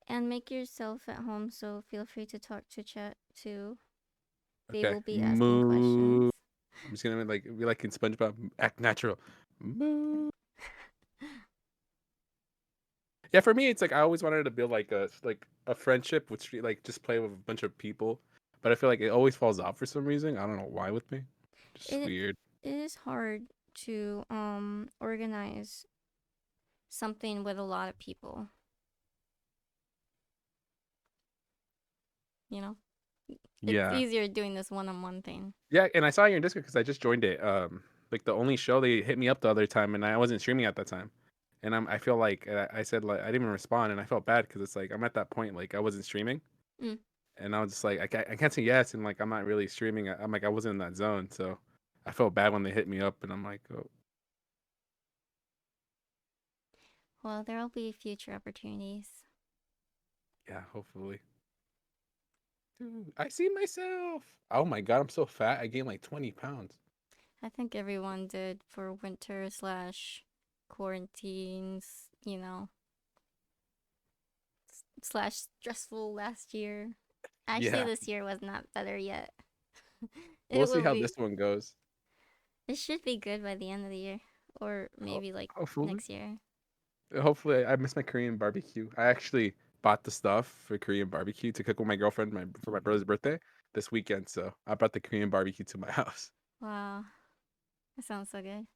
And make yourself at home, so feel free to talk to chat too. They Okay. will be asking questions. Moo. I'm just gonna like be like in SpongeBob, act natural. Moo. Yeah, for me, it's like I always wanted to build like a friendship with like just play with a bunch of people, but I feel like it always falls out for some reason. I don't know why with me. Just It weird. it is hard to organize something with a lot of people, you know? It's Yeah. easier doing this one-on-one thing. Yeah, and I saw you in Discord because I just joined it. Like the only show they hit me up the other time, and I wasn't streaming at that time. And I feel like I said like I didn't even respond, and I felt bad because it's like I'm at that point like I wasn't streaming, Mm. and I was just like I can't say yes, and like I'm not really streaming. I'm like I wasn't in that zone, so I felt bad when they hit me up, and I'm like, oh Well, there will be future opportunities. yeah, hopefully. Dude, I see myself. Oh my god, I'm so fat. I gained like 20 pounds. I think everyone did for winter slash quarantines, slash stressful last year. Actually, Yeah, this year was not better yet. we'll It see will how be. this one goes. It should be good by the end of the year, or maybe like Hopefully. next year. Hopefully, I miss my Korean barbecue. I actually bought the stuff for Korean barbecue to cook with my girlfriend for my brother's birthday this weekend. So I brought the Korean barbecue to my house. Wow, that sounds so good.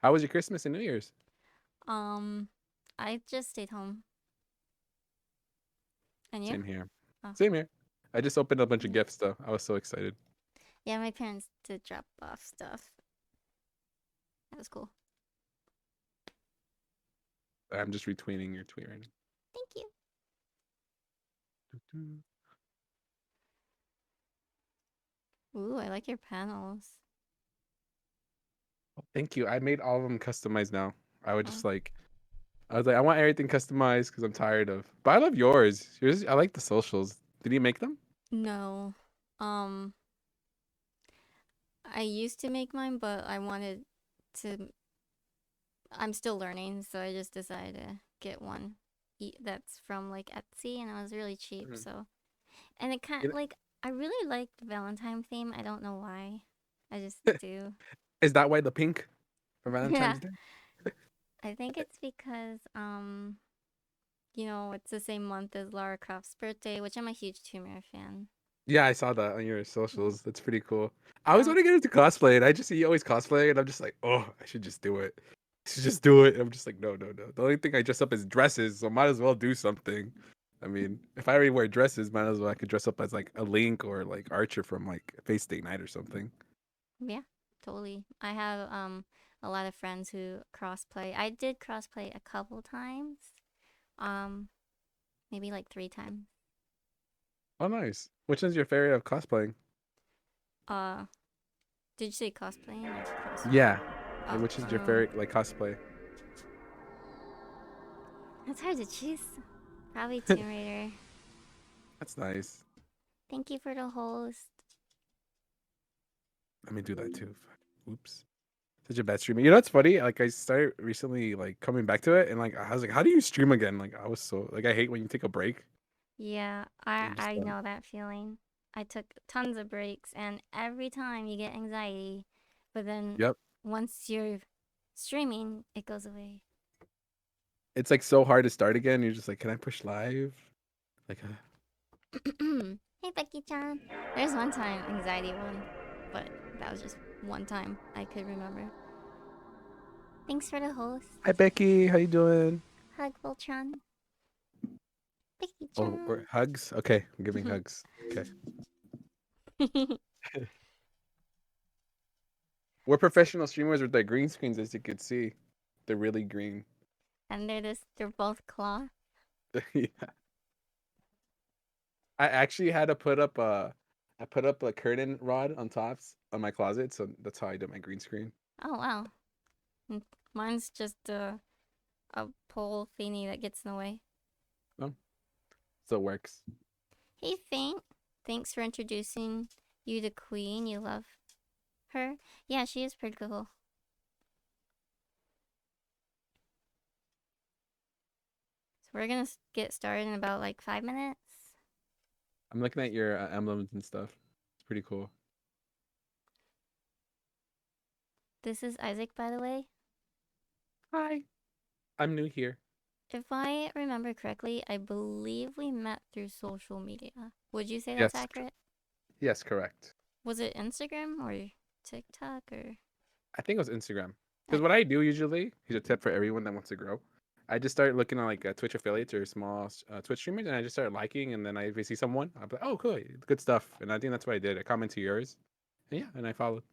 How was your Christmas and New Year's? Um, I just stayed home. And you? Same here. Oh, Same here. I just opened a bunch of yeah. gifts though. I was so excited. Yeah, my parents did drop off stuff. That was cool. I'm just retweeting your tweet right Thank you. now. Ooh, I like your panels. Thank you. I made all of them customized now. I would Oh, just like I was like I want everything customized because I'm tired of. But I love yours. Yours. I like the socials. Did you make them? no. Um, I used to make mine, but I wanted to. I'm still learning, so I just decided to get one that's from like Etsy, and it was really cheap. Mhm. So, and it kind You know- like I really like the Valentine theme. I don't know why. I just do. Is that why the pink for Yeah, Valentine's Day? I think it's because it's the same month as Lara Croft's birthday, which I'm a huge Tomb Raider fan. Yeah, I saw that on your Yeah. socials. That's pretty cool. I always Um, want to get into cosplay, and I just see you always cosplay, and I'm just like, oh, I should just do it. I should just do it. And I'm just like, no, no, no. The only thing I dress up is dresses, so might as well do something. I mean, if I already wear dresses, might as well I could dress up as like a Link or like Archer from like Face Day Night or something. yeah, totally. I have a lot of friends who crossplay. I did crossplay a couple times. Um, maybe like 3 times. Oh, nice. Which one's your favorite of cosplaying? Uh, did you say cosplaying or cross? Yeah. Oh, Which is your favorite like cosplay? that's hard to choose. Probably Tomb Raider. That's nice. Thank you for the host. Let me do that too. Fuck. Oops. Such a bad streamer. You know what's funny? Like I started recently like coming back to it and like I was like, how do you stream again? Like I was so like I hate when you take a break. Yeah, I'm just I know that feeling. I took tons of breaks, and every time you get anxiety, but then yep. once you're streaming, it goes away. It's like so hard to start again. You're just like, can I push live? Like Hey, Becky-chan. There's one time anxiety won, but that was just one time I could remember. Thanks for the host, hi Becky, how you doing? Hug Voltron. Oh, Becky-chan. we're hugs? Okay, I'm giving hugs. Okay. We're professional streamers with their green screens as you could see. They're really green. And they're both cloth. yeah. I actually had to put up I put up a curtain rod on tops on my closet, so that's how I did my green screen. Oh wow. Mm, mine's just a pole thingy that gets in the way. No, so it works. Hey, Faint. Thanks for introducing you to Queen. You love her? Yeah, she is pretty cool. So We're gonna get started in about like 5 minutes. I'm looking at your emblems and stuff. It's pretty cool. This is Isaac, by the way. Hi. I'm new here. If I remember correctly, I believe we met through social media. Would you say that's Yes. accurate? Yes, correct. Was it Instagram or TikTok or I think it was Instagram. Because what okay? I do usually, here's a tip for everyone that wants to grow. I just start looking at like Twitch affiliates or small Twitch streamers, and I just start liking. And then if I see someone, I'm like, oh, cool, good stuff. And I think that's what I did. I comment to yours, and yeah, and I followed.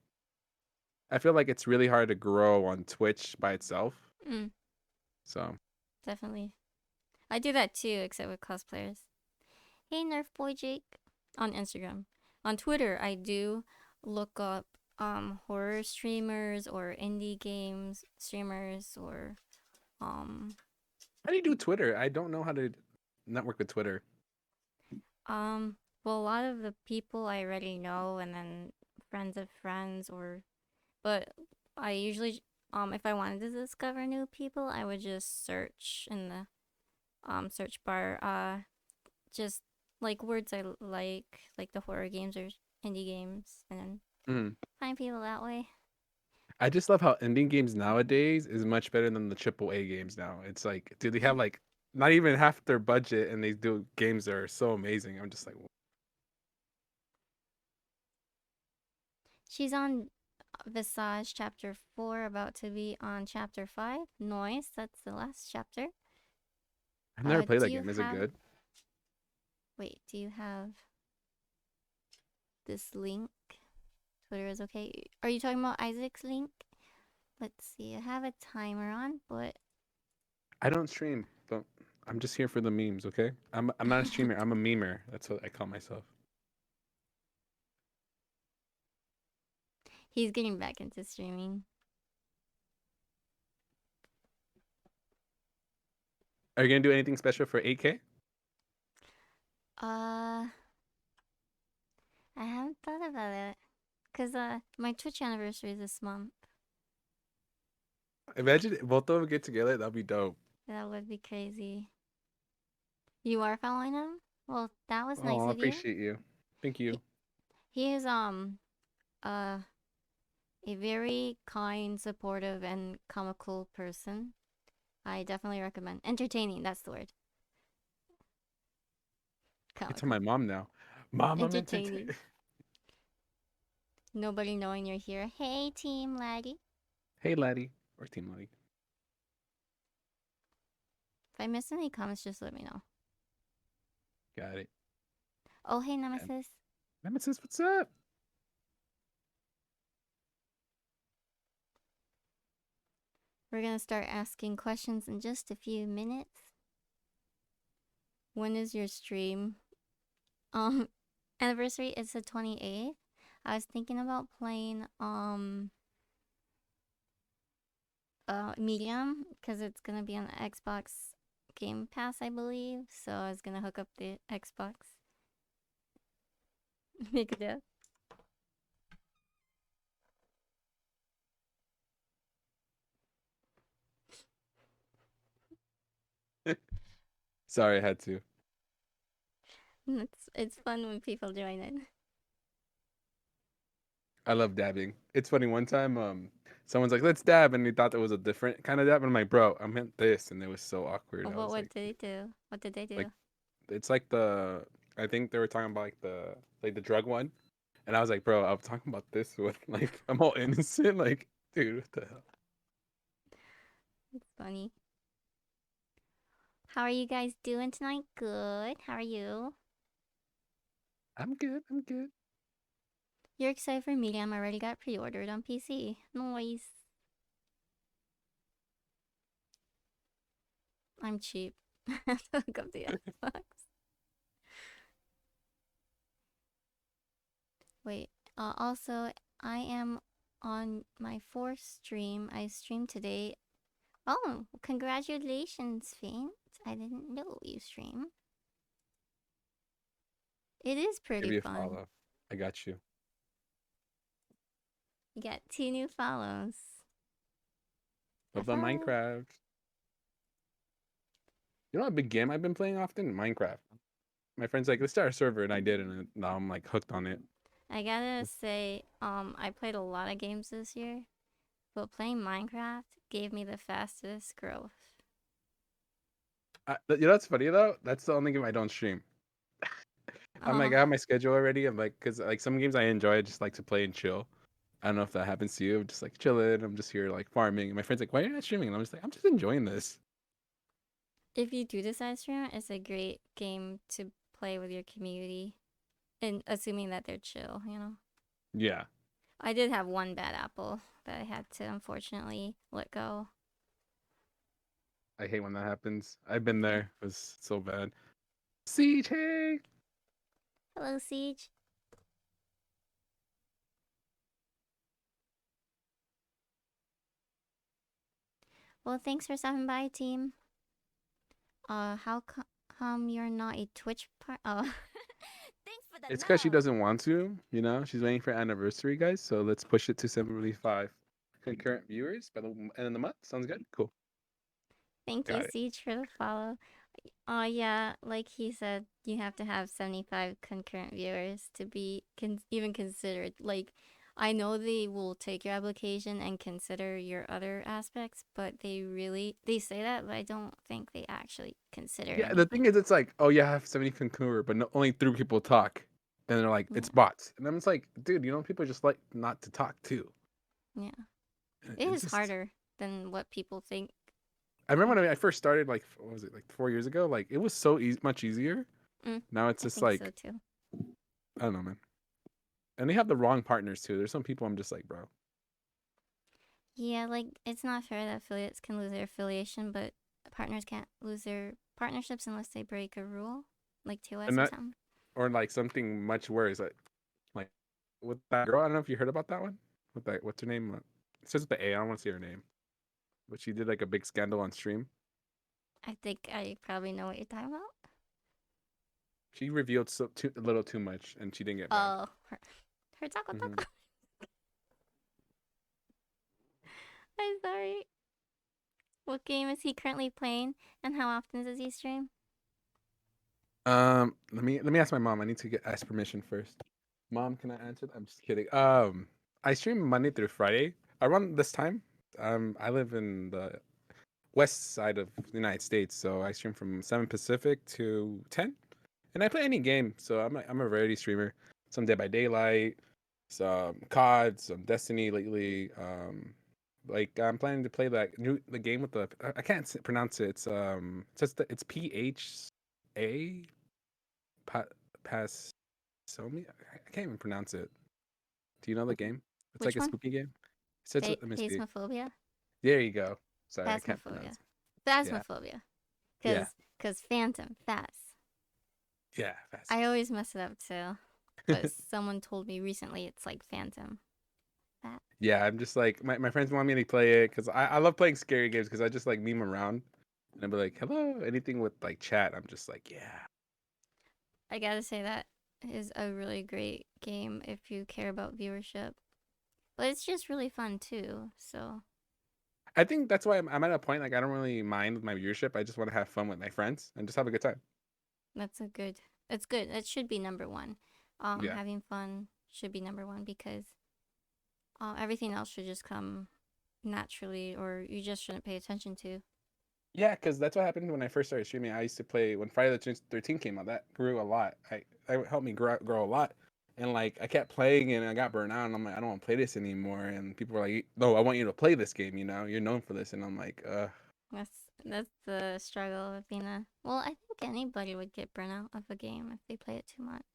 I feel like it's really hard to grow on Twitch by itself. Mm, So definitely. I do that too, except with cosplayers. Hey, Nerf Boy Jake on Instagram. On Twitter, I do look up horror streamers or indie games streamers or um how do you do Twitter? I don't know how to network with Twitter. um well, a lot of the people I already know, and then friends of friends, or but I usually if I wanted to discover new people, I would just search in the search bar just like words I like the horror games or indie games, and then Mm. find people that way. I just love how indie games nowadays is much better than the triple A games now. It's like, do they have like not even half their budget and they do games that are so amazing. I'm just like, She's on Visage chapter 4, about to be on chapter 5. Noise, that's the last chapter. I've never played Do that you game. Is it have, good? wait, do you have this link? Twitter is okay. Are you talking about Isaac's link? Let's see, I have a timer on, but I don't stream. Don't. I'm just here for the memes. Okay. I'm not a streamer. I'm a memer. That's what I call myself. he's getting back into streaming. Are you gonna do anything special for 8K? Uh, I haven't thought about it. Because my Twitch anniversary is this month. Imagine both of them get together. That'd be dope. That would be crazy. You are following him? Well, that was nice Oh, I of you. appreciate you. Thank He, you. he is uh a very kind, supportive, and comical person. I definitely recommend. Entertaining, that's the word. I tell my Comical. mom now. Mom, I'm Entertaining. entertained. Nobody knowing you're here. Hey, Team Laddie. Hey, laddie or team laddie. If I miss any comments, just let me know. Got it. Oh, hey, And Nemesis. Nemesis, what's up? We're gonna start asking questions in just a few minutes. When is your stream? Um, anniversary is the 28th. I was thinking about playing medium because it's gonna be on the Xbox Game Pass, I believe. So I was gonna hook up the Xbox. Make a death. Sorry, I had to. It's fun when people join in. I love dabbing. It's funny. One time, someone's like, "Let's dab," and they thought it was a different kind of dab. And I'm like, "Bro, I meant this," and it was so awkward. I was What like, did they do? What did they like do? it's like the I think they were talking about like the drug one, and I was like, "Bro, I'm talking about this with like I'm all innocent." Like, dude, what the hell? It's funny. How are you guys doing tonight? Good. How are you? I'm good. I'm good. You're excited for medium. I already got pre-ordered on PC. Nice. I'm cheap. I have to hook up the Xbox. Wait. Also, I am on my fourth stream. I streamed today. Oh, congratulations, Faint. I didn't know you stream. It is Give pretty you a fun. follow. I got you. You got 2 new follows. High Love on five. Minecraft. You know what big game I've been playing often? Minecraft. My friend's like, let's start a server, and I did, and now I'm like hooked on it. I gotta say, I played a lot of games this year, but playing Minecraft gave me the fastest growth. You know what's funny though? That's the only game I don't stream. I'm like, Oh, I have my schedule already. I'm like, cause like some games I enjoy, I just like to play and chill. I don't know if that happens to you. I'm just like chilling. I'm just here like farming. And my friend's like, why are you not streaming? And I'm just like, I'm just enjoying this. if you do decide to stream it, it's a great game to play with your community, and assuming that they're chill, you know. Yeah, I did have one bad apple that I had to unfortunately let go. I hate when that happens. I've been Yeah. there. It was so bad. Siege, hey. Hello, Siege. Well, thanks for stopping by, team. How come you're not a Twitch part? Oh, thanks for the It's because she love. doesn't want to. You know, she's waiting for anniversary, guys. So let's push it to 75 concurrent viewers by the end of the month. Sounds good. Cool. Thank you, Got it. Siege, for the follow. Yeah, like he said, you have to have 75 concurrent viewers to be even considered. Like, I know they will take your application and consider your other aspects, but they say that, but I don't think they actually consider Yeah, the thing anything. is, it's like, oh yeah, I have 70 concurrent, but no, only three people talk, and they're like, it's Yeah, bots, and I'm just like, dude, you know, people just like not to talk too. yeah. It It's is just, harder than what people think. I remember when I first started, like, what was it, like 4 years ago? Like, it was so easy, much easier. Now it's I just think so like, too. I don't know, man. And they have the wrong partners too. There's some people I'm just like, bro. Yeah, like it's not fair that affiliates can lose their affiliation, but partners can't lose their partnerships unless they break a rule, like And 2S or that, something. or like something much worse, like with that girl. I don't know if you heard about that one. With that, what's her name? It says with the A. I don't want to see her name, but she did like a big scandal on stream. I think I probably know what you're talking about. She revealed a little too much, and she didn't get banned. Oh, her taco Hmm. taco. I'm sorry. What game is he currently playing, and how often does he stream? Let me ask my mom. I need to get ask permission first. Mom, can I answer that? I'm just kidding. I stream Monday through Friday around this time. I live in the west side of the United States, so I stream from 7 Pacific to 10, and I play any game. So I'm a variety streamer. Some Dead by Daylight, some COD, some Destiny lately. Like I'm planning to play the game with I can't pronounce it. It's PHA pa- Pass Somi. I can't even pronounce it. Do you know the game? It's like Which a one? spooky game. Let me see. Phasmophobia? There you go. Sorry, I can't Phasmophobia. pronounce it. Yeah, Phasmophobia. yeah, Cause Phantom, Phas. yeah. Fast. I always mess it up too. But someone told me recently it's like Phantom. That. Yeah, I'm just like my friends want me to play it because I love playing scary games because I just like meme around and I'll be like, hello, anything with like chat. I'm just like, yeah. I gotta say that is a really great game if you care about viewership. But it's just really fun too. So I think that's why I'm at a point like I don't really mind with my viewership. I just want to have fun with my friends and just have a good time. that's a good. It's good. It should be number one. Yeah. Having fun should be number one because everything else should just come naturally, or you just shouldn't pay attention to. Yeah, because that's what happened when I first started streaming. I used to play when Friday the 13th came out. That grew a lot. That helped me grow a lot. And like I kept playing and I got burnt out. And I'm like, I don't want to play this anymore. And people were like, No, I want you to play this game. You know, you're known for this. And I'm like, That's the struggle of being a. Well, I think anybody would get burnt out of a game if they play it too much.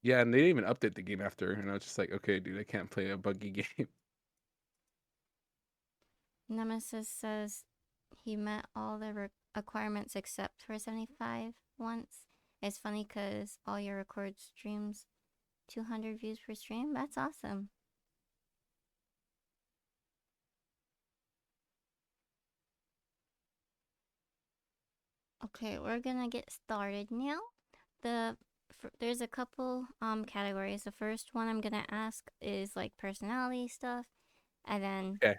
yeah. And they didn't even update the game after. And I was just like, okay, dude, I can't play a buggy game. Nemesis says he met all the requirements except for 75 once. It's funny because all your record streams 200 views per stream. That's awesome. Okay, we're gonna get started now. There's a couple categories. The first one I'm gonna ask is like personality stuff, and then Okay.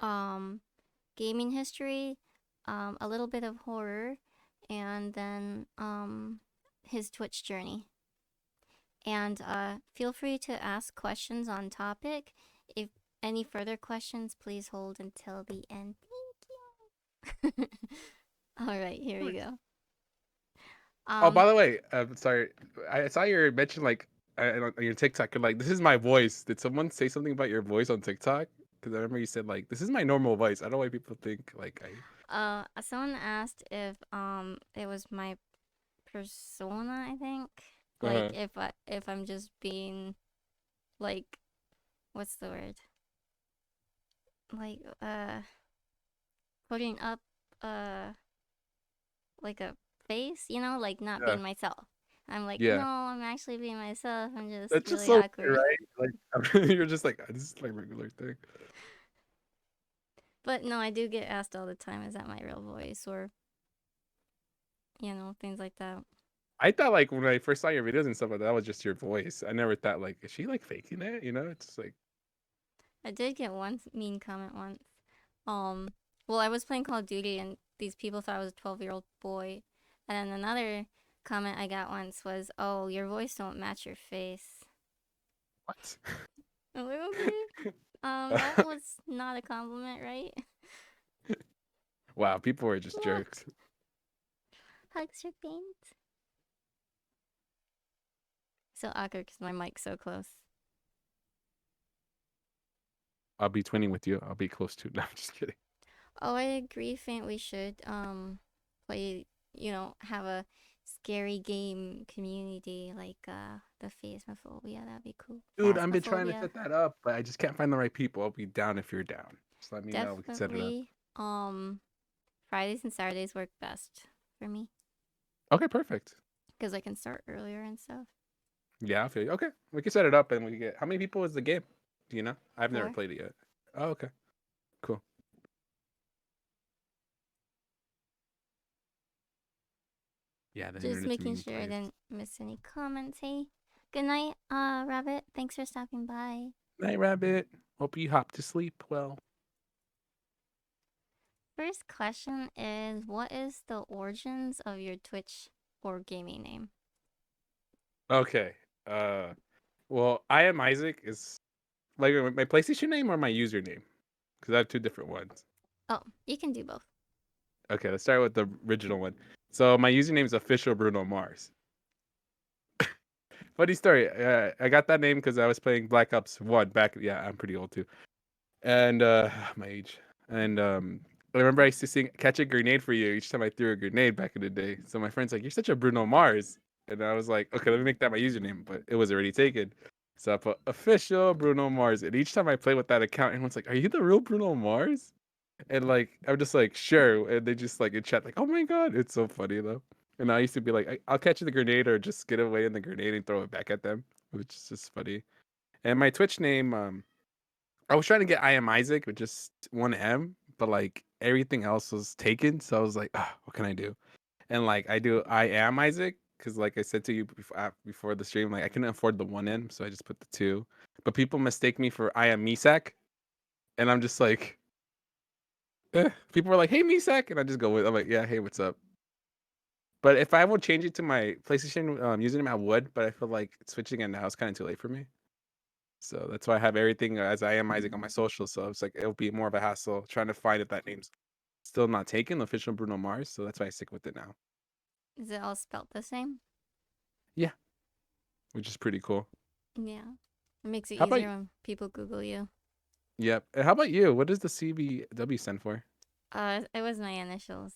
um gaming history, a little bit of horror, and then his Twitch journey. And feel free to ask questions on topic. If any further questions, please hold until the end. Thank you. All right, here we go. Oh, by Um, the way, sorry, I saw your mention like on your TikTok. You're like, this is my voice. Did someone say something about your voice on TikTok? Because I remember you said like, this is my normal voice. I don't know why people think like I. someone asked if it was my persona. I think like Uh-huh. if I'm just being like what's the word like putting up uh like a face, like not Yeah, being myself. I'm like, no, yeah. I'm actually being myself. I'm just That's just really so funny, awkward. right? Like you're just like this is like regular thing. But no, I do get asked all the time, is that my real voice? Or, things like that. I thought like when I first saw your videos and stuff like that was just your voice. I never thought like, is she like faking it? You know, it's like I did get one mean comment once. Um, well, I was playing Call of Duty and these people thought I was a 12-year-old boy. And then another comment I got once was, oh, your voice don't match your face. what? I'm like, okay. That was not a compliment, right? Wow, people are just jerks. Hugs your paint. So awkward because my mic's so close. I'll be twinning with you. I'll be close to. No, I'm just kidding. Oh, I agree, Faint. We should play, have a scary game community like the Phasmophobia. That'd be cool. Dude, I've been trying to Phasmophobia. set that up, but I just can't find the right people. I'll be down if you're down. Just let me know. We can set it up. Definitely Fridays and Saturdays work best for me Okay, perfect. because I can start earlier and stuff. Yeah, I feel you. Okay, we can set it up and we can get. How many people is the game? Do you know? I've never 4. played it yet. Oh, okay, cool. Yeah, the Just internet's a making mean sure I place. didn't miss any comments. Hey, good night, Rabbit. Thanks for stopping by. Night, rabbit. Hope you hop to sleep well. First question is, what is the origins of your Twitch or gaming name? Okay. Uh, well, I am Isaac is like my PlayStation name or my username because I have two different ones. Oh, you can do both. Okay, let's start with the original one. So my username is official Bruno Mars. Funny story. I got that name because I was playing Black Ops One back. Yeah, I'm pretty old too, and my age. And I remember I used to sing "Catch a Grenade for You" each time I threw a grenade back in the day. So my friend's like, "You're such a Bruno Mars," and I was like, "Okay, let me make that my username," but it was already taken. So I put official Bruno Mars, and each time I play with that account, everyone's like, "Are you the real Bruno Mars?" And like I'm just like, "Sure," and they just like in chat like, "Oh my god," it's so funny though. And I used to be like, I'll catch the grenade or just get away in the grenade and throw it back at them, which is just funny. And my Twitch name, I was trying to get IAmmIsaac with just one M, but like everything else was taken. So I was like, what can I do? And like I do I am Isaac because like I said to you before the stream, like I couldn't afford the one M, so I just put the two. But people mistake me for I am Misak, and I'm just like, people are like, hey Misak, and I just go with. I'm like, yeah, hey, what's up? But if I would change it to my PlayStation username, I would. But I feel like switching it now is kind of too late for me. So that's why I have everything as I am Isaac on my social. So it's like it'll be more of a hassle trying to find if that name's still not taken, official Bruno Mars. So that's why I stick with it now. Is it all spelt the same? Yeah, which is pretty cool. Yeah. It makes it How about easier when people Google you. yep? And how about you? What does the CBW stand for? It was my initials.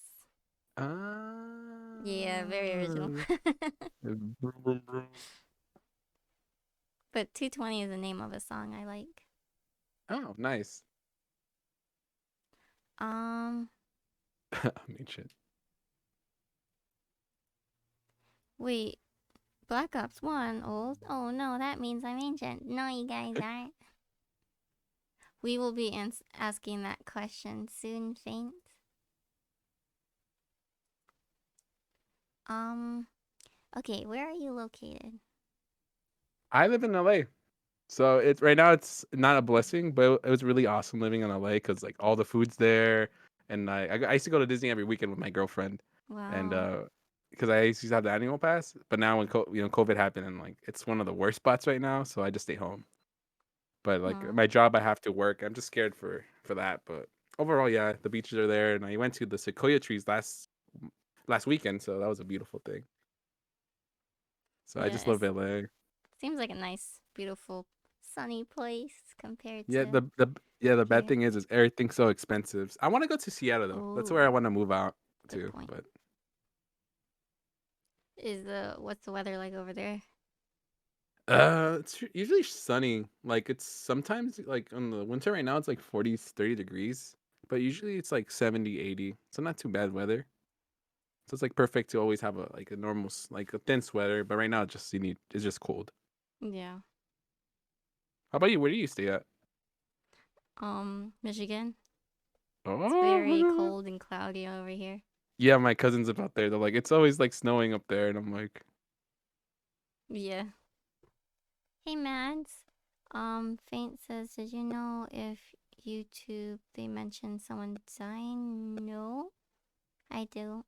Yeah, very original. Ah, vroom, vroom, vroom. But 220 is the name of a song I like. Oh, nice. Um, I mean, shit. wait, Black Ops 1 old? Oh no, that means I'm ancient. No, you guys aren't. We will be asking that question soon, Faint. Um, okay, where are you located? I live in LA, so it's right now it's not a blessing, but it was really awesome living in LA because like all the food's there, and I used to go to Disney every weekend with my girlfriend. and Wow. because I used to have the annual pass, but now when COVID happened and like it's one of the worst spots right now, so I just stay home. But like Oh, my job, I have to work. I'm just scared for that. But overall, yeah, the beaches are there, and I went to the sequoia trees last weekend, so that was a beautiful thing. So I yeah. just It love LA. seems like a nice, beautiful, sunny place compared Yeah, to the bad here. thing is everything's so expensive. I want to go to Seattle though. That's where I Oh, want to move out good to. point. But Is the what's the weather like over there? it's usually sunny. Like it's sometimes like on the winter right now it's like 40, 30 degrees, but usually it's like 70, 80. So not too bad weather. So it's like perfect to always have a normal like a thin sweater, but right now it's just cold. Yeah. How about you? Where do you stay at? Michigan. It's very Oh, cold and cloudy over here. yeah, my cousins about there. They're like, it's always like snowing up there, and I'm like, Yeah. Hey Mads. Faint says, did you know if YouTube they mentioned someone dying? No, I do.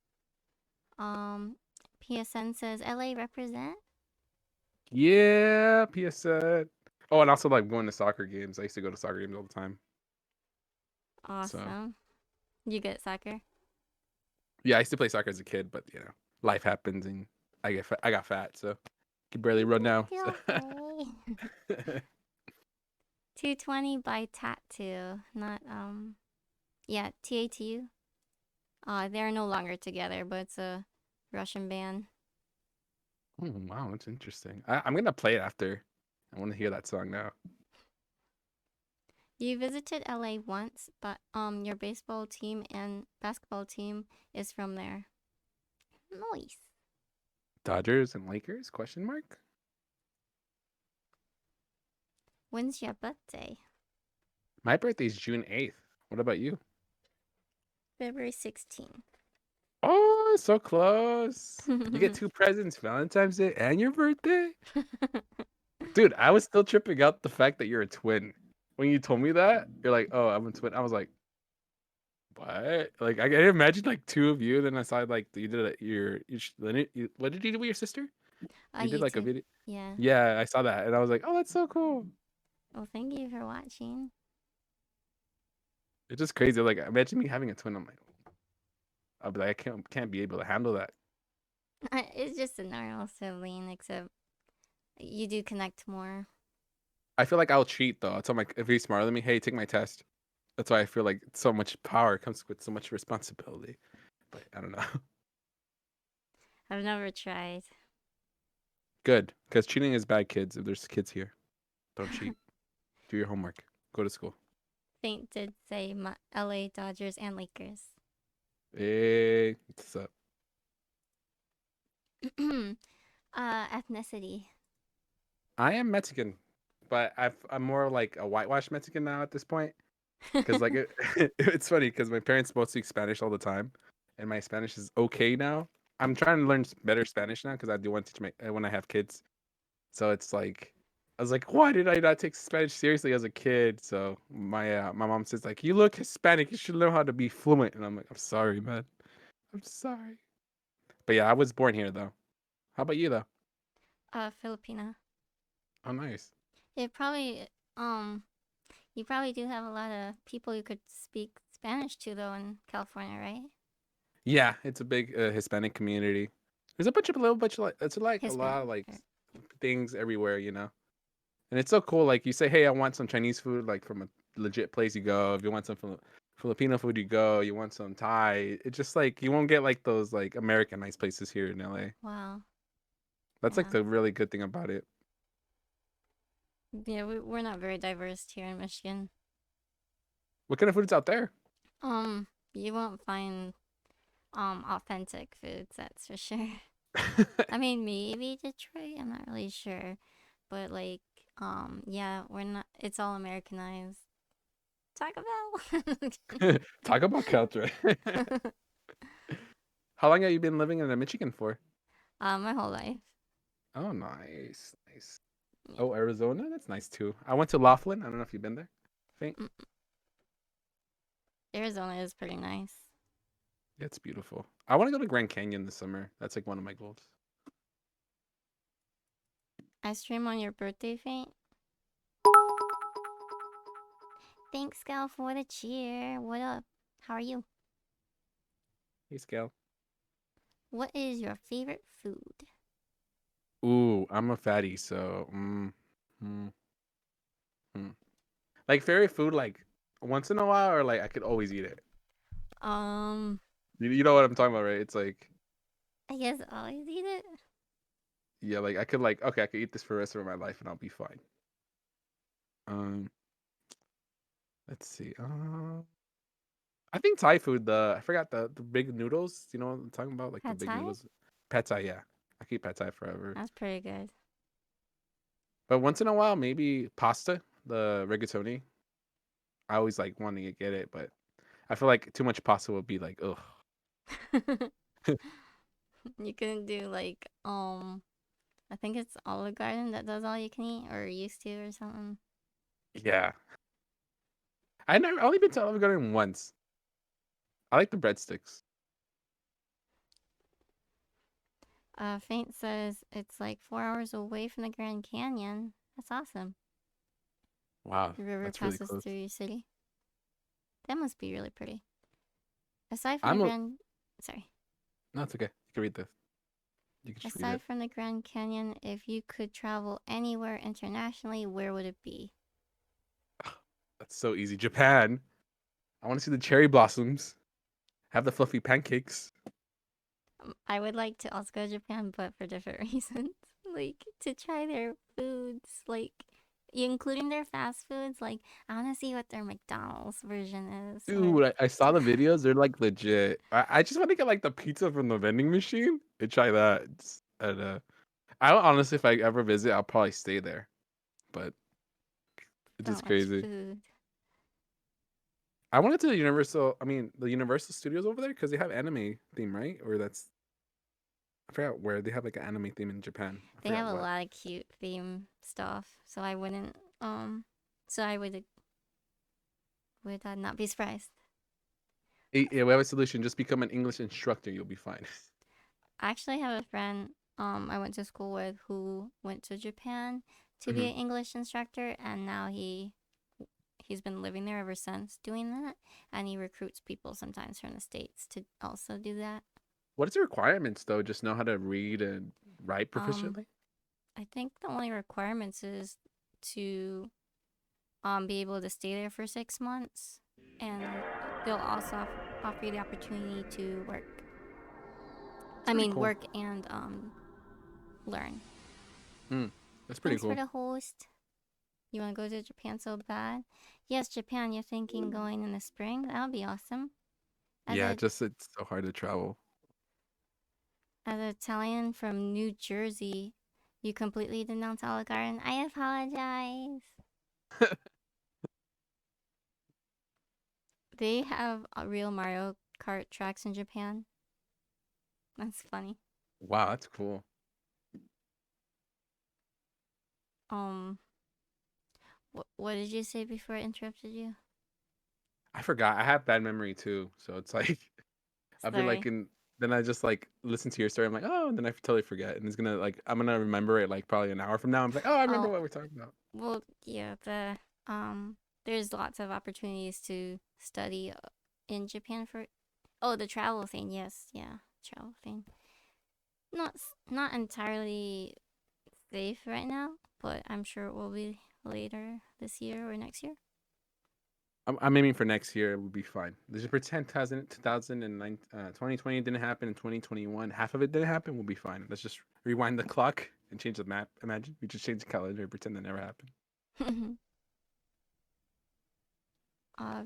Um, PSN says LA represent. yeah, PSN. Oh, and also like going to soccer games. I used to go to soccer games all the time. So Awesome. You good at soccer? yeah, I used to play soccer as a kid, but life happens and I got fat, so can barely run now. It's So. okay. 220 by Tattoo, not yeah, TATU. They're no longer together, but it's a Russian band. Oh, wow, that's interesting. I'm gonna play it after. I want to hear that song now. You visited LA once, but your baseball team and basketball team is from there. Nice. Dodgers and Lakers? Question mark. When's your birthday? My birthday's June 8th. What about you? February 16th. Oh, so close. You get two presents, Valentine's Day and your birthday. Dude, I was still tripping out the fact that you're a twin. When you told me that, you're like, "Oh, I'm a twin." I was like, "What?" Like, I didn't imagine like two of you. Then I saw like you did what did you do with your sister? You did like a YouTube. video. Yeah. Yeah, I saw that, and I was like, "Oh, that's so cool." Well, thank you for watching. It's just crazy. Like, imagine me having a twin. I'm like, I'll be like, I can't be able to handle that. It's just a normal sibling, except you do connect more. I feel like I'll cheat though. I'll tell my if he's smarter than me, hey, take my test. That's why I feel like so much power comes with so much responsibility. But I don't know. I've never tried. Good, because cheating is bad, kids. If there's kids here, don't cheat. Do your homework. Go to school. Faint did say LA Dodgers and Lakers. Hey, what's up? Ethnicity. I am Mexican, but I'm more like a whitewash Mexican now at this point. Because like it's funny because my parents both speak Spanish all the time, and my Spanish is okay now. I'm trying to learn better Spanish now because I do want to teach my when I have kids. So it's like I was like, why did I not take Spanish seriously as a kid? So my mom says like, you look Hispanic, you should learn how to be fluent, and I'm like, I'm sorry, man, I'm sorry. But yeah, I was born here though. How about you though? Filipina. Oh, nice. It probably um you probably do have a lot of people you could speak Spanish to though in California, right? Yeah, it's a big Hispanic community. There's a bunch of like it's like a Hispanic. lot of like things everywhere, And it's so cool. Like you say, hey, I want some Chinese food, like from a legit place you go. If you want some Filipino food, you go. You want some Thai. It's just like you won't get like those like Americanized places here in LA. Wow. That's like Yeah. the really good thing about it. Yeah, we're not very diverse here in Michigan. What kind of food's out there? You won't find authentic foods, that's for sure. I mean, maybe Detroit, I'm not really sure. But like, yeah, we're not it's all Americanized. Taco Bell. Talk about culture. How long have you been living in Michigan for? My whole life. Oh, nice, nice. Yeah. Oh, Arizona, that's nice too. I went to Laughlin. I don't know if you've been there. Faint. Arizona is pretty nice. Yeah, it's beautiful. I want to go to Grand Canyon this summer. That's like one of my goals. I stream on your birthday, Faint. Thanks, Gal, for the cheer. What up? How are you? Hey, Scale. What is your favorite food? Ooh, I'm a fatty, so mm, mm. Like favorite food, like once in a while, or like I could always eat it. Um, You know what I'm talking about, right? It's like I guess I'll always eat it. yeah, like I could like okay, I could eat this for the rest of my life and I'll be fine. Um, let's see. I think Thai food. I forgot the big noodles. You know what I'm talking about? Like the Pad big Thai? noodles. Pad Thai, yeah. I keep Pad Thai forever. That's pretty good. But once in a while, maybe pasta, the rigatoni. I always like wanting to get it, but I feel like too much pasta would be like, ugh. You can do like I think it's Olive Garden that does all you can eat or used to or something. Yeah. I only been to Olive Garden once. I like the breadsticks. Faint says it's like 4 hours away from the Grand Canyon. That's awesome. Wow, The river that's really passes close. through your city. That must be really pretty. Aside from the I'm a Grand, sorry. no, it's okay. You can read this. You can just read Aside it. from the Grand Canyon, if you could travel anywhere internationally, where would it be? That's so easy. Japan. I want to see the cherry blossoms. Have the fluffy pancakes. I would like to also go to Japan, but for different reasons. Like to try their foods, like including their fast foods. Like I want to see what their McDonald's version is, or Dude, I saw the videos. They're like legit. I just want to get like the pizza from the vending machine and try that. And I don't honestly, if I ever visit, I'll probably stay there. But it's so just much crazy. food. I wanted to the Universal. I mean, the Universal Studios over there because they have anime theme, right? Or that's I forgot where they have like an anime theme in Japan. I They forgot have a what. lot of cute theme stuff, so I wouldn't so I would not be surprised. Yeah, we have a solution. Just become an English instructor. You'll be fine. I actually have a friend I went to school with who went to Japan to be Mhm. an English instructor, and now he's been living there ever since doing that, and he recruits people sometimes from the states to also do that. What is the requirements though? Just know how to read and write um proficiently. I think the only requirements is to be able to stay there for 6 months, and they'll also offer you the opportunity to work. It's I pretty mean, cool. work and learn. Mm, that's pretty Thanks for cool. the host. You want to go to Japan so bad? Yes, Japan. You're thinking going in the spring? That would be awesome. As Yeah, a just it's so hard to travel. as an Italian from New Jersey, you completely denounce Olive Garden. I apologize. They have real Mario Kart tracks in Japan. That's funny. Wow, that's cool. Um, what did you say before I interrupted you? I forgot. I have bad memory too, so it's like I'll be like Sorry. in. Then I just like listen to your story. I'm like, oh, and then I totally forget, and it's gonna like I'm gonna remember it like probably an hour from now. I'm like, oh, I remember Oh, what we're talking about. well, yeah. There's lots of opportunities to study in Japan for. Oh, the travel thing. Yes, yeah, travel thing. Not entirely safe right now, but I'm sure it will be later this year or next year. I'm aiming for next year. It will be fine. Let's just pretend 2009, 2020 didn't happen in 2021. Half of it didn't happen. We'll be fine. Let's just rewind the clock and change the map. Imagine we just change the calendar and pretend that never happened.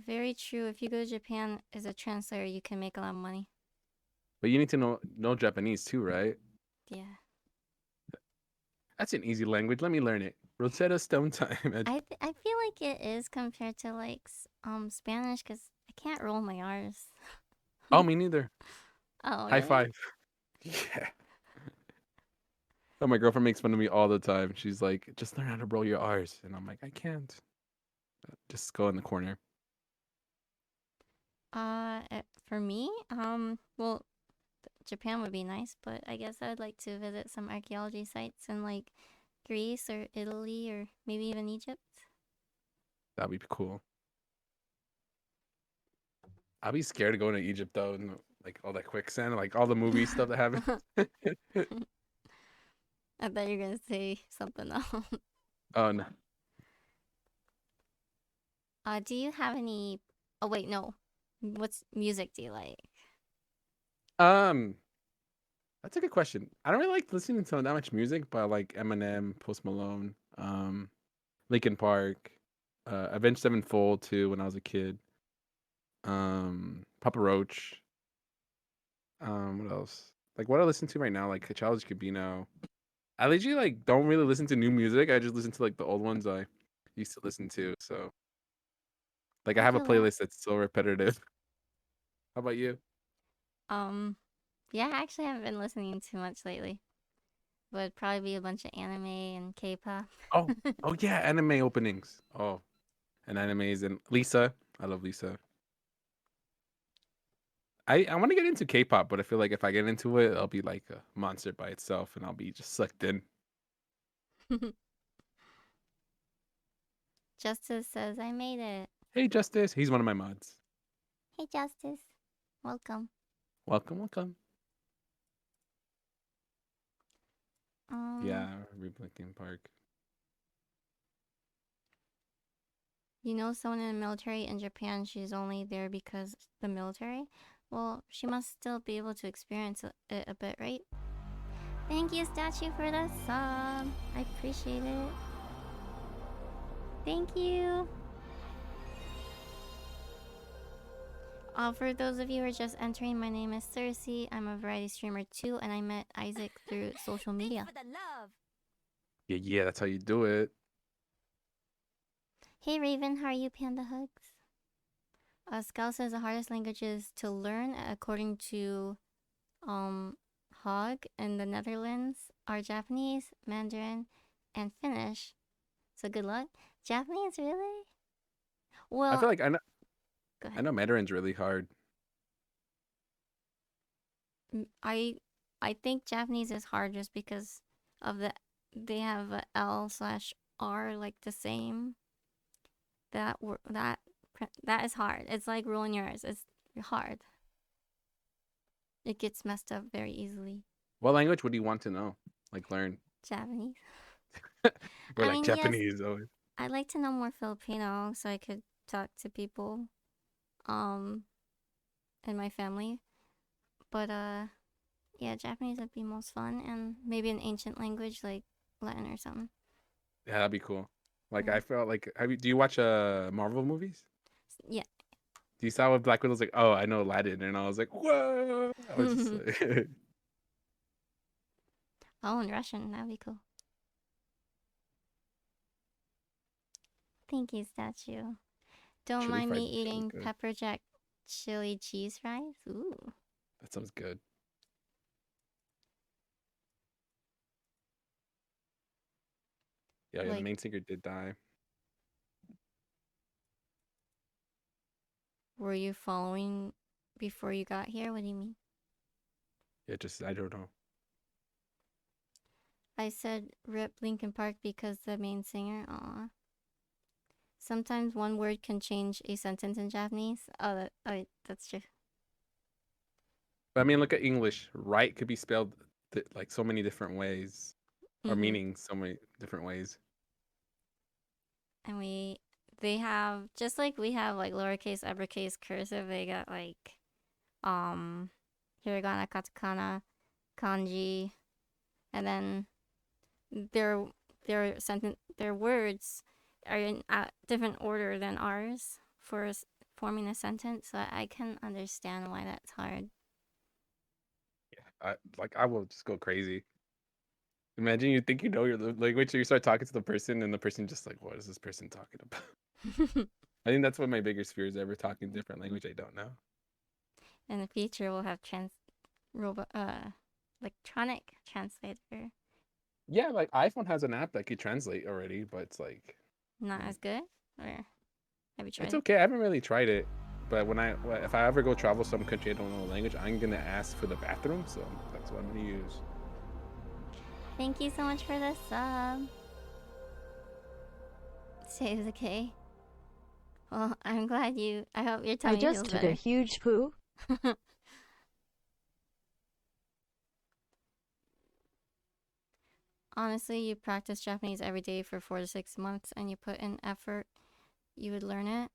Very true. If you go to Japan as a translator, you can make a lot of money. But you need to know Japanese too, right? Yeah. That's an easy language. Let me learn it. Rosetta Stone time. I feel like it is compared to like Spanish because I can't roll my R's. Oh, me neither. Oh High really? five. Yeah. Oh, my girlfriend makes fun of me all the time. She's like, just learn how to roll your R's. And I'm like, I can't. Just go in the corner. For me, well, Japan would be nice, but I guess I would like to visit some archaeology sites in like Greece or Italy or maybe even Egypt. That'd be cool. I'll be scared of going to Egypt though, and like all that quicksand, like all the movie stuff that happens. I thought you were gonna say something else. Oh no. Do you have any? Oh wait, no. What's music do you like? Um, that's a good question. I don't really like listening to that much music, but I like Eminem, Post Malone, Linkin Park, Avenged Sevenfold too when I was a kid. Papa Roach. What else? Like what I listen to right now, like Childish Gambino. I literally like don't really listen to new music. I just listen to like the old ones I used to listen to. So like I I have a feel that. playlist that's so repetitive. How about you? Um, yeah, I actually haven't been listening too much lately. Would probably be a bunch of anime and K-pop. Oh, oh yeah, anime openings. Oh, and animes and Lisa. I love Lisa. I want to get into K-pop, but I feel like if I get into it, I'll be like a monster by itself, and I'll be just sucked in. Justice says I made it. Hey, Justice. He's one of my mods. Hey, Justice. Welcome. Welcome, welcome. Um, Yeah, Linkin Park. you know someone in the military in Japan, she's only there because the military? Well, she must still be able to experience it a bit, right? Thank you, Statue, for the sub. I appreciate it. Thank you. For those of you who are just entering, my name is Cersei. I'm a variety streamer too, and I met Isaac through social Thanks media. for the love. Yeah, yeah, that's how you do it. Hey Raven, how are you, Panda Hugs? Scout says the hardest languages to learn, according to um Hog in the Netherlands, are Japanese, Mandarin, and Finnish. So good luck. Japanese, really? I Well, feel like go I ahead. know Mandarin's really hard. I think Japanese is hard just because of they have a L slash R like the same. That is hard. It's like ruling yours. It's hard. It gets messed up very easily. What language would you want to know? Like learn? Japanese. We're I like mean, yes, Japanese always. I'd like to know more Filipino so I could talk to people um in my family. But yeah, Japanese would be most fun, and maybe an ancient language like Latin or something. Yeah, that'd be cool. Like Yeah. I felt like do you watch Marvel movies? Yeah. Do you saw what Black Widow's like, oh, I know Latin, and I was like, whoa! I was just Oh, like, and Russian. That'd be cool. Thank you, statue. Don't chili mind fried me is really eating good. pepper jack chili cheese fries. Ooh. That sounds good. Yeah, yeah, the Like, main singer did die. were you following before you got here? What do you mean? Yeah, just I don't know. I said rip Linkin Park because the main singer. Aw. Sometimes one word can change a sentence in Japanese. That's true. But I mean, look at English. Right could be spelled like so many different ways, or Mm-hmm. meaning so many different ways. And they have, just like we have like lowercase, uppercase, cursive, they got like um hiragana, katakana, kanji, and then their their words are in a different order than ours for forming a sentence. So I can understand why that's hard. Yeah, I will just go crazy. Imagine you think you know your language, so you start talking to the person, and the person just like, what is this person talking about? I think that's what my biggest fear is ever talking different language I don't know. In the future, we'll have robot electronic translator. Yeah, like iPhone has an app that could translate already, but it's like Not mm, as good. Or have you tried it's it? okay. I haven't really tried it. But if I ever go travel some country I don't know the language, I'm gonna ask for the bathroom. So that's what I'm gonna use. Thank you so much for the sub. Save the K. Well, I'm glad you. I hope your I tummy just feels took a better. huge poo. Honestly, you practice Japanese every day for 4 to 6 months and you put in effort, you would learn it.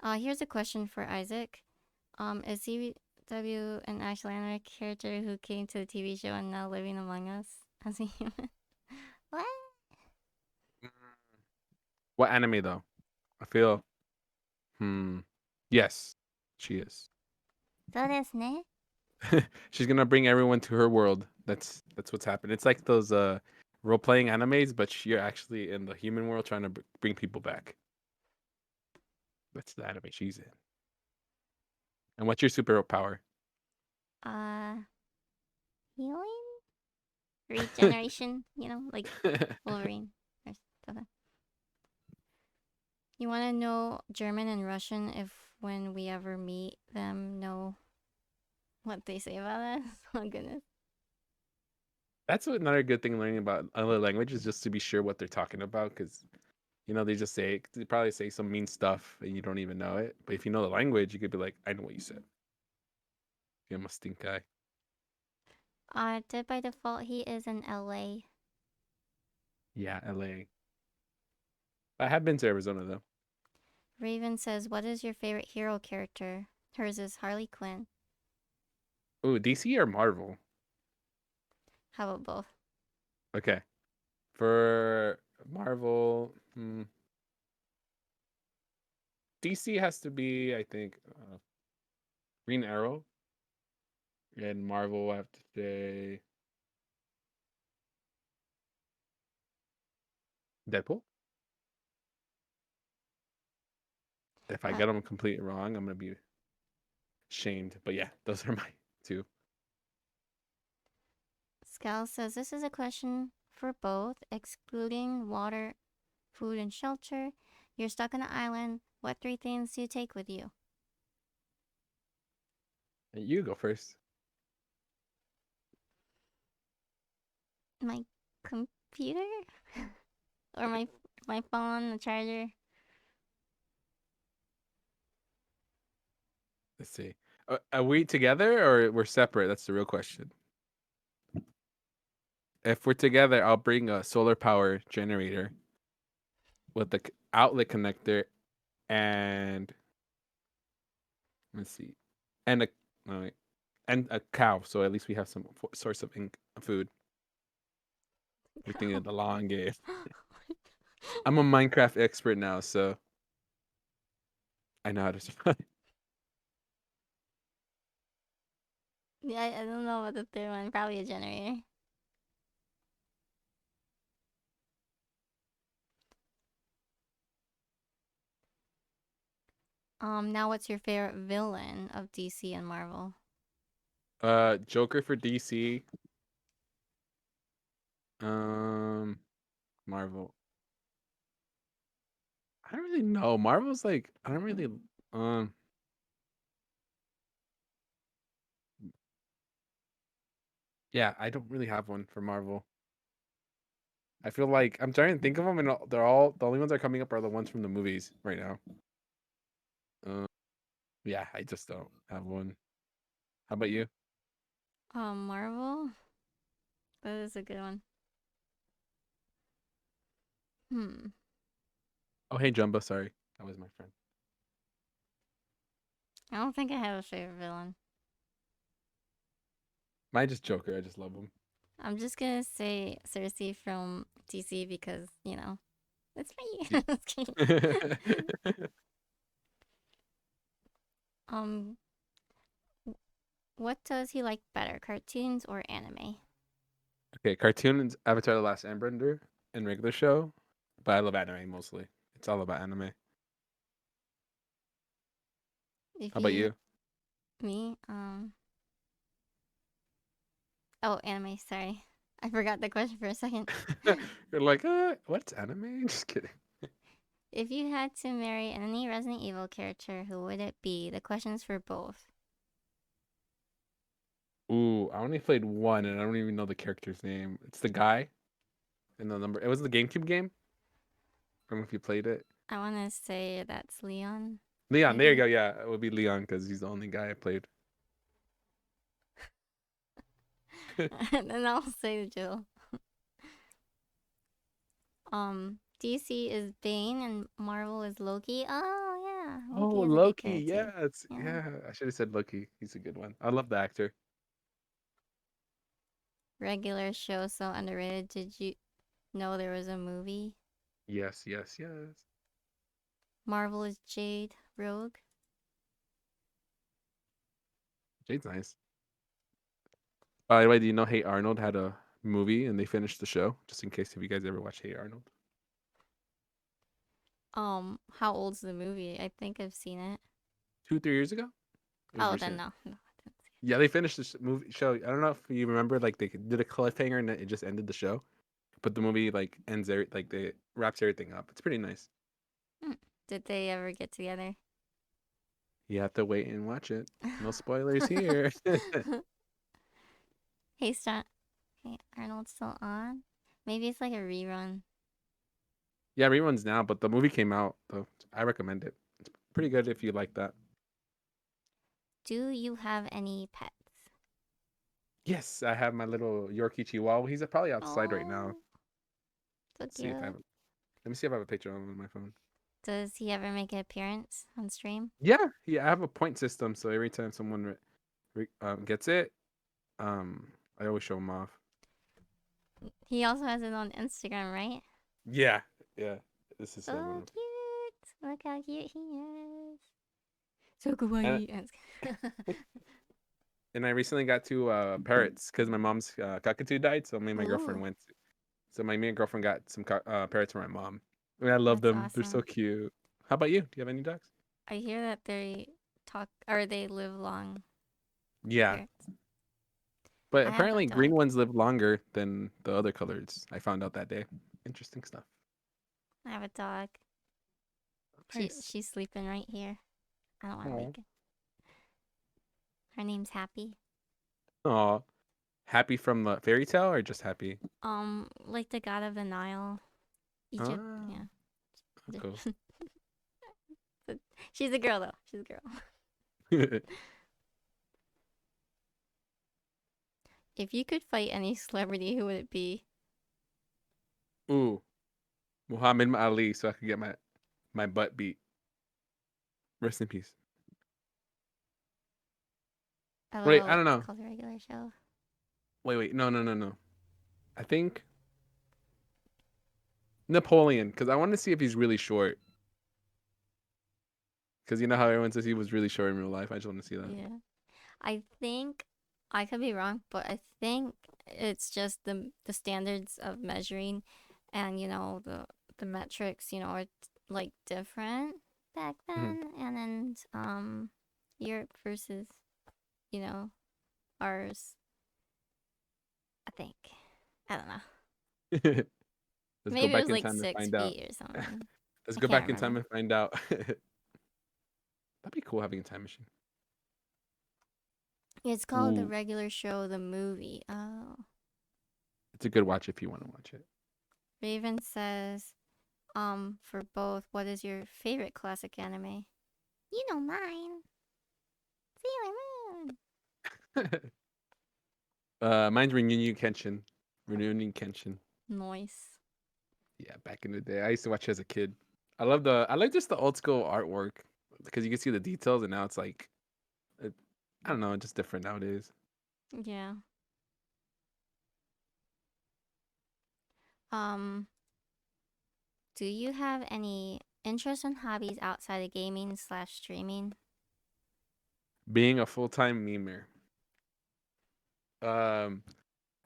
Here's a question for Isaac. Is CW an actual anime character who came to the TV show and now living among us as a human? What? What anime though? I feel. Hmm. Yes, she is. そうですね. She's gonna bring everyone to her world. That's what's happened. It's like those role playing animes, but you're actually in the human world trying to bring people back. That's the anime she's in. And what's your superpower? Uh, Healing? Regeneration? Like Wolverine or something. You want to know German and Russian if when we ever meet them know what they say about us? Oh, goodness. That's another good thing learning about other languages, just to be sure what they're talking about, because they probably say some mean stuff and you don't even know it. But if you know the language, you could be like, I know what you said. You must stink guy. Dead by default, he is in LA. Yeah, LA. I have been to Arizona though. Raven says, what is your favorite hero character? Hers is Harley Quinn. Ooh, DC or Marvel? How about both? Okay. For Marvel, DC has to be, I think, Green Arrow. And Marvel, I have to say Deadpool. If I Uh, get them completely wrong, I'm gonna be shamed. But yeah, those are my two. Scal says, this is a question for both, excluding water, food, and shelter. You're stuck on an island. What three things do you take with you? And you go first. My computer? Or my phone, the charger? Let's see. Are we together or we're separate? That's the real question. If we're together, I'll bring a solar power generator with the outlet connector and let's see, and a oh, wait, and a cow. So at least we have some source of food. We're thinking of the long game. I'm a Minecraft expert now, so I know how to survive. Yeah, I don't know about the third one. Probably a generator. Now what's your favorite villain of DC and Marvel? Joker for DC. Um, Marvel. I don't really know. Marvel's like I don't really um yeah, I don't really have one for Marvel. I feel like I'm trying to think of them, and they're all the only ones that are coming up are the ones from the movies right now. Uh, yeah, I just don't have one. How about you? Marvel? That is a good one. Hmm. Oh, hey, Jumbo. Sorry, that was my friend. I don't think I have a favorite villain. Mine just Joker. I just love him. I'm just gonna say Cersei from DC because, it's See. me. Just kidding. um, what does he like better, cartoons or anime? Okay, cartoons Avatar: The Last Airbender and regular show, but I love anime mostly. It's all about anime. If How about you, you? me, oh, anime, sorry. I forgot the question for a second. You're like, what's anime? Just kidding. If you had to marry any Resident Evil character, who would it be? The question's for both. Ooh, I only played one, and I don't even know the character's name. It's the guy and the number. It was the GameCube game. I don't know if you played it. I want to say that's Leon, Leon, there you go. maybe. Yeah, it would be Leon because he's the only guy I played. And then I'll say Jill. DC is Bane and Marvel is Loki. Oh yeah, Oh, Loki is a good Loki. character. Yeah, it's Yeah. yeah. I should have said Loki. He's a good one. I love the actor. Regular show so underrated. Did you know there was a movie? Yes, yes, yes. Marvel is Jade Rogue. Jade's nice. By the way, do you know Hey Arnold had a movie and they finished the show? Just in case if you guys ever watch Hey Arnold. How old's the movie? I think I've seen it. 2, 3 years ago. It was Oh, then recent. no, no, I didn't see Yeah, they finished the movie show. I don't know if you remember, like they did a cliffhanger and then it just ended the show. But the movie like ends there, like they wraps everything up. It's pretty nice. it. Did they ever get together? You have to wait and watch it. No spoilers here. hey, Star. Hey, Arnold's still on. Maybe it's like a rerun. Yeah, reruns now, but the movie came out though. I recommend it. It's pretty good if you like that. Do you have any pets? Yes, I have my little Yorkie Chihuahua. He's probably outside right now. Oh, so Let's see if I have. cute. Let me see if I have a picture of him on my phone. Does he ever make an appearance on stream? Yeah, I have a point system, so every time someone gets it, I always show him off. He also has it on Instagram, right? Yeah, yeah. This is one So of cute. Look how cute he is. So and kawaii. and I recently got two parrots because my mom's cockatoo died, so me and my girlfriend Ooh, went. So me and girlfriend got some parrots for my mom. I mean, I love that's them. They're so awesome. cute. How about you? Do you have any dogs? I hear that they talk or they live long. Yeah, Parrots. but I have a apparently green dog. ones live longer than the other colors. I found out that day. Interesting stuff. I have a dog. Nice. She's sleeping right here. I don't want to Oh. wake her. Her name's Happy. Aw. Happy from the fairy tale or just happy? Like the god of the Nile, Egypt. Ah, Yeah. cool. She's a girl though. She's a girl. If you could fight any celebrity, who would it be? Ooh, Muhammad Ali, so I could get my butt beat. Rest in peace. Wait, I LOL. don't It's know. called a regular show. Wait. No, no, no, no. I think Napoleon, because I want to see if he's really short. Because you know how everyone says he was really short in real life. I just want to see that. Yeah. I think I could be wrong, but I think it's just the standards of measuring, and the metrics. Are like different back Mhm. then, and then Europe versus you know ours. I think. I don't know. Let's go Maybe it back was in like time and six find out. feet or something. Let's I go can't back in time remember. and find out. That'd be cool having a time machine. It's called the Ooh, regular show, the movie. Oh. it's a good watch if you want to watch it. Raven says, for both, what is your favorite classic anime? You know mine. Sailor Moon. Mine's Reunion Kenshin. Reunion Kenshin. Nice. Yeah, back in the day, I used to watch it as a kid. I like just the old school artwork because you can see the details, and now it's like, it, I don't know, just different nowadays. Yeah. Um, do you have any interests and hobbies outside of gaming/streaming? Being a full time memer. Um,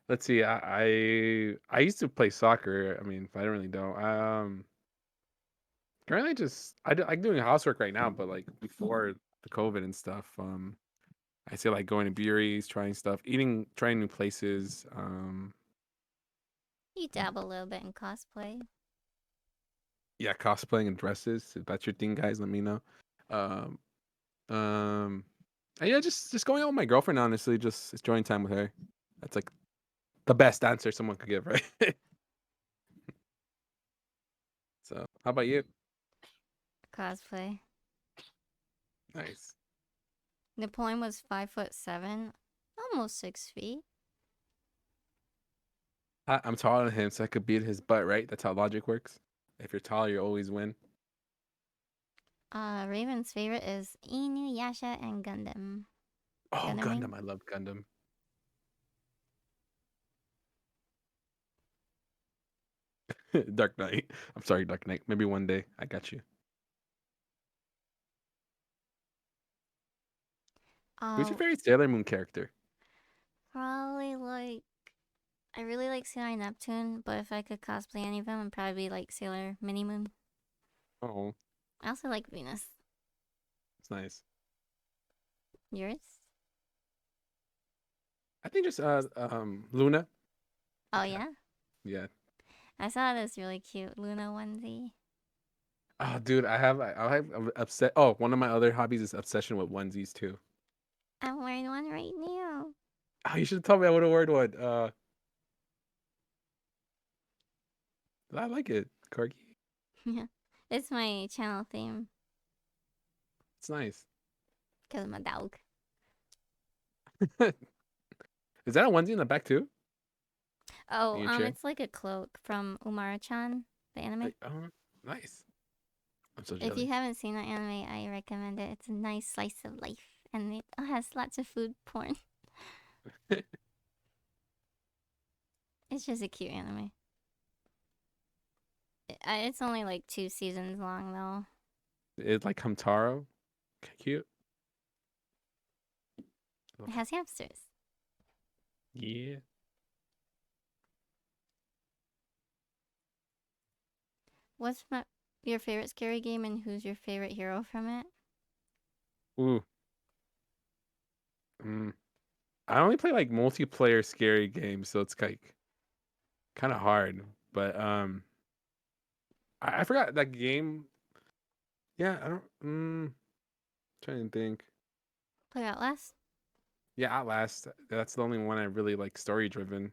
let's see. I used to play soccer. I mean, I don't really don't. Currently just I'm doing housework right now, but like before the COVID and stuff, I say like going to breweries, trying stuff, trying new places. You dabble a little bit in cosplay. Yeah, cosplaying and dresses. If that's your thing, guys, let me know. Um, um, and yeah, just going out with my girlfriend. Honestly, just enjoying time with her. That's like the best answer someone could give, right? So, how about you? Cosplay. Nice. Napoleon was 5'7", almost 6 feet. I'm taller than him, so I could beat his butt, right? That's how logic works. If you're tall, you always win. Raven's favorite is Inuyasha and Gundam. Oh, Gundam Wing. Gundam! I love Gundam. Dark Knight. I'm sorry, Dark Knight. Maybe one day. I got you. Who's your Uh, favorite Sailor Moon character? Probably like I really like Sailor Neptune, but if I could cosplay any of them, I'd probably be like Sailor Mini Moon. Oh, I also like Venus. it's nice. Yours? I think just Luna. Oh Yeah, yeah, yeah. I saw this really cute Luna onesie. Oh, dude, I have upset. Oh, one of my other hobbies is obsession with onesies too. I'm wearing one right now. Oh, you should have told me I would have worn one. I like it, Corgi. Yeah, it's my channel theme It's nice. because I'm a dog. Is that a onesie in the back too? In Oh, your chair? it's like a cloak from Umara-chan, the anime. Like, oh, nice. I'm so If you jelly. haven't seen that anime, I recommend it. It's a nice slice of life, and it has lots of food porn. It's just a cute anime. It's only like 2 seasons long though. It's like Hamtaro. Cute. It has hamsters. Yeah. What's your favorite scary game, and who's your favorite hero from it? Ooh. Mm. I only play like multiplayer scary games, so it's like kind of hard. But I forgot that game. Yeah, I don't. Trying to think. Play Outlast? Yeah, Outlast. That's the only one I really like story driven.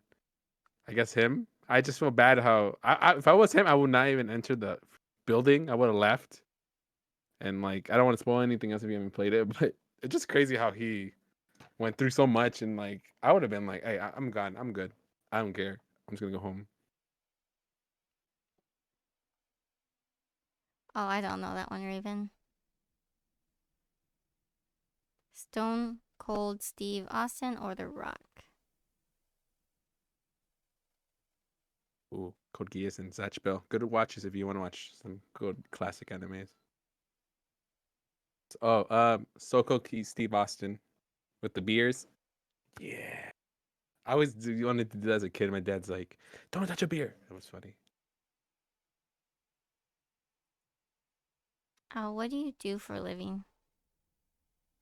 I guess him. I just feel bad how if I was him, I would not even enter the building. I would have left. And like, I don't want to spoil anything else if you haven't played it, but it's just crazy how he went through so much. And like, I would have been like, hey, I'm gone. I'm good. I don't care. I'm just gonna go home. Oh, I don't know that one, Raven. Stone Cold Steve Austin or The Rock? Ooh, Code Geass and Zatch Bell. Good watches if you want to watch some good classic animes. Oh, Soko Key Steve Austin with the beers. Yeah. I always wanted to do that as a kid. My dad's like, "Don't touch a beer." That was funny. What do you do for a living?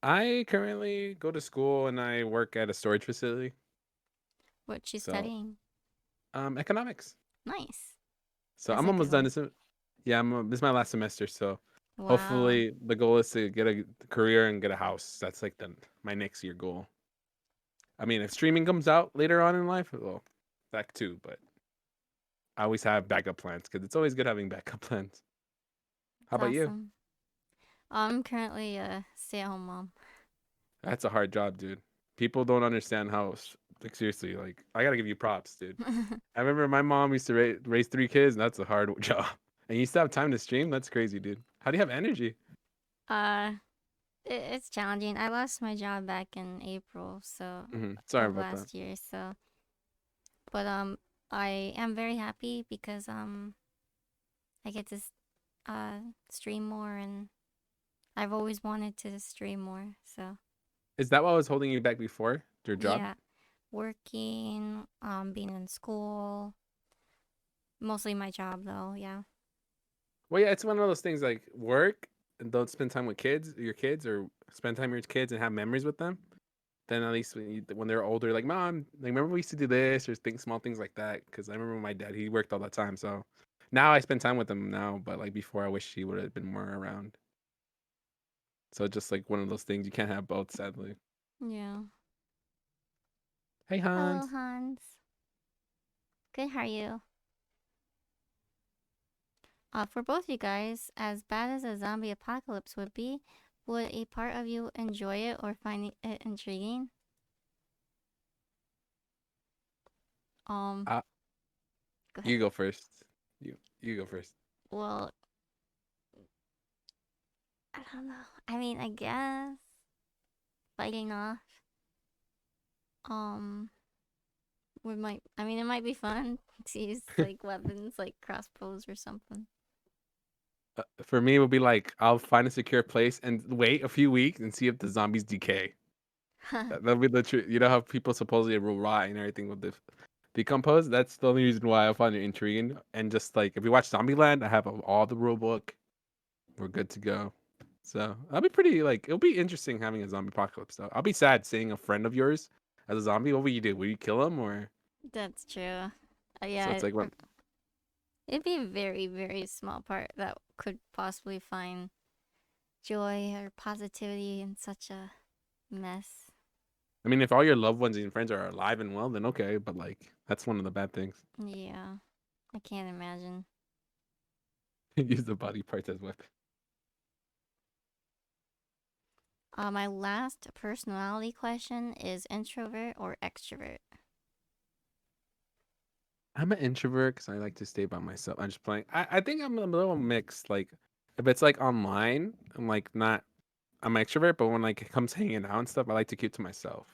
I currently go to school and I work at a storage facility. What you So, studying? economics. Nice. So That's I'm a good almost done. one. Yeah, this is my last semester. So Wow. hopefully the goal is to get a career and get a house. That's like the my next year goal. I mean, if streaming comes out later on in life, well, that too. But I always have backup plans because it's always good having backup plans. How It's about you? awesome. I'm currently a stay-at-home mom. That's a hard job, dude. People don't understand how like seriously. Like I gotta give you props, dude. I remember my mom used to raise 3 kids, and that's a hard job. And you still have time to stream? That's crazy, dude. How do you have energy? uh, it's challenging. I lost my job back in April, so Sorry of about that. last year. So, but I am very happy because I get to uh stream more, and I've always wanted to stream more. So Is that what was holding you back before your job? yeah, working, being in school, mostly my job though. Yeah, Well, yeah, it's one of those things like work and don't spend time with your kids, or spend time with your kids and have memories with them. Then at least when they're older, like mom, like remember we used to do this or think small things like that. Because I remember my dad, he worked all the time, so Now I spend time with them now, but like before, I wish she would have been more around. So just like one of those things you can't have both, sadly. Yeah. Hey Hello, Hans, Hans. Good, how are you? For both you guys, as bad as a zombie apocalypse would be, would a part of you enjoy it or find it intriguing? Um, uh, Go ahead. you go first. You go first. Well, I don't know. I mean, I guess fighting off, um, would might. I mean, it might be fun to use like weapons, like crossbows or something. For me, it would be like I'll find a secure place and wait a few weeks and see if the zombies decay. That'll be the truth. You know how people supposedly will rot and everything will decompose. That's the only reason why I find it intriguing. And just like if you watch Zombieland, I have all the rule book. We're good to go. So I'll be pretty like it'll be interesting having a zombie apocalypse though. I'll be sad seeing a friend of yours as a zombie. What would you do? Would you kill him or? That's true. So Yeah, it's like what it'd be a very, very small part that could possibly find joy or positivity in such a mess. I mean, if all your loved ones and friends are alive and well, then okay. But like that's one of the bad things. Yeah, I can't imagine. Use the body parts as weapons. My last personality question is introvert or extrovert? I'm an introvert because I like to stay by myself. I'm just playing. I think I'm a little mixed. Like, if it's like online, I'm like not. I'm an extrovert, but when like it comes hanging out and stuff, I like to keep to myself.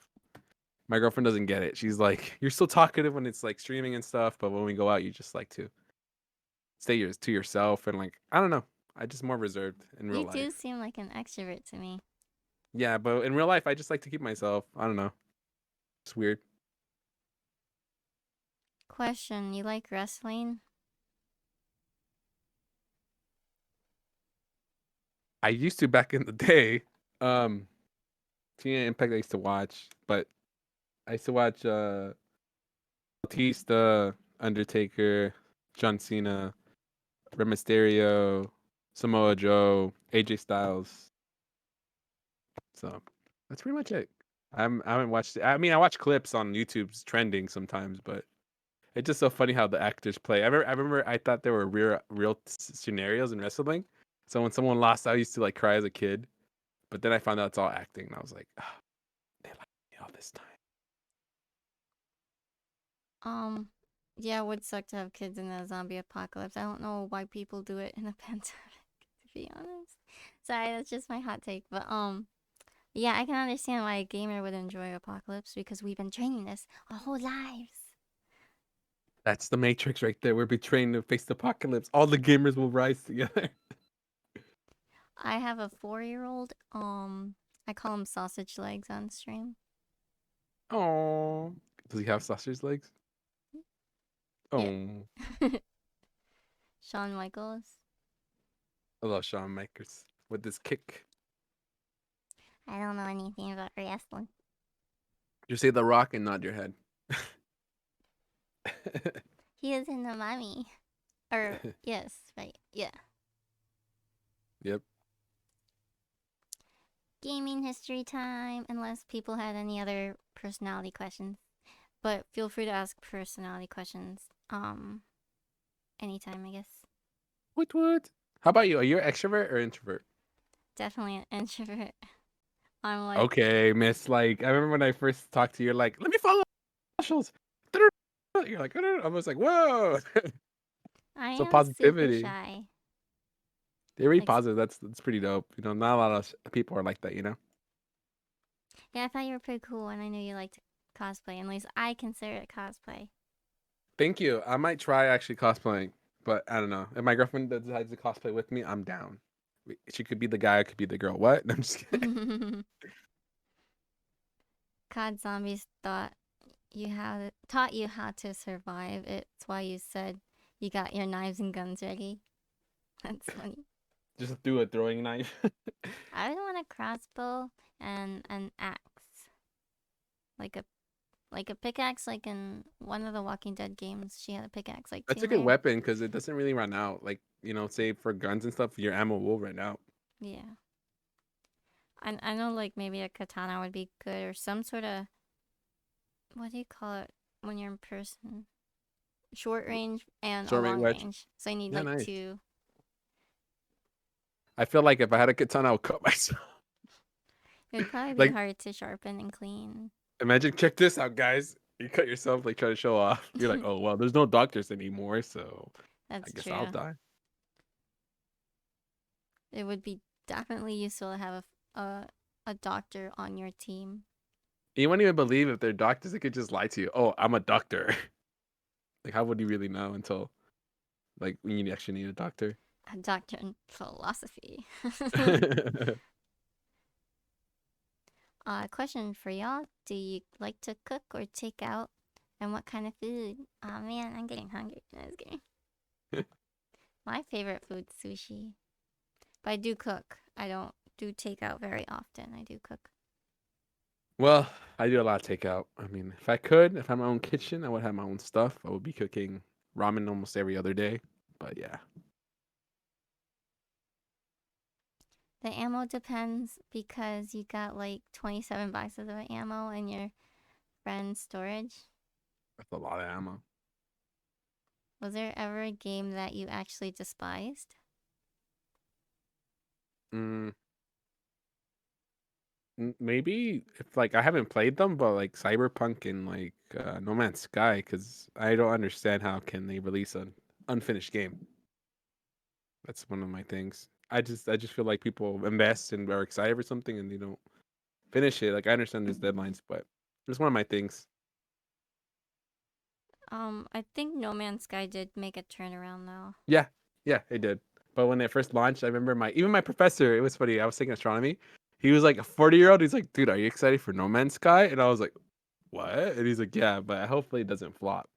My girlfriend doesn't get it. She's like, "You're so talkative when it's like streaming and stuff, but when we go out, you just like to stay to yourself." And like, I don't know. I just more reserved in real You do life. seem like an extrovert to me. Yeah, but in real life, I just like to keep myself. I don't know. It's weird. Question: You like wrestling? I used to back in the day. Um, TNA Impact I used to watch, but I used to watch Batista, Undertaker, John Cena, Rey Mysterio, Samoa Joe, AJ Styles. So that's pretty much it. I haven't watched it. I mean, I watch clips on YouTube's trending sometimes, but it's just so funny how the actors play. I remember I thought there were real scenarios in wrestling. So when someone lost, I used to like cry as a kid. But then I found out it's all acting, and I was like, oh, they like me all this time. Um, yeah, it would suck to have kids in a zombie apocalypse. I don't know why people do it in a pandemic, to be honest. Sorry, that's just my hot take. But yeah, I can understand why a gamer would enjoy apocalypse because we've been training this our whole lives. That's the Matrix right there. We're betraying to face the apocalypse. All the gamers will rise together. I have a 4-year-old. I call him sausage legs on stream. Oh, does he have sausage legs? Yeah. Oh, Shawn Michaels. I love Shawn Michaels with this kick. I don't know anything about wrestling. You say The Rock and nod your head. He is in the mummy. Or yes, right. Yeah. Yep. Gaming history time, unless people had any other personality questions. But feel free to ask personality questions anytime, I guess. What? How about you? Are you an extrovert or introvert? Definitely an introvert. I'm like, Okay, Miss. Like, I remember when I first talked to you, you're like, let me follow socials. You're like, I was like, whoa. I So am super positivity. shy. They're really Like, positive. That's pretty dope. You know, not a lot of people are like that. You know. yeah, I thought you were pretty cool and I knew you liked cosplay. At least I consider it cosplay. Thank you. I might try actually cosplaying, but I don't know. If my girlfriend decides to cosplay with me, I'm down. She could be the guy. I could be the girl. What? I'm just kidding. COD zombies taught you how to survive. It's why you said you got your knives and guns ready. That's funny. Just do a throwing knife. I would want a crossbow and an axe, like a Like a pickaxe, like in one of the Walking Dead games, she had a pickaxe like That's a Team good Rare. weapon because it doesn't really run out. Like, say for guns and stuff, your ammo will run out. Yeah. I know like maybe a katana would be good or some sort of, what do you call it when you're in person? Short range and a Short range long wedge. range. So I need Yeah, like nice. two. I feel like if I had a katana, I would cut myself. It would probably be Like, hard to sharpen and clean. imagine, check this out, guys. You cut yourself, like, trying to show off. You're like, oh, well, there's no doctors anymore, so I That's guess I'll true. die. It would be definitely useful to have a doctor on your team. You wouldn't even believe if they're doctors, they could just lie to you. Oh, I'm a doctor. Like, how would you really know until, like, when you actually need a doctor? A doctor in philosophy. Question for y'all. Do you like to cook or take out? And what kind of food? Oh man, I'm getting hungry. No, I was kidding. My favorite food's sushi. But I do cook. I don't do takeout very often. I do cook. Well, I do a lot of takeout. I mean, if I could, if I had my own kitchen, I would have my own stuff. I would be cooking ramen almost every other day. But yeah, The ammo depends because you got like 27 boxes of ammo in your friend's storage. that's a lot of ammo. Was there ever a game that you actually despised? Mm, maybe if like I haven't played them, but like Cyberpunk and like No Man's Sky, because I don't understand how can they release an unfinished game. That's one of my things. I just feel like people invest and are excited for something and they don't finish it. Like I understand there's deadlines, but it's one of my things. I think No Man's Sky did make a turnaround though. Yeah, yeah, it did. But when it first launched, I remember my professor. It was funny. I was taking astronomy. He was like a 40-year-old. He's like, dude, are you excited for No Man's Sky? And I was like, what? And he's like, yeah, but hopefully it doesn't flop.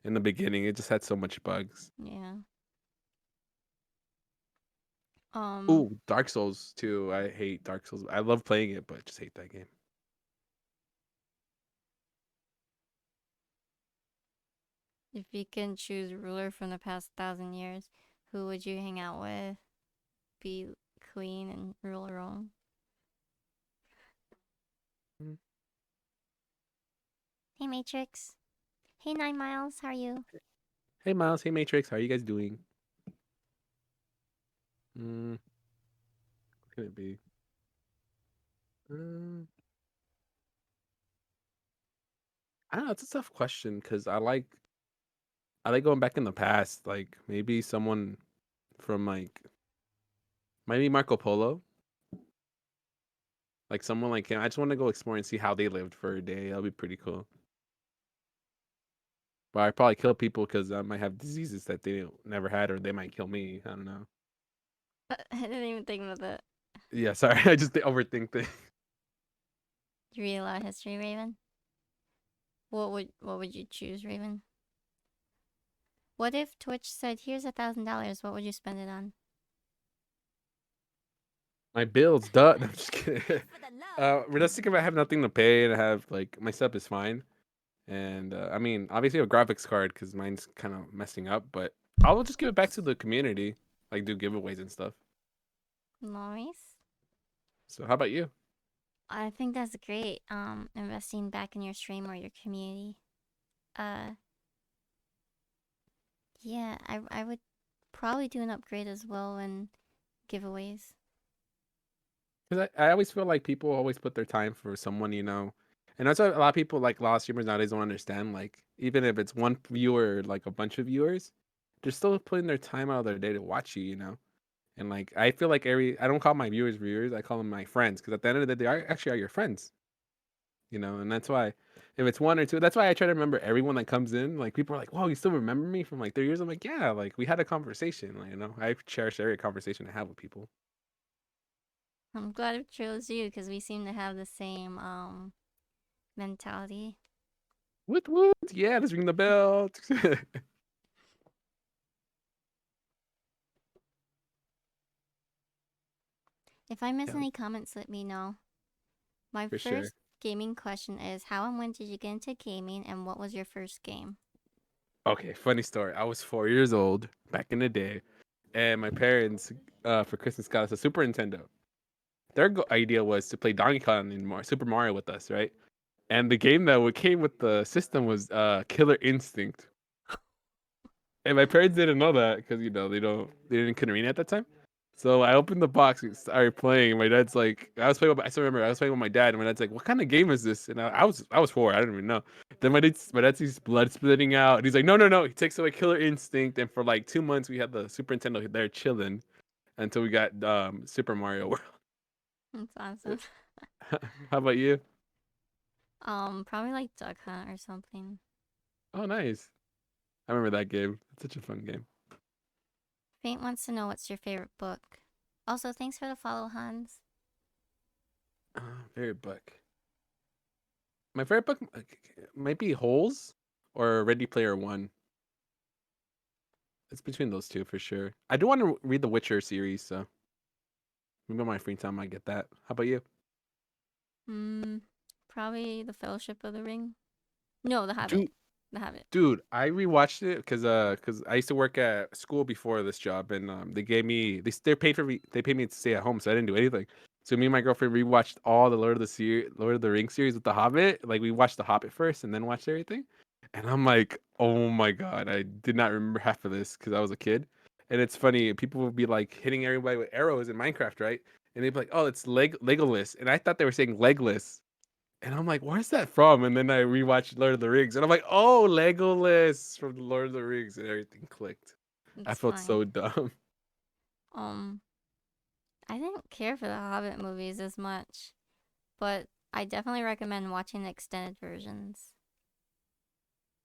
In the beginning, it just had so much bugs. Yeah. Um, Ooh, Dark Souls too. I hate Dark Souls. I love playing it, but just hate that game. if you can choose a ruler from the past 1,000 years, who would you hang out with? Be queen and rule Rome? Mm. Hey Matrix. Hey 9 Miles, how are you? Hey Miles, hey Matrix, how are you guys doing? What could it be? Mm, I don't know. It's a tough question because I like going back in the past. Like maybe someone from like maybe Marco Polo. Like someone like him. I just want to go explore and see how they lived for a day. That'll be pretty cool. But I probably kill people because I might have diseases that they never had, or they might kill me. I don't know. I didn't even think about that. Yeah, sorry. I just overthink things. You read a lot of history, Raven? What would you choose, Raven? What if Twitch said, "Here's $1,000. What would you spend it on?" My bills, duh. No, I'm just kidding. Realistic if I have nothing to pay and I have like my stuff is fine. And I mean, obviously a graphics card because mine's kind of messing up, but I'll just give it back to the community, like do giveaways and stuff. Nice. So how about you? I think that's great. Investing back in your stream or your community. Uh, yeah, I would probably do an upgrade as well and giveaways. Because I always feel like people always put their time for someone. And that's what a lot of people like a lot of streamers nowadays don't understand. Like even if it's one viewer, or, like a bunch of viewers, they're still putting their time out of their day to watch you. And like I feel like I don't call my viewers, I call them my friends because at the end of the day, they actually are your friends. And that's why if it's one or two, that's why I try to remember everyone that comes in. Like people are like, "Wow, you still remember me from like 3 years?" I'm like, "Yeah, like we had a conversation." Like, I cherish every conversation I have with people. I'm glad I chose you because we seem to have the same mentality. Woot woot! Yeah, let's ring the bell. If I miss Yeah, any comments, let me know. My for first sure. gaming question is how and when did you get into gaming and what was your first game? Okay, funny story. I was 4 years old back in the day, and my parents, for Christmas, got us a Super Nintendo. Their idea was to play Donkey Kong and Super Mario with us, right? And the game that came with the system was Killer Instinct. And my parents didn't know that because they didn't couldn't read at that time. So I opened the box and started playing. And my dad's like, I still remember I was playing with my dad, and my dad's like, "What kind of game is this?" And I was 4, I didn't even know. Then my dad sees blood splitting out, and he's like, "No, no, no!" He takes away Killer Instinct, and for like 2 months we had the Super Nintendo there chilling until we got Super Mario World. That's awesome. How about you? Probably like Duck Hunt or something. Oh, nice. I remember that game. It's such a fun game. Faint wants to know what's your favorite book. Also, thanks for the follow, Hans. Favorite book. My favorite book might be Holes or Ready Player One. It's between those two for sure. I do want to read the Witcher series, so maybe on my free time I get that. How about you? Hmm, probably The Fellowship of the Ring. No, The Habit. Dude, The Habit. dude, I rewatched it because I used to work at school before this job, and they gave me they paid for me they paid me to stay at home, so I didn't do anything. So me and my girlfriend rewatched all the Lord of the Rings series with The Hobbit. Like we watched The Hobbit first, and then watched everything. And I'm like, oh my god, I did not remember half of this because I was a kid. And it's funny, people would be like hitting everybody with arrows in Minecraft, right? And they'd be like, oh, it's Legolas, and I thought they were saying Legless. And I'm like, where's that from? And then I rewatched Lord of the Rings, and I'm like, oh, Legolas from the Lord of the Rings, and everything clicked. I It's felt funny. so dumb. Um, I didn't care for the Hobbit movies as much, but I definitely recommend watching the extended versions.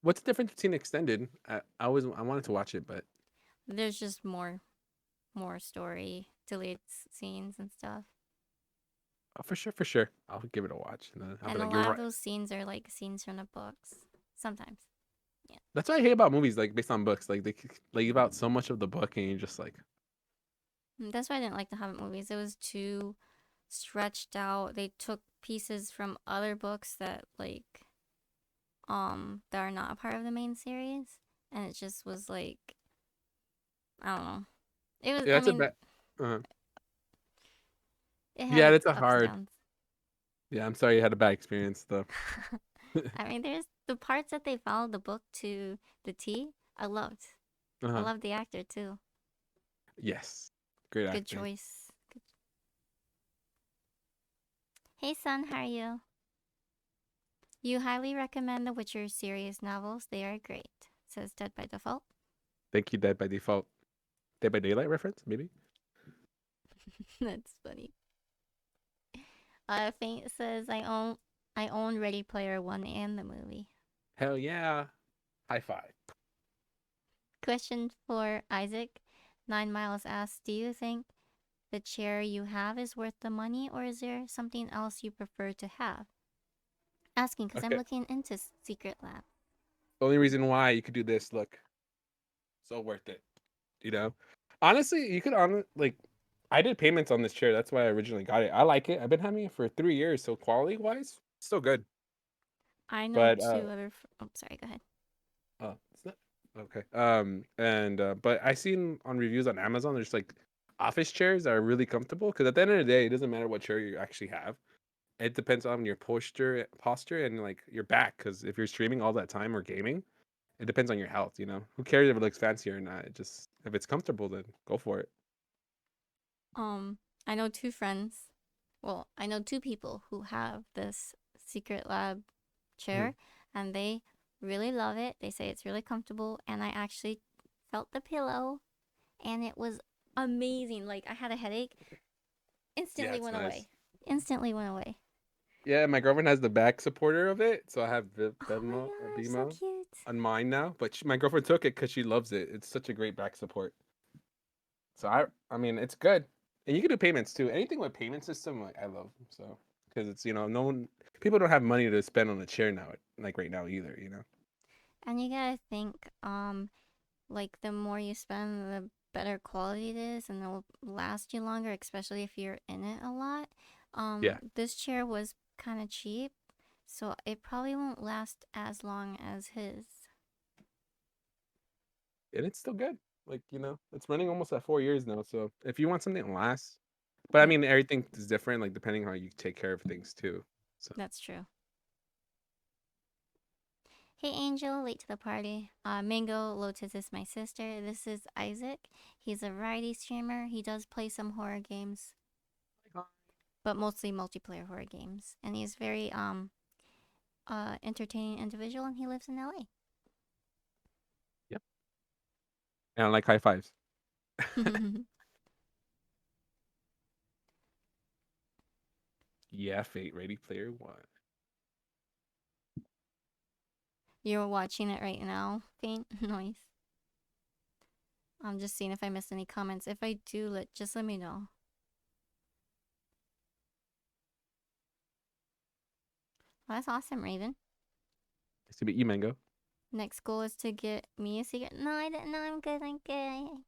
What's the difference between extended? I wanted to watch it, but There's just more story, delayed scenes and stuff. oh, for sure, I'll give it a watch, and then I'll be And a like, you're lot of right. those scenes are like scenes from the books. Sometimes. Yeah. That's what I hate about movies, like based on books. Like they leave out so much of the book, and you're just like, That's why I didn't like the Hobbit movies. It was too stretched out. They took pieces from other books that are not a part of the main series, and it just was like, I don't know. It was, yeah, I that's a mean, bad. Uh, it had yeah, its that's a ups and hard. downs. Yeah, I'm sorry you had a bad experience though. I mean, there's the parts that they followed the book to the T. I loved. I Uh-huh. loved the actor too. Yes, great Good acting. choice. Hey, son, how are you? You highly recommend the Witcher series novels. They are great. Says Dead by Default. Thank you, Dead by Default. Dead by Daylight reference, maybe. That's funny. Faint says I own Ready Player One and the movie. Hell yeah. High five. Question for Isaac. 9 Miles asks, do you think the chair you have is worth the money, or is there something else you prefer to have? Asking because I'm Okay. looking into Secret Lab. The only reason why you could do this, look, so worth it. You know, honestly, you could like, I did payments on this chair. That's why I originally got it. I like it. I've been having it for 3 years, so quality wise, still good. I know But two other. Oh, sorry. Go ahead. it's not okay. And but I seen on reviews on Amazon, there's like office chairs that are really comfortable because at the end of the day, it doesn't matter what chair you actually have. It depends on your posture, and like your back. Because if you're streaming all that time or gaming, it depends on your health. Who cares if it looks fancy or not? It just if it's comfortable, then go for it. Um, I know two friends. Well, I know two people who have this Secret Lab Mhm. chair, and they really love it. They say it's really comfortable, and I actually felt the pillow, and it was amazing. Like I had a headache, Yeah, instantly it's went nice. away. Instantly went away. Yeah, my girlfriend has the back supporter of it, so I have Oh my Venmo or gosh, so BMO cute. on mine now. But my girlfriend took it because she loves it. It's such a great back support. So I mean, it's good, and you can do payments too. Anything with payment system, like I love. So because it's no one, people don't have money to spend on a chair now, like right now either. And you gotta think, like the more you spend, the better quality it is, and it'll last you longer, especially if you're in it a lot. Yeah. This chair was kind of cheap. So it probably won't last as long as his. And it's still good. Like, it's running almost at 4 years now. So if you want something that lasts, but I Yeah, mean, everything is different, like depending how you take care of things too. So that's true. Hey Angel, late to the party. Mingo, Lotus is my sister. This is Isaac. He's a variety streamer. He does play some horror games, but mostly multiplayer horror games. And he's very entertaining individual and he lives in LA. yep. And I like high fives. Yeah, Fate Ready Player One. You're watching it right now. Faint noise. I'm just seeing if I missed any comments. If I do, let me know. Well, that's awesome, Raven. Nice to meet you, Mango. Next goal is to get me a secret. No, I don't know. I'm good. I'm good.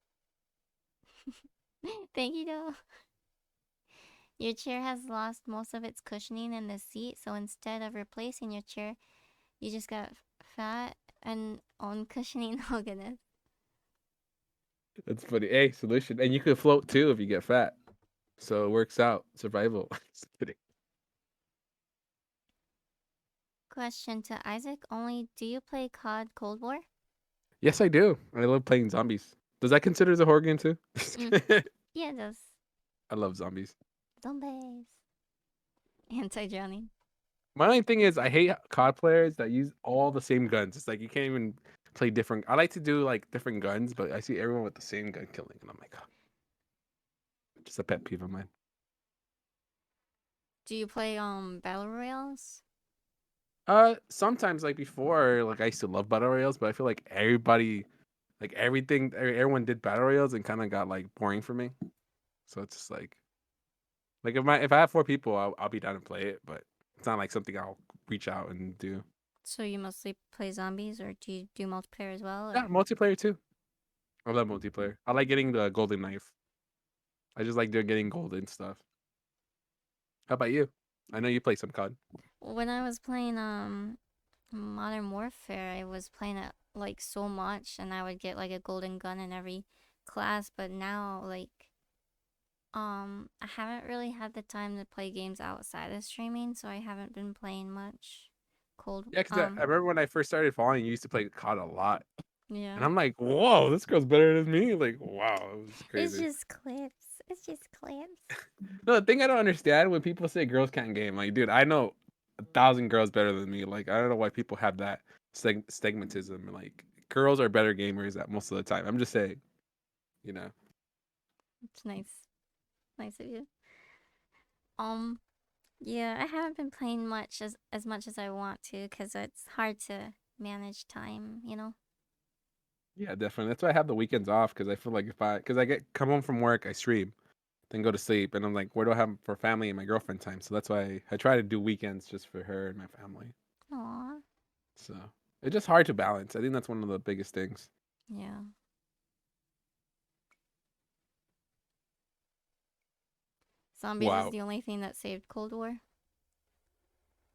Thank you, though. Your chair has lost most of its cushioning in the seat, so instead of replacing your chair, you just got fat and on cushioning. Oh, goodness. That's funny. Hey, solution. And you could float too if you get fat. So it works out. Survival. Just kidding. Question to Isaac only. Do you play COD Cold War? Yes, I do. I love playing zombies. Does that consider as a horror game too? Mm, yeah, it does. I love zombies. Zombies. Anti-drowning. My only thing is I hate COD players that use all the same guns. It's like you can't even play different. I like to do like different guns, but I see everyone with the same gun killing, and I'm like, oh, just a pet peeve of mine. Do you play battle royales? Sometimes like before, like I used to love battle royales, but I feel like everybody, like everyone did battle royales and kind of got like boring for me. So it's just like if I have four people, I'll be down to play it, but it's not like something I'll reach out and do. So you mostly play zombies, or do you do multiplayer as well? Yeah, Or multiplayer too. I love multiplayer. I like getting the golden knife. I just like getting golden stuff. How about you? I know you play some COD. when I was playing Modern Warfare, I was playing it like so much, and I would get like a golden gun in every class. But now, I haven't really had the time to play games outside of streaming, so I haven't been playing much. Cold, Yeah, because I remember when I first started following, you used to play COD a lot, and yeah. I'm like, whoa, this girl's better than me. Like, wow, it was It's crazy. just clips. It's just clips. No, the thing I don't understand when people say girls can't game, like, dude, I know 1,000 girls better than me. Like, I don't know why people have that stigmatism. Like, girls are better gamers at most of the time. I'm just saying, you know. It's nice, nice of you. Um, yeah, I haven't been playing much as much as I want to, cause it's hard to manage time. Yeah, definitely. That's why I have the weekends off because I feel like because I get come home from work, I stream, then go to sleep, and I'm like, where do I have for family and my girlfriend time? So that's why I try to do weekends just for her and my family. Aw, So it's just hard to balance. I think that's one of the biggest things. yeah. Zombies is Wow. the only thing that saved Cold War.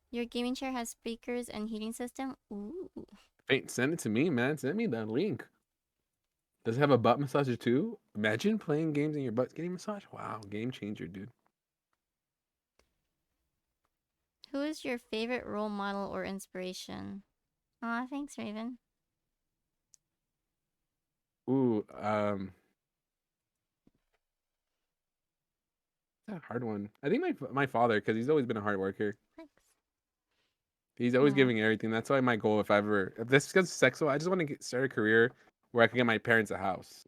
Your gaming chair has speakers and heating system. Ooh. Hey, send it to me, man. Send me that link. Does it have a butt massager too? Imagine playing games and your butt's getting massaged. Wow, game changer, dude. Who is your favorite role model or inspiration? Aw, thanks, Raven. Ooh, that's a hard one. I think my father, because he's always been a hard worker. Thanks. He's always Aw. giving everything. That's why my goal, if this gets sexual, I just want to start a career where I can get my parents a house.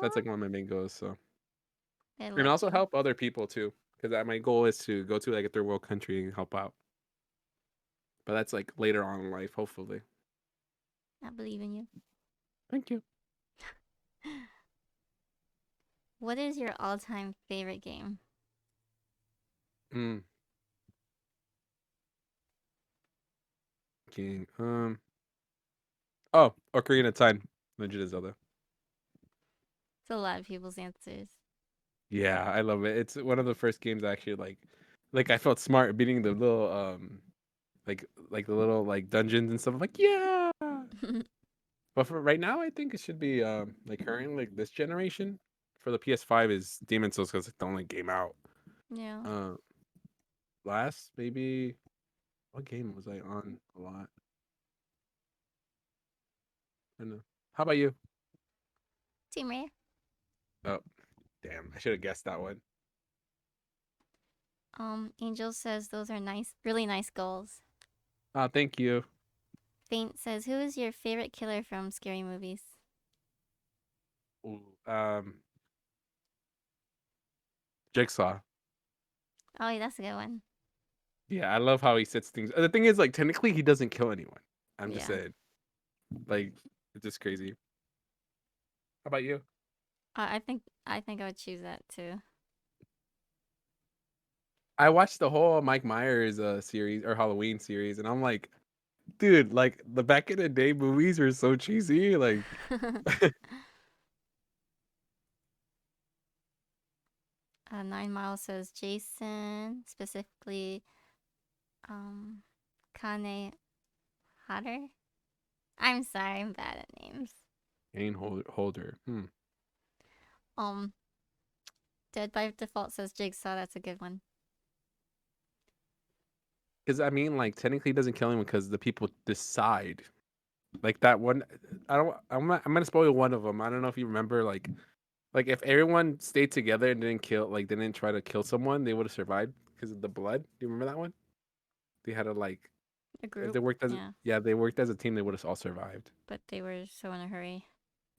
That's Aw. like one of my main goals. So, They and love also you. help other people too, because my goal is to go to like a third world country and help out. But that's like later on in life, hopefully. I believe in you. Thank you. What is your all-time favorite game? Mm, King. Oh, Ocarina of Time, Legend of Zelda. It's a lot of people's answers. Yeah, I love it. It's one of the first games I actually like. Like I felt smart beating the little like the little like dungeons and stuff. I'm like, yeah. But for right now, I think it should be like current like this generation for the PS5 is Demon Souls because it's the only game out. Yeah. Uh, last maybe what game was I on a lot? I don't know. How about you? Team Rare. Oh, damn! I should have guessed that one. Angel says those are nice, really nice goals. Thank you. Faint says, who is your favorite killer from scary movies? Ooh, Jigsaw. Oh, yeah, that's a good one. Yeah, I love how he sets things. The thing is, like, technically, he doesn't kill anyone. I'm just Yeah. saying, like, it's just crazy. How about you? I think I would choose that too. I watched the whole Mike Myers series or Halloween series, and I'm like, dude, like the back in the day movies were so cheesy. Like, 9 Miles says Jason, specifically um Kane Hodder. I'm sorry, I'm bad at names. Holder. Um, Dead by Default says Jigsaw. That's a good one. Because I mean, like, technically, he doesn't kill anyone because the people decide. Like that one, I don't. I'm gonna spoil one of them. I don't know if you remember, like if everyone stayed together and didn't kill, like, they didn't try to kill someone, they would have survived because of the blood. Do you remember that one? They had to like, A if group, they worked as, yeah, yeah, they worked as a team, they would have all survived. but they were so in a hurry.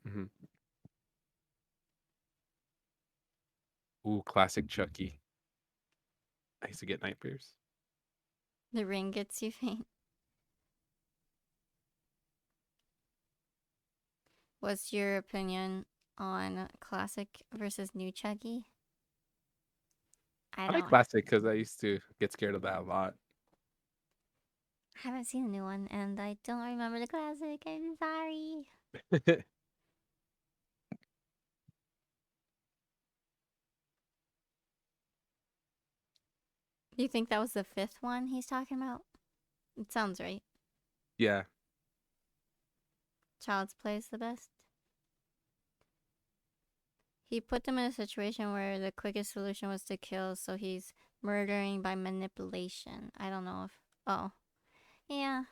hmm Ooh, classic Chucky. I used to get nightmares. The ring gets you faint. What's your opinion on classic versus new Chucky? I I like don't. classic because I used to get scared of that a lot. I haven't seen the new one, and I don't remember the classic. I'm sorry. Do you think that was the fifth one he's talking about? It sounds right. Yeah, Child's Play is the best. He put them in a situation where the quickest solution was to kill, so he's murdering by manipulation. I don't know if. Oh, yeah.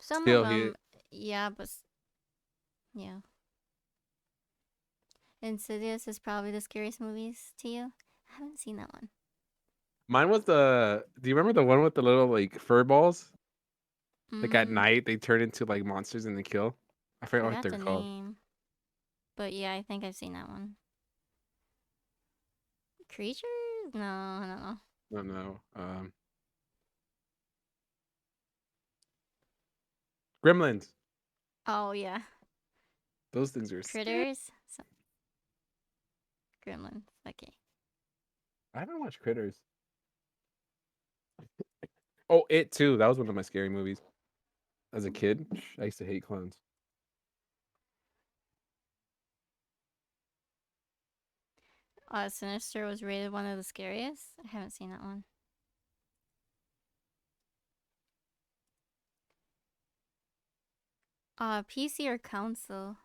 Some of still he. them, yeah, but yeah. Insidious is probably the scariest movies to you. I haven't seen that one. Mine was the. Do you remember the one with the little like fur balls? Like at Mm, night, they turn into like monsters and they kill. I forgot what forgot they're the called. name, but yeah, I think I've seen that one. Creatures? No, I don't know. No, no. Gremlins. Oh yeah, Those things are scary. Critters. Gremlins. Okay. I haven't watched Critters. Oh, It too. That was one of my scary movies as a kid. I used to hate clowns. Sinister was rated one of the scariest. I haven't seen that one. PC or console?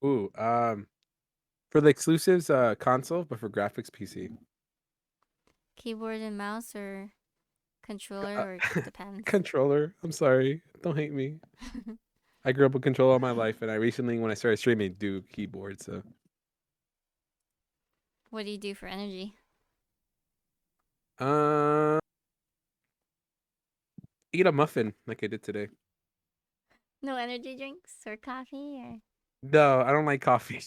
Ooh, for the exclusives, console, but for graphics, PC. Keyboard and mouse or controller Uh, or depends. controller. I'm sorry. Don't hate me. I grew up with controller all my life, and I recently, when I started streaming, do keyboard. So, What do you do for energy? uh, eat a muffin like I did today. No energy drinks or coffee or No, I don't like coffee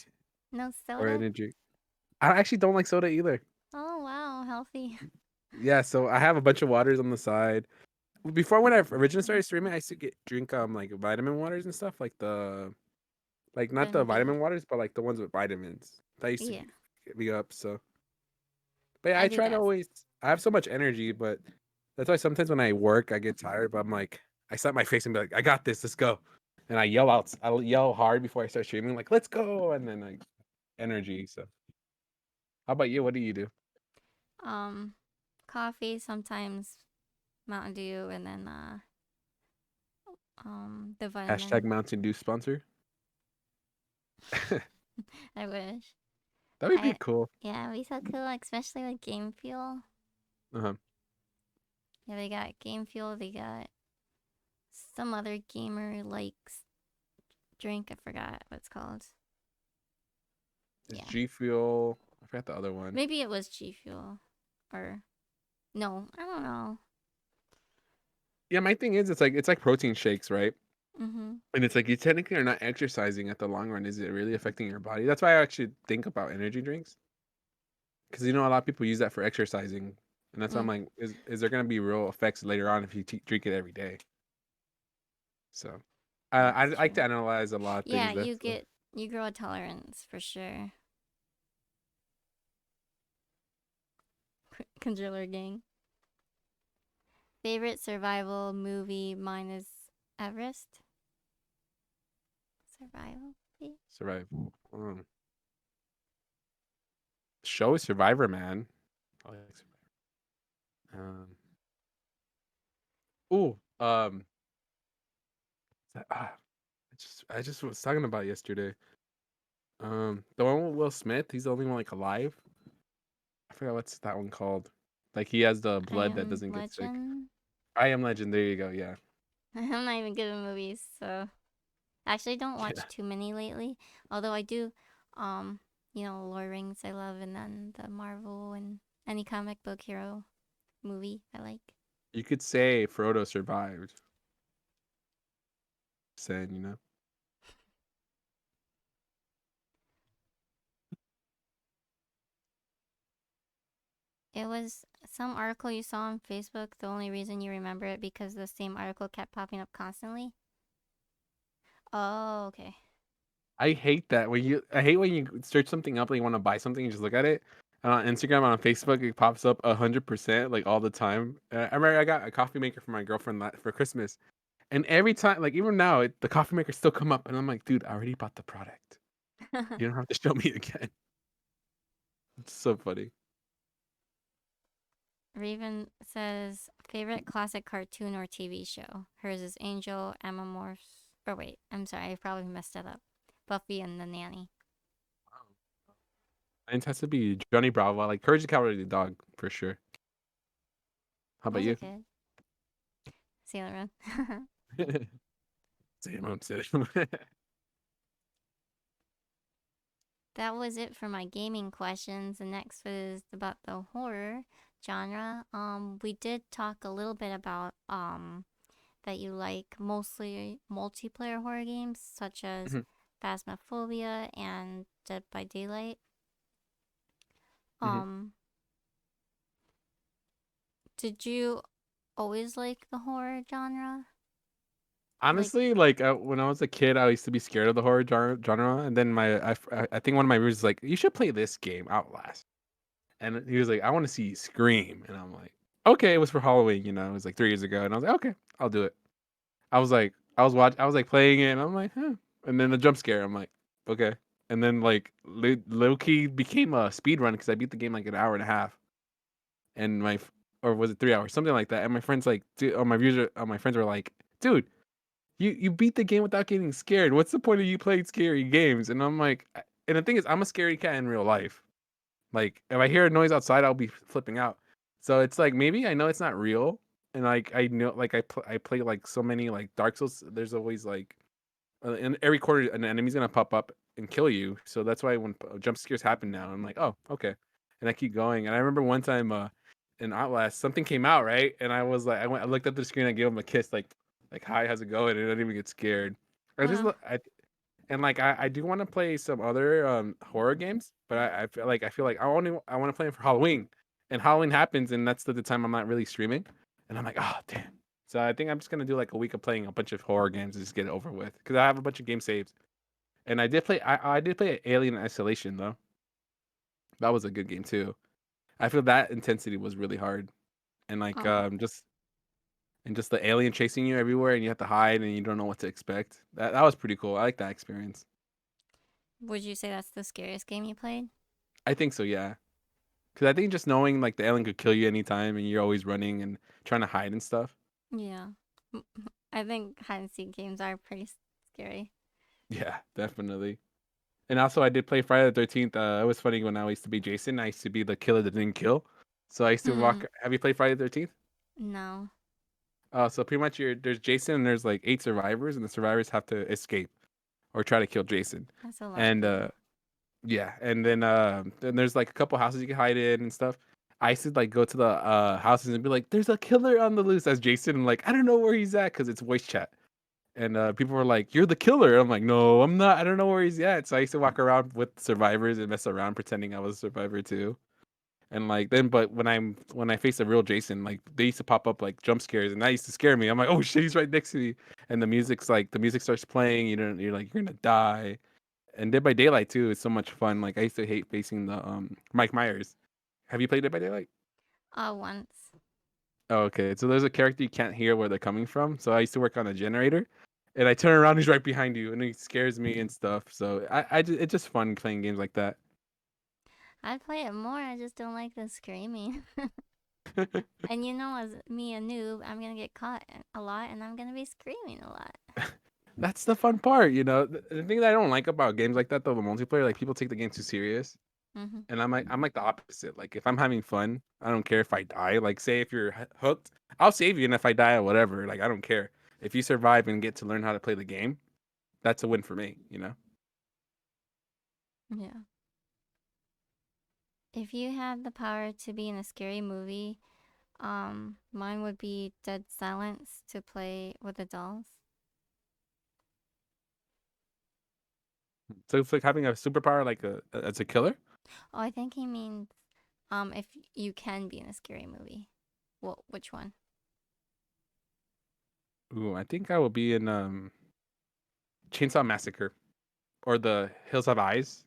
no or soda? energy. I actually don't like soda either. Oh wow, healthy. Yeah, so I have a bunch of waters on the side. Before when I originally started streaming, I used to get drink like vitamin waters and stuff, like the like not the Vitamin B. vitamin waters, but like the ones with vitamins. That used to Yeah, get me up. So, but yeah, I I do try to that. always. I have so much energy, but that's why sometimes when I work, I get tired. But I'm like, I slap my face and be like, I got this. Let's go. And I yell out. I yell hard before I start streaming, like, let's go. And then like energy. So, how about you? What do you do? Um, coffee, sometimes Mountain Dew, and then the Hashtag vitamin. Mountain Dew sponsor. I wish. That would be I cool. Yeah, it'd be so cool, especially with Game Fuel. Uh-huh. Yeah, they got Game Fuel. They got some other gamer likes drink. I forgot what it's called. It's Yeah, G Fuel. I forgot the other one. maybe it was G Fuel, or no, I don't know. Yeah, my thing is, it's like protein shakes, right? Mhm. And it's like you technically are not exercising at the long run. Is it really affecting your body? That's why I actually think about energy drinks because a lot of people use that for exercising, and that's why I'm Mm, like, is there gonna be real effects later on if you drink it every day? So, I that's like to true. analyze a lot of Yeah, things. That's you grow a tolerance for sure. Controller gang. Favorite survival movie? Mine is Everest. Survival. survival. Show is Survivor, man. I like Survivor. Ooh, I just was talking about yesterday. The one with Will Smith. He's the only one like alive. I forgot what's that one called. Like he has the I blood that Am doesn't get sick. Legend. I Am Legend. There you go. Yeah. I'm not even good at movies, so I actually don't Yeah. watch too many lately. Although I do, um, Lord of the Rings I love, and then the Marvel and any comic book hero movie I like. You could say Frodo survived. Saying. It was some article you saw on Facebook. The only reason you remember it because the same article kept popping up constantly. Oh, okay. I hate that when you. I hate when you search something up and you want to buy something, you just look at it. And on Instagram, on Facebook, it pops up 100% like all the time. I remember I got a coffee maker for my girlfriend for Christmas, and every time, like even now, the coffee maker still come up, and I'm like, dude, I already bought the product. You don't have to show me again. It's so funny. Raven says favorite classic cartoon or TV show. Hers is Angel, Emma Morse. Oh wait, I'm sorry, I probably messed that up. Buffy and the Nanny. Mine has to be Johnny Bravo, like Courage the Cowardly Dog for sure. How about Those are you? good. Sailor Moon. Same, same. That was it for my gaming questions. The next was about the horror genre. We did talk a little bit about that you like mostly multiplayer horror games such as Mhm, Phasmophobia and Dead by Daylight. mhm. Um, did you always like the horror genre? Like, Honestly, like when I was a kid, I used to be scared of the horror genre, and then I think one of my roommates was like, "You should play this game, Outlast." And he was like, "I want to see you scream," and I'm like, "Okay." It was for Halloween, it was like 3 years ago, and I was like, "Okay, I'll do it." I was like playing it, and I'm like, "Huh," and then a jump scare. I'm like, "Okay," and then like low key became a speed run because I beat the game like an hour and a half, and or was it 3 hours, something like that. And my friends like, dude, my friends were like, "Dude, you beat the game without getting scared. What's the point of you playing scary games?" And I'm like, and the thing is, I'm a scary cat in real life. Like if I hear a noise outside, I'll be flipping out. So it's like maybe I know it's not real, and like I know like I play like so many like Dark Souls. There's always like in every quarter an enemy's gonna pop up and kill you. So that's why when jump scares happen now, I'm like, oh okay, and I keep going. And I remember one time in Outlast something came out right, and I was like, I looked at the screen, I gave him a kiss, like hi, how's it going? And I didn't even get scared. I just uh, and like I do want to play some other horror games, but I feel like I want to play them for Halloween, and Halloween happens, and that's the time I'm not really streaming, and I'm like, oh damn. So I think I'm just gonna do like a week of playing a bunch of horror games and just get it over with because I have a bunch of game saves, and I did play Alien Isolation though. That was a good game too. I feel that intensity was really hard, and like oh, just the alien chasing you everywhere, and you have to hide, and you don't know what to expect. That was pretty cool. I like that experience. would you say that's the scariest game you played? I think so, yeah. Because I think just knowing like the alien could kill you anytime and you're always running and trying to hide and stuff. Yeah. I think hide and seek games are pretty scary. Yeah, definitely. And also, I did play Friday the 13th. It was funny when I used to be Jason. I used to be the killer that didn't kill. So I used to Hmm. walk. Have you played Friday the 13th? No. So pretty much, there's Jason and there's like 8 survivors, and the survivors have to escape or try to kill Jason. That's a lot of And people. yeah, and then there's like a couple houses you can hide in and stuff. I used to like go to the houses and be like, "There's a killer on the loose" as Jason. And like, I don't know where he's at because it's voice chat. And people were like, "You're the killer." I'm like, "No, I'm not. I don't know where he's at." So I used to walk around with survivors and mess around pretending I was a survivor too. And like then, but when I face a real Jason, like they used to pop up like jump scares, and that used to scare me. I'm like, "Oh shit, he's right next to me!" And the music starts playing. You're like, you're gonna die. And Dead by Daylight too is so much fun. Like I used to hate facing the Mike Myers. Have you played Dead by Daylight? Once. Oh, okay. So there's a character you can't hear where they're coming from. So I used to work on a generator, and I turn around, he's right behind you, and he scares me and stuff. So it's just fun playing games like that. I'd play it more. I just don't like the screaming. And as me, a noob, I'm gonna get caught a lot, and I'm gonna be screaming a lot. That's the fun part, you know. The thing that I don't like about games like that, though, the multiplayer, like people take the game too serious, Hmm. and I'm like the opposite. Like if I'm having fun, I don't care if I die. Like say if you're hooked, I'll save you, and if I die or whatever, like I don't care. If you survive and get to learn how to play the game, that's a win for me, you know. Yeah. If you had the power to be in a scary movie, mine would be Dead Silence to play with the dolls. So it's like having a superpower, like as a killer. Oh, I think he means if you can be in a scary movie. Well, which one? Ooh, I think I will be in Chainsaw Massacre or the Hills Have Eyes.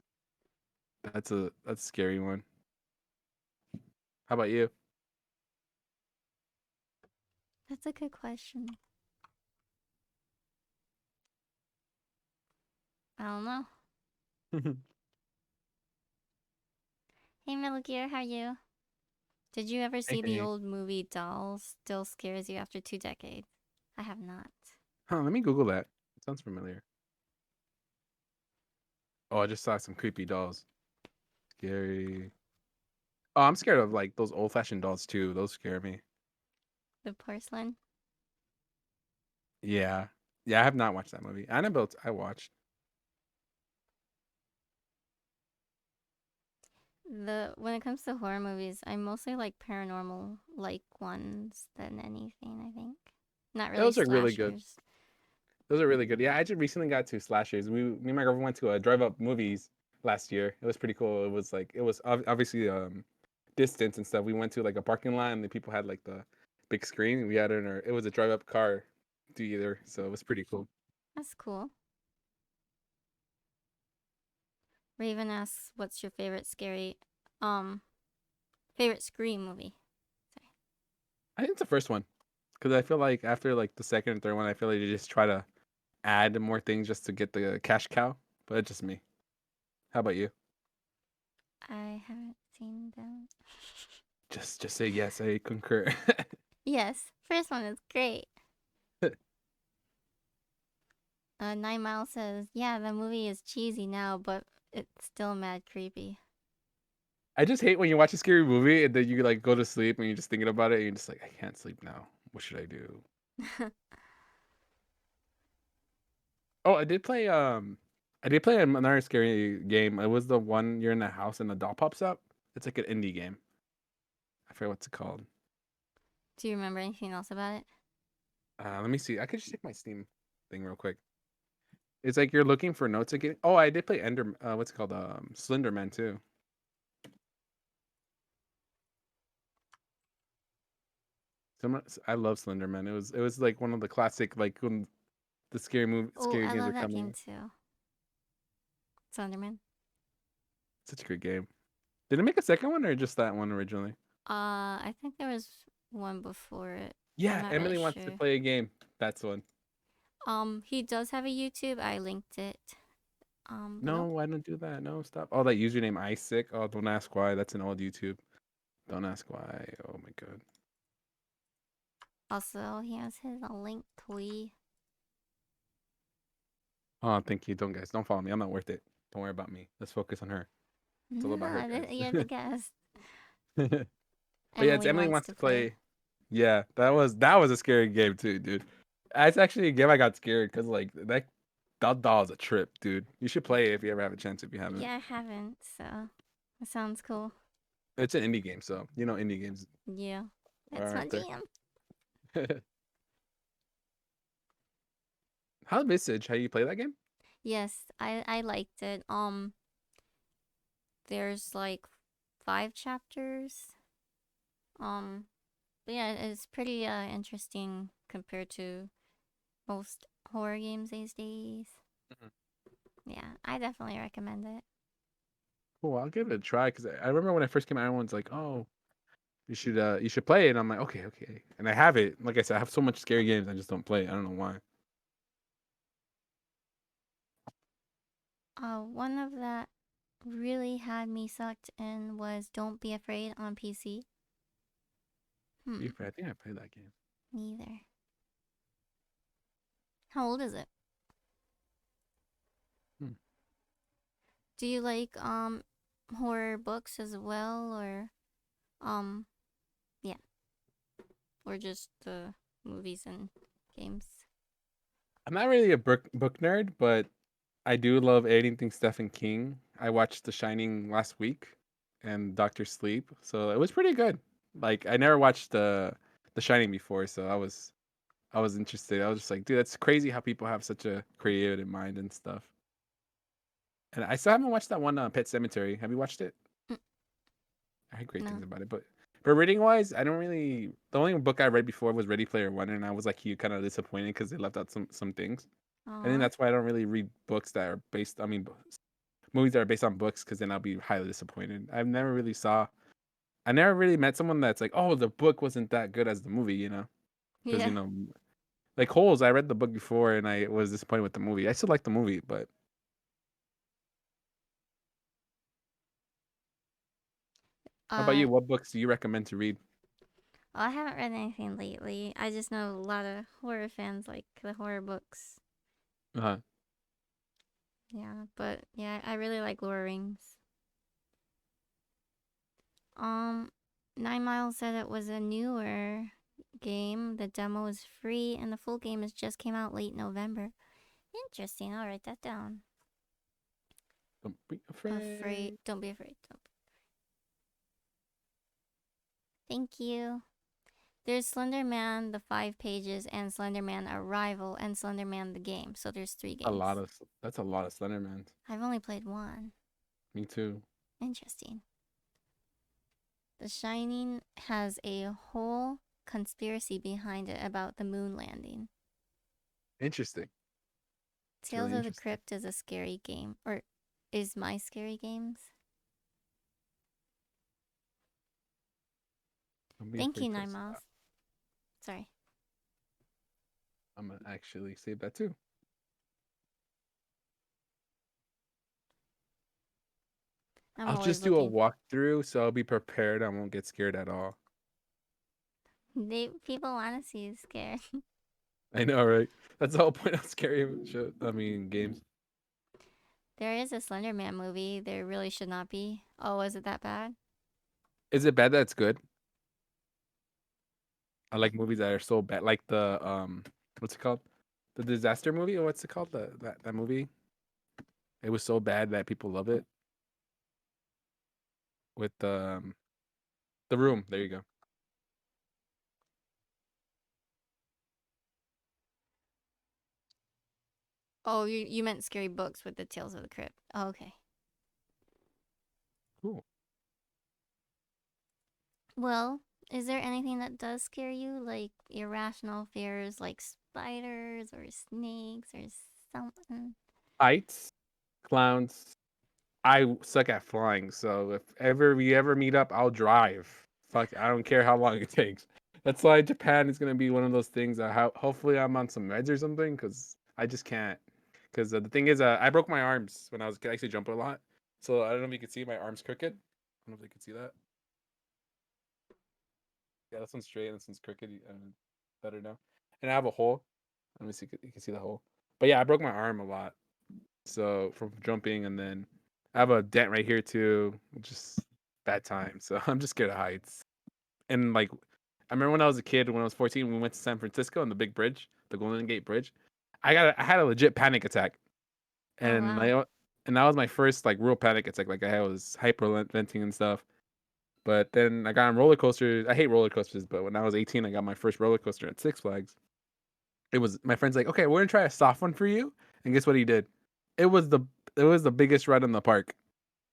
That's a scary one. How about you? That's a good question. I don't know. Hey, Metal Gear, how are you? Did you ever Hey, see the hey. old movie Dolls Still Scares You After 2 decades? I have not. Huh, let me Google that. It sounds familiar. Oh, I just saw some creepy dolls. Scary. Oh, I'm scared of like those old fashioned dolls too. Those scare me. The porcelain. Yeah. Yeah, I have not watched that movie. Annabelle, I watched. The When it comes to horror movies, I mostly like paranormal like ones than anything, I think. Not really Those are really good. slashers. Those are really good. Yeah, I just recently got to slashers. Me and my girlfriend went to a drive up movies last year. It was pretty cool. It was obviously distance and stuff. We went to like a parking lot and the people had like the big screen. We had it in our. It was a drive up car theater, so it was pretty cool. That's cool. Raven asks, "What's your um, favorite Scream movie?" Sorry. I think it's the first one because I feel like after like the second and third one, I feel like they just try to add more things just to get the cash cow. But it's just me. How about you? I haven't seen them. Just say yes. I concur. Yes, first one is great. 9 Mile says, "Yeah, the movie is cheesy now, but it's still mad creepy." I just hate when you watch a scary movie and then you like go to sleep and you're just thinking about it and you're just like, I can't sleep now. What should I do? Oh, I did play another scary game. It was the one you're in a house and the doll pops up. It's like an indie game. I forget what's it called. Do you remember anything else about it? Let me see. I could just check my Steam thing real quick. It's like you're looking for notes again. Oh, I did play what's it called? Slender Man too. I love Slender Man. It was like one of the classic like when the Oh, scary I games love are that game coming. too. Slenderman. Such a great game. Did it make a second one or just that one originally? I think there was one before it. I'm Yeah, not really Emily wants to sure. play a game. That's one. He does have a YouTube. I linked it below. No, I don't do that. No, stop. Oh, that username Isaac. Oh, don't ask why. That's an old YouTube. Don't ask why. Oh my god. Also, he has his link tweet. Oh, thank you. Don't guys, don't follow me. I'm not worth it. Don't worry about me. Let's focus on her. It's all about her, No, you're guys. the guest. But yeah, it's Emily Emily wants wants to to play. play. Yeah, that was a scary game too, dude. It's actually a game I got scared because like that doll is a trip, dude. You should play it if you ever have a chance if you haven't. Yeah, I haven't, so that sounds cool. It's an indie game, so you know indie games Yeah, are that's my right there. jam. How's Visage? How you play that game? Yes, I liked it. There's like 5 chapters. Um, but yeah, it's pretty interesting compared to most horror games these days. Mhm. Yeah, I definitely recommend it. Cool, I'll give it a try because I remember when I first came out, everyone's like, "Oh, you should play it." And I'm like, "Okay, okay." And I have it. Like I said, I have so much scary games, I just don't play it. I don't know why. One of that really had me sucked in was Don't Be Afraid on PC. Hmm, I think I played that game. neither. How old is it? Hmm. Do you like horror books as well, or um yeah, or just the movies and games? I'm not really a book nerd, but I do love anything Stephen King. I watched The Shining last week and Doctor Sleep, so it was pretty good. Like I never watched The Shining before, so I was interested. I was just like, dude, that's crazy how people have such a creative mind and stuff. And I still haven't watched that one Pet Cemetery. Have you watched it? Mm, I heard great no. things about it, but reading wise, I don't really. The only book I read before was Ready Player One, and I was like, you kind of disappointed because they left out some things. I think Aw. that's why I don't really read books that are based. I mean, movies that are based on books because then I'll be highly disappointed. I never really met someone that's like, oh, the book wasn't that good as the movie, because Yeah. like Holes, I read the book before and I was disappointed with the movie. I still like the movie, but how about Uh, you? What books do you recommend to read? I haven't read anything lately. I just know a lot of horror fans like the horror books. Uh-huh. Yeah, but yeah, I really like Lord of the Rings. Um, 9 Miles said it was a newer game. The demo is free, and the full game has just came out late November. Interesting. I'll write that down. Don't be Afraid. afraid. Don't be afraid. Thank you. There's Slender Man, the 5 pages, and Slender Man Arrival, and Slender Man the game. So there's 3 games. That's a lot of Slenderman. I've only played one. Me too. Interesting. The Shining has a whole conspiracy behind it about the moon landing. Interesting. It's Tales really of the interesting. Crypt is a scary game, or is my scary games. Don't be Thank you, afraid to 9 Miles. stop. Sorry, I'm gonna actually save that too. I'm I'll always just do a looking. walkthrough, so I'll be prepared. I won't get scared at all. People want to see you scared. I know, right? That's the whole point of scary show. I mean, games. There is a Slender Man movie. There really should not be. Oh, is it that bad? Is it bad that it's good? I like movies that are so bad, like the what's it called? The disaster movie, or what's it called? That movie. It was so bad that people love it. With the Room. There you go. Oh, you meant scary books with the Tales of the Crypt. Oh, okay. Cool. Well, is there anything that does scare you, like irrational fears, like spiders or snakes or something? Heights, clowns. I suck at flying, so if ever we ever meet up, I'll drive. Fuck, I don't care how long it takes. That's why Japan is gonna be one of those things that hopefully I'm on some meds or something, because I just can't. Because the thing is, I broke my arms when I was I actually jump a lot, so I don't know if you can see my arms crooked. I don't know if you can see that. Yeah, this one's straight and this one's crooked. Better now. And I have a hole. Let me see. You can see the hole. But yeah, I broke my arm a lot. So from jumping, and then I have a dent right here too. Just bad time. So I'm just scared of heights. And like, I remember when I was a kid, when I was 14, we went to San Francisco on the big bridge, the Golden Gate Bridge. I had a legit panic attack, Oh and wow. and that was my first like real panic attack. Like I was hyperventing and stuff. But then I got on roller coasters. I hate roller coasters, but when I was 18, I got my first roller coaster at Six Flags. It was my friend's like, okay, we're gonna try a soft one for you, and guess what he did? It was the it was the biggest ride in the park.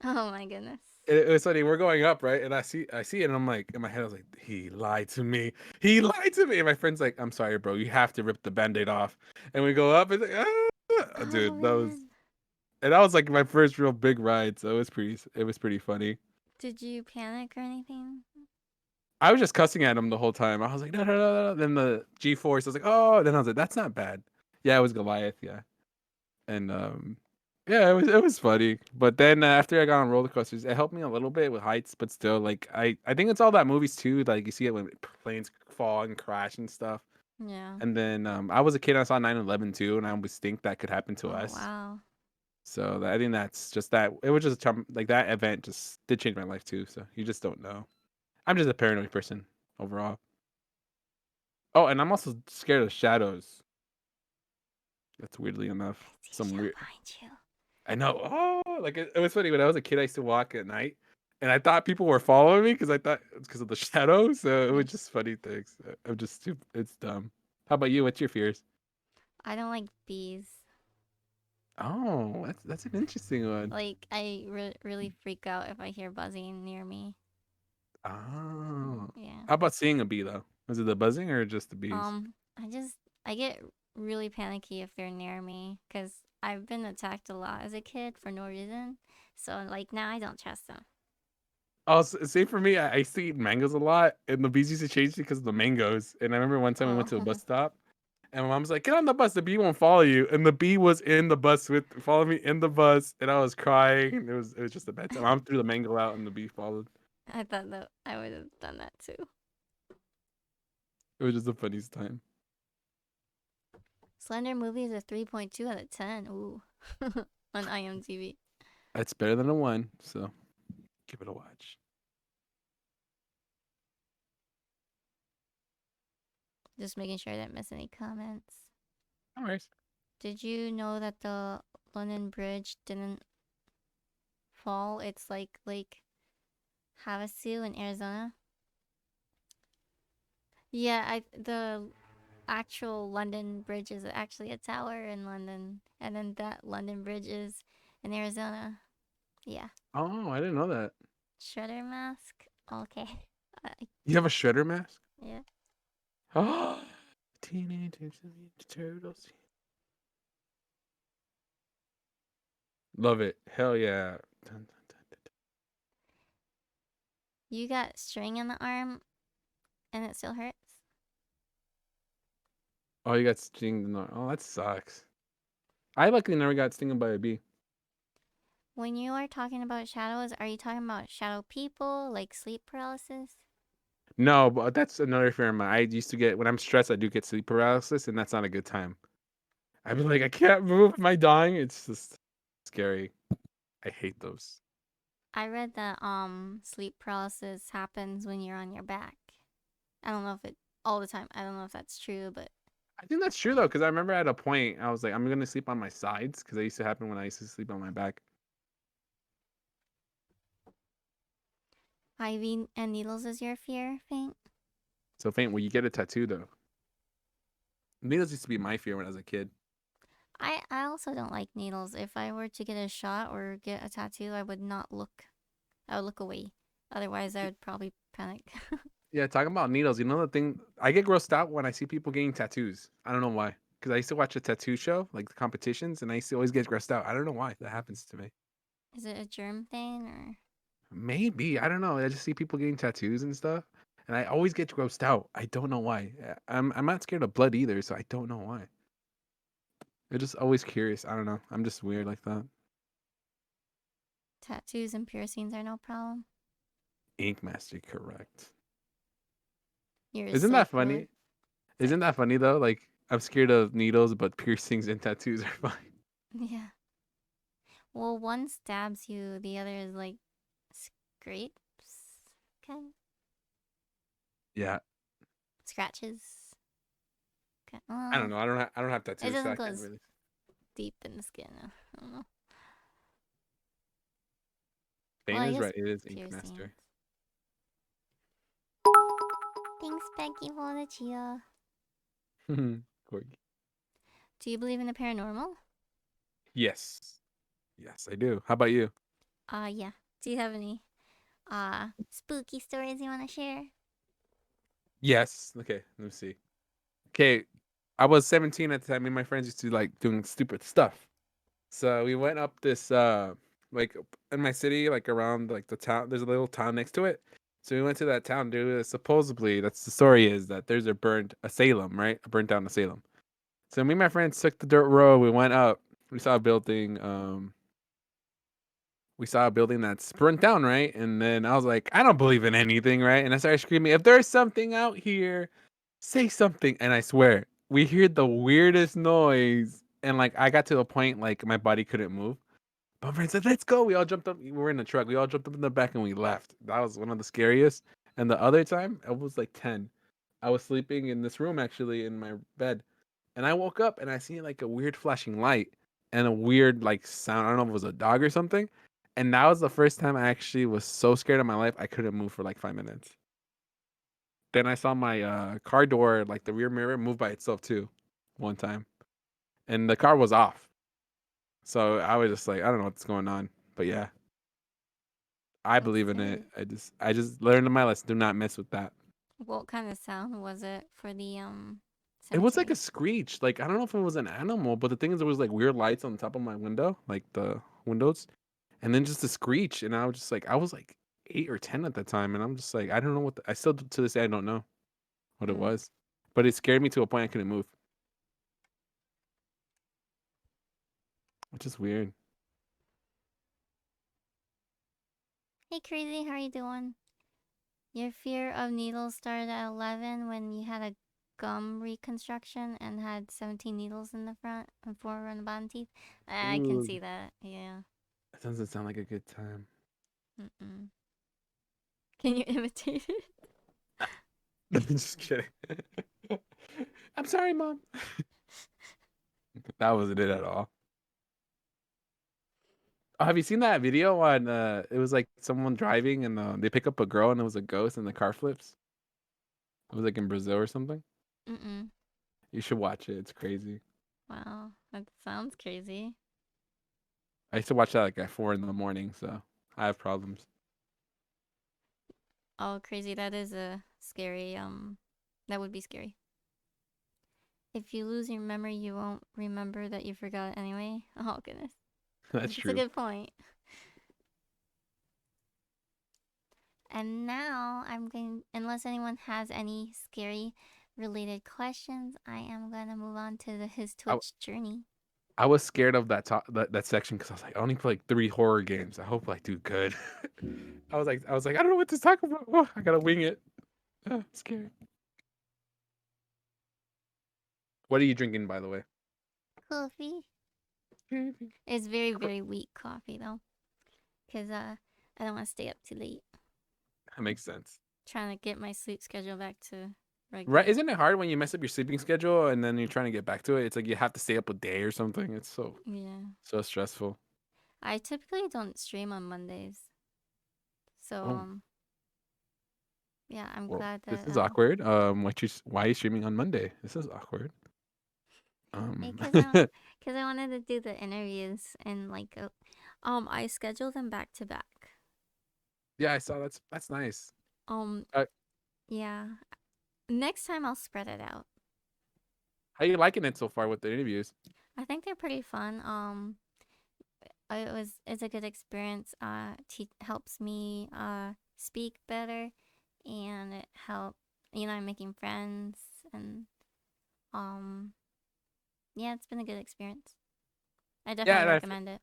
Oh my goodness. It was funny. We're going up, right? And I see it, and I'm like, in my head, I was like, he lied to me. He lied to me. And my friend's like, I'm sorry, bro. You have to rip the band-aid off. And we go up, and it's like, Oh dude, man. that was like my first real big ride. So it was pretty funny. Did you panic or anything? I was just cussing at him the whole time. I was like, no, no, no, no. Then the G force, I was like, oh. Then I was like, that's not bad. Yeah, it was Goliath. Yeah, and yeah, it was funny. But then after I got on roller coasters, it helped me a little bit with heights. But still, like I think it's all that movies too. Like you see it when planes fall and crash and stuff. Yeah. And then I was a kid. I saw 9/11 too, and I always think that could happen to Oh us. wow. So I think that's just that. It was just like that event just did change my life too. So you just don't know. I'm just a paranoid person overall. Oh, and I'm also scared of shadows. That's weirdly enough. I see a Some shadow weird. behind you. I know. Oh, like it was funny when I was a kid. I used to walk at night, and I thought people were following me because I thought it's because of the shadow. So it was Like just funny things. I'm just stupid. It's dumb. How about you? What's your fears? I don't like bees. Oh, that's an interesting one. Like I really freak out if I hear buzzing near me. Oh, Yeah. how about seeing a bee though? Was it the buzzing or just the bees? I get really panicky if they're near me because I've been attacked a lot as a kid for no reason. So like now I don't trust them. Oh, say for me, I used to eat mangoes a lot, and the bees used to chase me because of the mangoes. And I remember one time we went Oh. to a bus stop, and my mom's like, "Get on the bus. The bee won't follow you." And the bee was in the bus with following me in the bus, and I was crying. It was just a bad time. Mom threw the mango out, and the bee followed. I thought that I would have done that too. It was just the funniest time. Slender movie is a 3.2 out of 10. Ooh. On IMDb. It's better than a one, so give it a watch. Just making sure I didn't miss any comments. All right. Did you know that the London Bridge didn't fall? It's like Lake Havasu in Arizona. Yeah, I the actual London Bridge is actually a tower in London, and then that London Bridge is in Arizona. Yeah. Oh, I didn't know that. Shredder mask. Okay. You have a shredder mask? Yeah. Oh, Teenage Mutant Ninja Turtles. Love it. Hell yeah. Dun, dun, dun, dun. You got string in the arm and it still hurts? Oh, you got stinged. Oh, that sucks. I luckily never got stinged by a bee. When you are talking about shadows, are you talking about shadow people, like sleep paralysis? No, but that's another fear of mine. I used to get when I'm stressed, I do get sleep paralysis, and that's not a good time. I'd be like, I can't move. Am I dying? It's just scary. I hate those. I read that sleep paralysis happens when you're on your back. I don't know if it all the time. I don't know if that's true, but I think that's true though, because I remember at a point I was like, I'm gonna sleep on my sides, because it used to happen when I used to sleep on my back. IV and needles is your fear, Faint? So faint, will you get a tattoo though? Needles used to be my fear when I was a kid. I also don't like needles. If I were to get a shot or get a tattoo, I would not look. I would look away. Otherwise, I would probably panic. Yeah, talking about needles, you know the thing, I get grossed out when I see people getting tattoos. I don't know why. Because I used to watch a tattoo show, like the competitions, and I used to always get grossed out. I don't know why that happens to me. Is it a germ thing or? Maybe. I don't know. I just see people getting tattoos and stuff. And I always get grossed out. I don't know why. I'm not scared of blood either, so I don't know why. I'm just always curious. I don't know. I'm just weird like that. Tattoos and piercings are no problem. Ink Master, correct. You're Isn't so that cool. funny? Isn't that funny though? Like I'm scared of needles, but piercings and tattoos are fine. Yeah. Well, one stabs you, the other is like scrapes, kind of Yeah, scratches. I don't Well, know. I don't have it tattoos, so doesn't I go can't as really. deep in the skin. I don't know. Well, Dane I is guess right. It is Ink piercings. Master. Thanks, Becky, for the chia. Corgi. Do you believe in the paranormal? Yes, yes, I do. How about you? Yeah. Do you have any spooky stories you want to share? Yes. Okay, let me see. Okay, I was 17 at the time. Me and my friends used to like doing stupid stuff. So we went up this like in my city, like around like the town. There's a little town next to it. So we went to that town, dude. Supposedly, that's the story is that there's a Salem, right? A burnt down Salem. So me and my friends took the dirt road. We went up. We saw a building. We saw a building that's burnt down, right? And then I was like, I don't believe in anything, right? And I started screaming, if there's something out here, say something. And I swear, we heard the weirdest noise. And like I got to a point like my body couldn't move. But my friend said, let's go. We all jumped up. We were in the truck. We all jumped up in the back and we left. That was one of the scariest. And the other time, I was like 10. I was sleeping in this room actually in my bed. And I woke up and I seen like a weird flashing light and a weird like sound. I don't know if it was a dog or something. And that was the first time I actually was so scared of my life I couldn't move for like 5 minutes. Then I saw my car door, like the rear mirror, move by itself too, one time, and the car was off. So I was just like, I don't know what's going on, but yeah, I That's believe in it. scary. I just learned in my lesson, do not mess with that. What kind of sound was it for the It was like a cemetery? screech. Like I don't know if it was an animal, but the thing is, there was like weird lights on top of my window, like the windows, and then just a screech. And I was like 8 or 10 at the time, and I'm just like, I don't know what. I still to this day I don't know what it Hmm. was, but it scared me to a point I couldn't move, which is weird. Hey, crazy, how are you doing? Your fear of needles started at 11 when you had a gum reconstruction and had 17 needles in the front and 4 on the bottom teeth. I can Ooh, see that. Yeah. that doesn't sound like a good time. Mm-mm. Can you imitate it? Just kidding. I'm sorry, mom. That wasn't it at all. Oh, have you seen that video on? It was like someone driving and they pick up a girl and it was a ghost and the car flips. It was like in Brazil or something. Mm-mm. You should watch it. It's crazy. Wow, that sounds crazy. I used to watch that like at 4 in the morning, so I have problems. Oh, crazy. That is a scary, that would be scary. If you lose your memory, you won't remember that you forgot it anyway. Oh, goodness. That's That's a true. good point. And now I'm going, unless anyone has any scary related questions, I am going to move on to his I, Twitch journey. I was scared of that section because I was like, I only play like 3 horror games. I hope I do good. I don't know what to talk about. Oh, I gotta wing it. Scary. What are you drinking, by the way? Coffee. That It's very, very weak coffee, though. Because I don't want to stay up too late. makes sense. Trying to get my sleep schedule back to Right? regular. Isn't it hard when you mess up your sleeping schedule and then you're trying to get back to it? It's like you have to stay up a day or something. It's Yeah. so stressful. I typically don't stream on Mondays. So, Oh, yeah, I'm well, glad this that, is awkward. Why are you streaming on Monday? This is awkward. because cause I wanted to do the interviews and, like, I scheduled them back to back. Yeah, I saw that's nice. Um, Uh, yeah. Next time I'll spread it out. how you liking it so far with the interviews? I think they're pretty fun. It's a good experience. Helps me speak better, and it help I'm making friends, and um yeah, it's been a good experience. I Yeah, definitely and recommend it.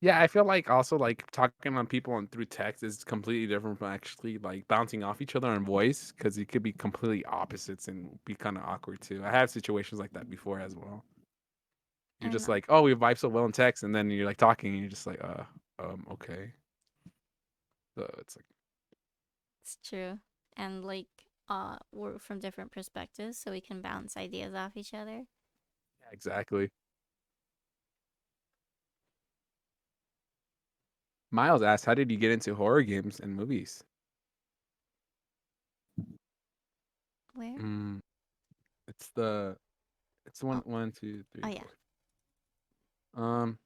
Yeah, I feel like also like talking on people and through text is completely different from actually like bouncing off each other in voice because it could be completely opposites and be kind of awkward too. I have situations like that before as well. You're And just like, oh, we vibe so well in text, and then you're like talking, and you're just like, okay. So it's like, it's true. And like we're from different perspectives so we can bounce ideas off each other. yeah, exactly. Miles asked, how did you get into horror games and movies? Where? Mm, it's the it's one Oh, one two oh three yeah. four. Um,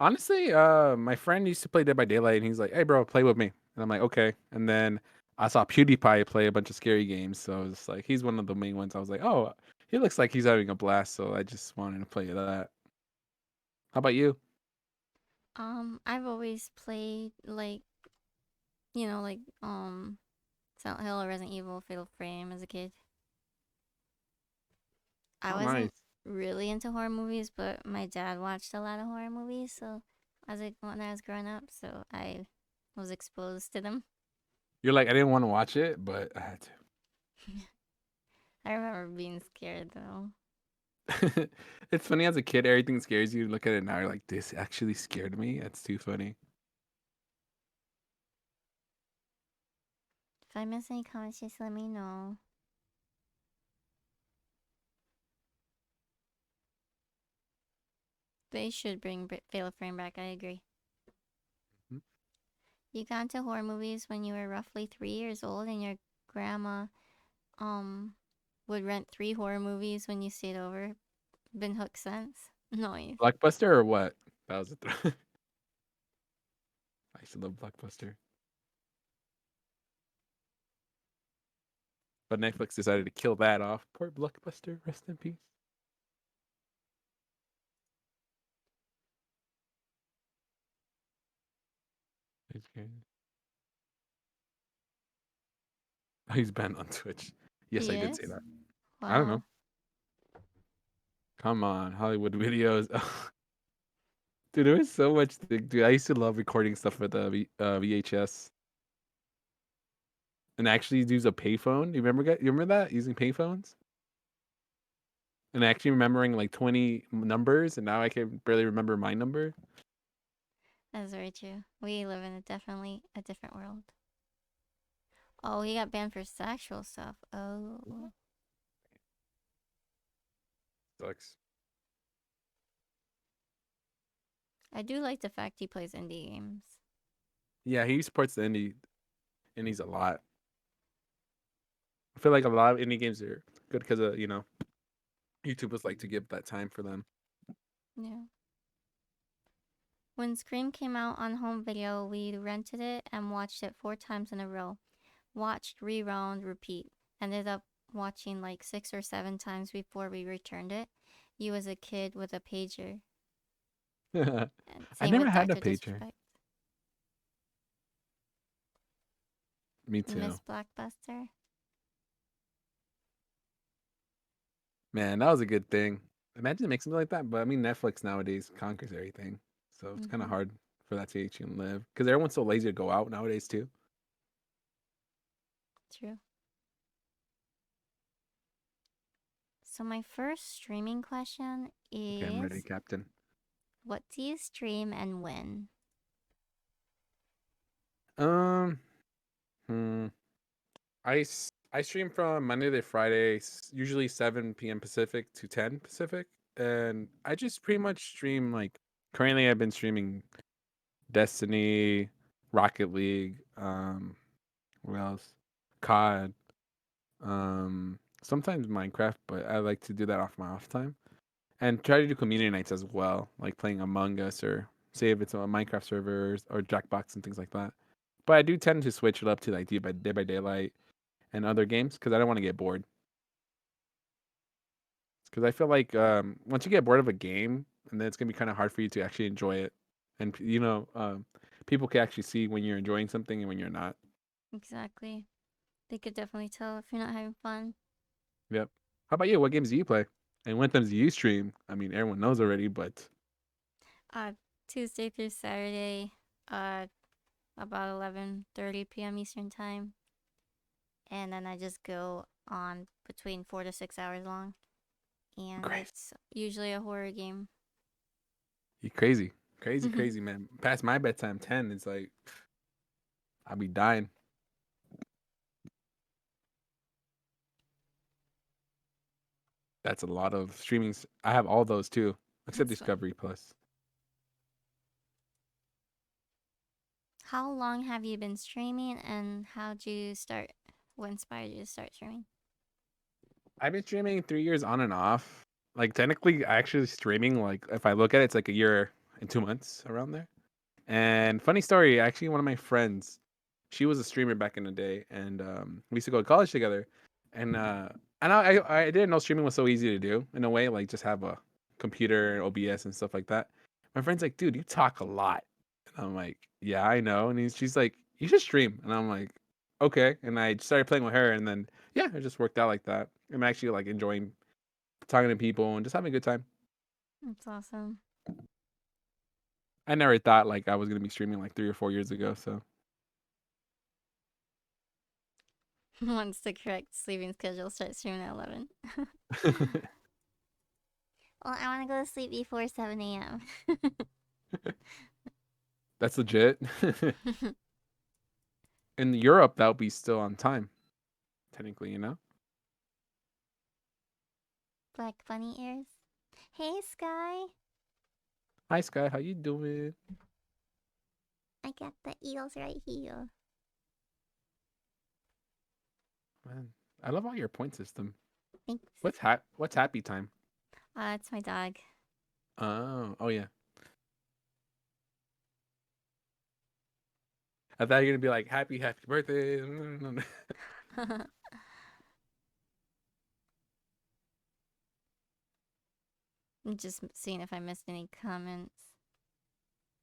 Honestly, my friend used to play Dead by Daylight, and he's like, "Hey, bro, play with me." And I'm like, "Okay." And then I saw PewDiePie play a bunch of scary games, so I was like, he's one of the main ones. I was like, "Oh, he looks like he's having a blast," so I just wanted to play that. How about you? I've always played like like Silent Hill or Resident Evil, Fatal Frame as a kid. I Oh, wasn't nice. really into horror movies, but my dad watched a lot of horror movies, so when I was growing up, so I was exposed to them. You're like, I didn't want to watch it, but I had I remember being scared though. to. It's funny as a kid, everything scares you. Look at it now, you're like, this actually scared me. It's too funny. If I miss any comments, just let me know. They should bring Fatal Frame back. I agree. Mhm. You got into horror movies when you were roughly 3 years old, and your grandma um would rent three horror movies when you stayed over. Been hooked since. Nice. Blockbuster or what? That was a I used to love Blockbuster. But Netflix decided to kill that off. Poor Blockbuster, rest in peace. Okay. Oh, he's banned on Twitch. Yes, He I did say is? that. I don't know. Wow. Come on, Hollywood videos. Dude, there was so much. Dude, I used to love recording stuff with VHS and actually use a payphone. You remember that using payphones and actually remembering like 20 numbers, and now I can barely remember my number. That's very true. We live in definitely a different world. Oh, he got banned for sexual stuff. Oh. Sucks. I do like the fact he plays indie games. Yeah, he supports the indies a lot. I feel like a lot of indie games are good because of YouTubers like to give that time for them. Yeah. When Scream came out on home video, we rented it and watched it 4 times in a row. Watched, rewound, repeat. Ended up watching like 6 or 7 times before we returned it. You as a kid with a pager. And I same never with had a Dr. pager. Disrespect. Me You too. miss Blockbuster? Man, that was a good thing. Imagine to make something like that, but I mean, Netflix nowadays conquers everything, so it's kind of Mm-hmm. hard for that to actually live because everyone's so lazy to go out nowadays too. True. So my first streaming question Okay, I'm ready, is, Captain. what do you stream and when? Um, I stream from Monday to Friday, usually 7 p.m. Pacific to 10 Pacific, and I just pretty much stream like currently I've been streaming Destiny, Rocket League, what else? COD, sometimes Minecraft, but I like to do that off my off time. And try to do community nights as well, like playing Among Us or say if it's on Minecraft servers or Jackbox and things like that. But I do tend to switch it up to like Dead by Daylight and other games because I don't want to get bored. Because I feel like once you get bored of a game, and then it's gonna be kind of hard for you to actually enjoy it, and people can actually see when you're enjoying something and when you're not. Exactly. They could definitely tell if you're not having fun. Yep. How about you? What games do you play? And what times do you stream? I mean, everyone knows already, but Uh, Tuesday through Saturday, uh, about 11:30 p.m. Eastern time, and then I just go on between 4 to 6 hours long, and Crazy. it's usually a horror game. You crazy. Crazy, crazy, man. Past my bedtime 10, it's like I'll be dying. That's a lot of streamings. I have all those too, except That's fun. Discovery Plus. How long have you been streaming, and how'd you start? What inspired you to start streaming? I've been streaming 3 years on and off. Like technically, actually streaming. Like if I look at it, it's like a year and 2 months around there. And funny story, actually, one of my friends, she was a streamer back in the day, and we used to go to college together. And I didn't know streaming was so easy to do in a way, like just have a computer, OBS, and stuff like that. My friend's like, "Dude, you talk a lot," and I'm like, "Yeah, I know." And she's like, "You should stream," and I'm like, "Okay." And I started playing with her, and then yeah, it just worked out like that. I'm actually like enjoying talking to people and just having a good time. That's awesome. I never thought like I was gonna be streaming like 3 or 4 years ago, so. Once the correct sleeping schedule, start streaming at 11. Well, I want to go to sleep before 7 a.m. That's legit. In Europe, that would be still on time, technically, you know? Black bunny ears. Hey, Sky. Hi, Sky. How you doing? I got the eels right here. Man, I love all your point system. Thanks. What's happy time? It's my dog. Oh yeah. I thought you were gonna be like happy birthday. I'm just seeing if I missed any comments.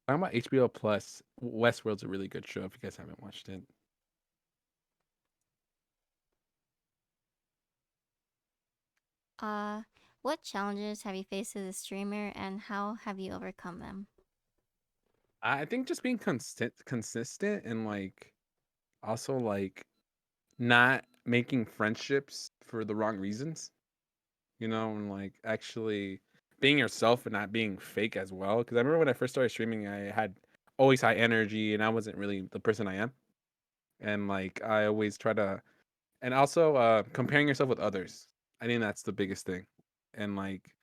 Talking about HBO Plus, Westworld's a really good show if you guys haven't watched it. Uh, what challenges have you faced as a streamer, and how have you overcome them? I think just being consistent and like also like not making friendships for the wrong reasons. You know, and like actually being yourself and not being fake as well. Because I remember when I first started streaming, I had always high energy and I wasn't really the person I am. And like I always try to, and also comparing yourself with others. I think that's the biggest thing. And like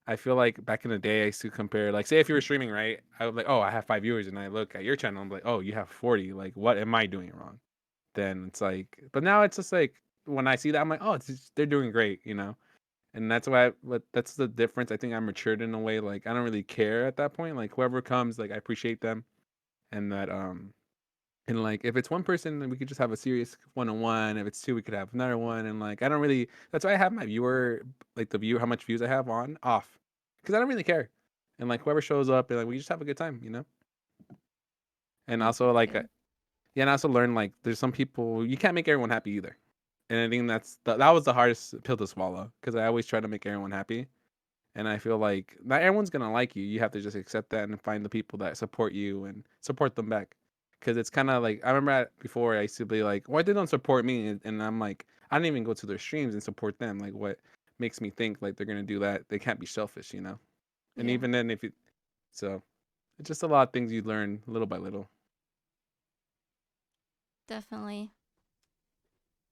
I feel like back in the day, I used to compare, like, say if you were streaming, right? I was like, oh, I have 5 viewers, and I look at your channel, I'm like, oh, you have 40. Like, what am I doing wrong? Then it's like, but now it's just like when I see that, I'm like, oh, they're doing great, you know. And that's why but that's the difference. I think I matured in a way, like I don't really care at that point. Like whoever comes, like I appreciate them. And that and like if it's one person, then we could just have a serious one-on-one. If it's two, we could have another one. And like I don't really, that's why I have my viewer, like the view, how much views I have on off, because I don't really care. And like whoever shows up, and like we just have a good time, you know. And also That's like good. yeah, and I also learned like there's some people you can't make everyone happy either. And I think that was the hardest pill to swallow, because I always try to make everyone happy. And I feel like not everyone's gonna like you. You have to just accept that and find the people that support you and support them back. Because it's kind of like I remember before I used to be like, why they don't support me? And I'm like, I don't even go to their streams and support them. Like, what makes me think like they're gonna do that? They can't be selfish, you know. And Yeah, even then, if it so, it's just a lot of things you learn little by little. definitely.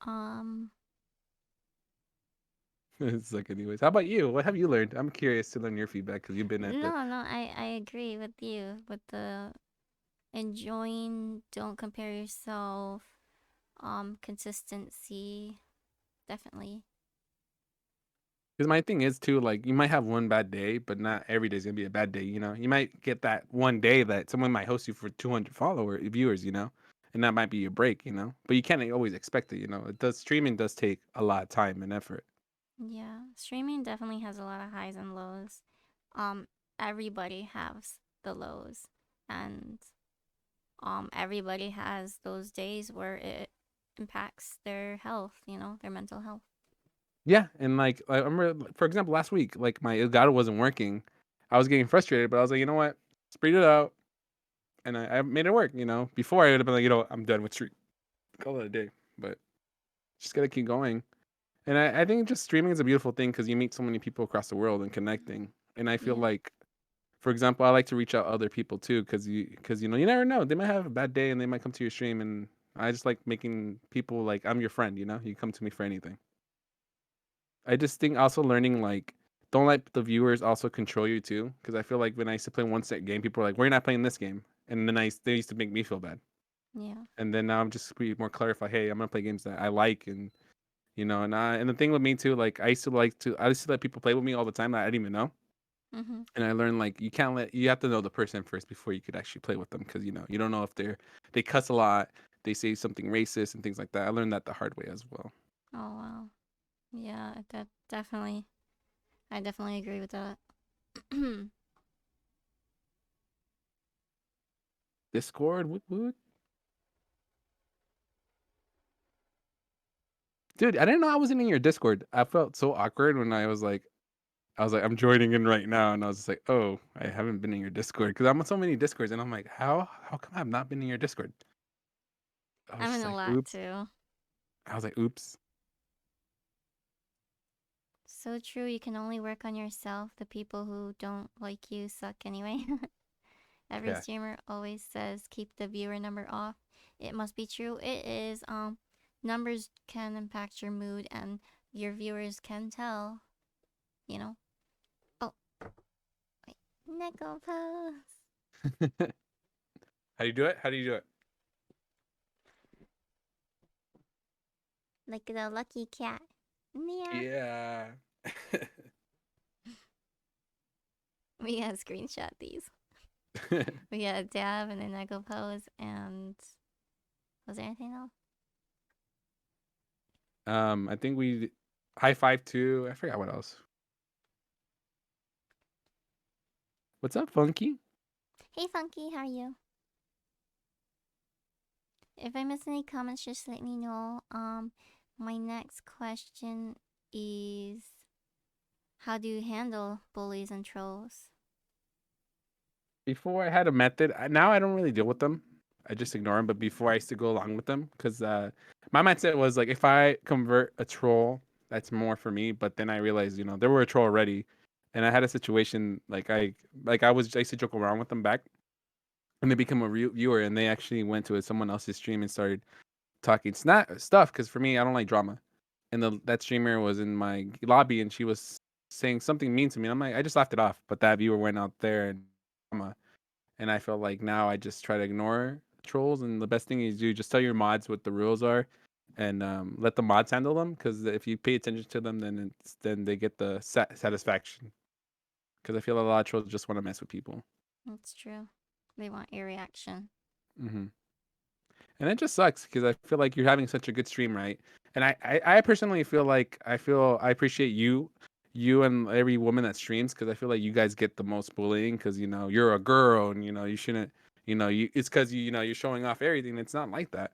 Um, It's like, anyways, how about you? What have you learned? I'm curious to learn your feedback because you've been at the. no, I agree with you with the enjoying, don't compare yourself, consistency, definitely. Because my thing is too, like you might have one bad day, but not every day's gonna be a bad day. You know, you might get that one day that someone might host you for 200 viewers. You know, and that might be your break. You know, but you can't always expect it. You know, it does streaming does take a lot of time and effort. Yeah, streaming definitely has a lot of highs and lows. Um, everybody has the lows, and everybody has those days where it impacts their health, their mental health. Yeah, and like I remember, for example, last week, like my Elgato wasn't working. I was getting frustrated, but I was like, you know what? spread it out, and I made it work. Before I would have been like, I'm done with stream, call it a day. But just gotta keep going. And I think just streaming is a beautiful thing because you meet so many people across the world and connecting. And I feel Yeah. like, for example, I like to reach out other people too because you never know, they might have a bad day and they might come to your stream, and I just like making people like I'm your friend. You come to me for anything. I just think also learning like don't let the viewers also control you too because I feel like when I used to play one set game, people were like, "We're not playing this game," and then they used to make me feel bad. Yeah. And then now I'm just be more clarify. Hey, I'm gonna play games that I like, and the thing with me too, like I used to let people play with me all the time that I didn't even know, Mhm. and I learned like you have to know the person first before you could actually play with them because you don't know if they cuss a lot, they say something racist and things like that. I learned that the hard way as well. Oh wow. Yeah, that definitely. I definitely agree with that. Discord, what? Dude, I didn't know I wasn't in your Discord. I felt so awkward when I was like, I'm joining in right now, and I was just like, oh, I haven't been in your Discord because I'm on so many Discords, and I'm like, how come I've not been in your Discord? I was I'm in just a like, lot oops. too. I was like, oops. So true. You can only work on yourself. The people who don't like you suck anyway. Every Yeah. streamer always says keep the viewer number off. It must be true. It is. Numbers can impact your mood, and your viewers can tell. You know. Oh, wait. Nickel pose. How do you do it? How do you do it? Like the lucky cat. Yeah. Yeah. We gotta screenshot these. We got a dab and a nickel pose, and was there anything else? I think we high five too. I forgot what else. What's up, Funky? Hey, Funky, how are you? If I miss any comments, just let me know. My next question is, how do you handle bullies and trolls? Before I had a method. Now I don't really deal with them. I just ignore them. But before I used to go along with them because my mindset was like, if I convert a troll, that's more for me. But then I realized, there were a troll already, and I had a situation I used to joke around with them back, and they become a real viewer, and they actually went to someone else's stream and started talking stuff. Because for me, I don't like drama, and that streamer was in my lobby, and she was saying something mean to me. I'm like, I just laughed it off, but that viewer went out there and drama, and I feel like now I just try to ignore trolls, and the best thing is you just tell your mods what the rules are, and let the mods handle them. Because if you pay attention to them, then they get the satisfaction. Because I feel a lot of trolls just want to mess with people. That's true. They want your reaction. hmm And it just sucks because I feel like you're having such a good stream, right? And I personally feel like I appreciate you and every woman that streams because I feel like you guys get the most bullying because you're a girl and you shouldn't it's because you're showing off everything. It's not like that,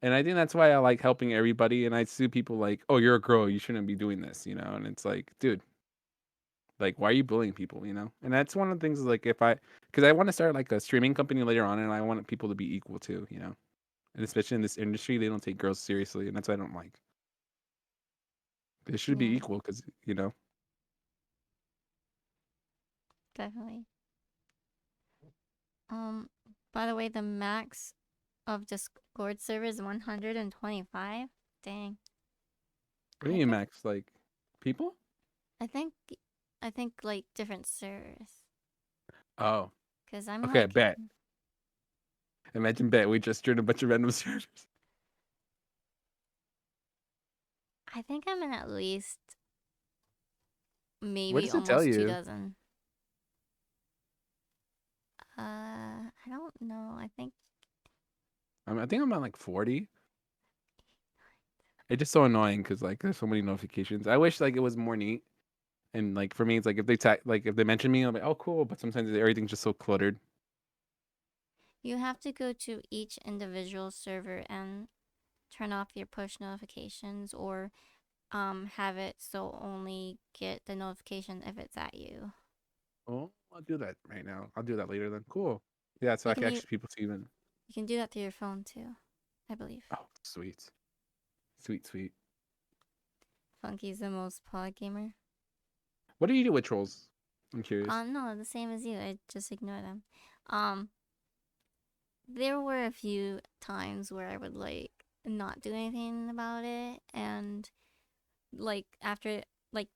and I think that's why I like helping everybody. And I see people like, oh, you're a girl, you shouldn't be doing this, and it's like, dude, like why are you bullying people, And that's one of the things like because I want to start like a streaming company later on, and I want people to be equal too. And especially in this industry, they don't take girls seriously, and that's what I don't like. They should be Yeah, equal because. definitely. Um, by the way, the max of Discord server is 125. Dang. What do I you mean, think, Max? Like people? I think, I think like different servers. Oh, Cause I'm okay. like, Bet. Imagine bet we just joined a bunch of random servers. I think I'm in at least What maybe does it tell almost two you? dozen. I don't know. I think I think I'm at like 40. It's just so annoying because like there's so many notifications. I wish like it was more neat. And like for me, it's like if they mention me, I'm like, oh cool. But sometimes everything's just so cluttered. you have to go to each individual server and turn off your push notifications, or have it so only get the notification if it's at you. Oh, I'll do that right now. I'll do that later then. Cool. Yeah, so You I can can you actually people see even. you can do that through your phone too, I believe. Oh, sweet, sweet, sweet. Funky's the most pod gamer. What do you do with trolls? I'm curious. No, the same as you. I just ignore them. Um, there were a few times where I would like not do anything about it, and like after like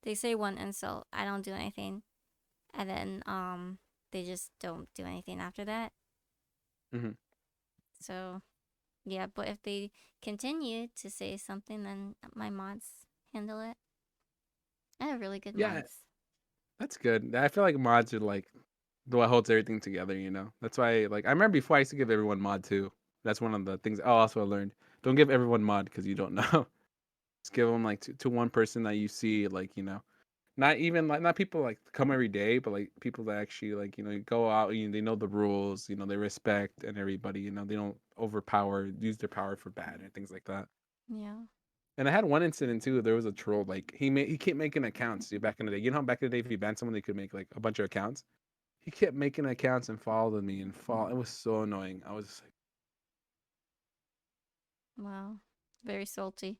they say one insult, I don't do anything, and then they just don't do anything after that. Hmm. So yeah, but if they continue to say something, then my mods handle it. I have really good Yeah, mods. that's good. I feel like mods are like what holds everything together. You know, that's why. Like, I remember before I used to give everyone mod too. That's one of the things. Oh, also I learned don't give everyone mod because you don't know. Just give them like to one person that you see. Like, not even like not people like come every day, but like people that actually like go out. They know the rules. They respect and everybody. They don't overpower, use their power for bad and things like that. Yeah. And I had one incident too. There was a troll. Like he kept making accounts. Back in the day, how back in the day if you banned someone, they could make like a bunch of accounts. He kept making accounts and followed me and fall. It was so annoying. I was just like, Wow. Very salty.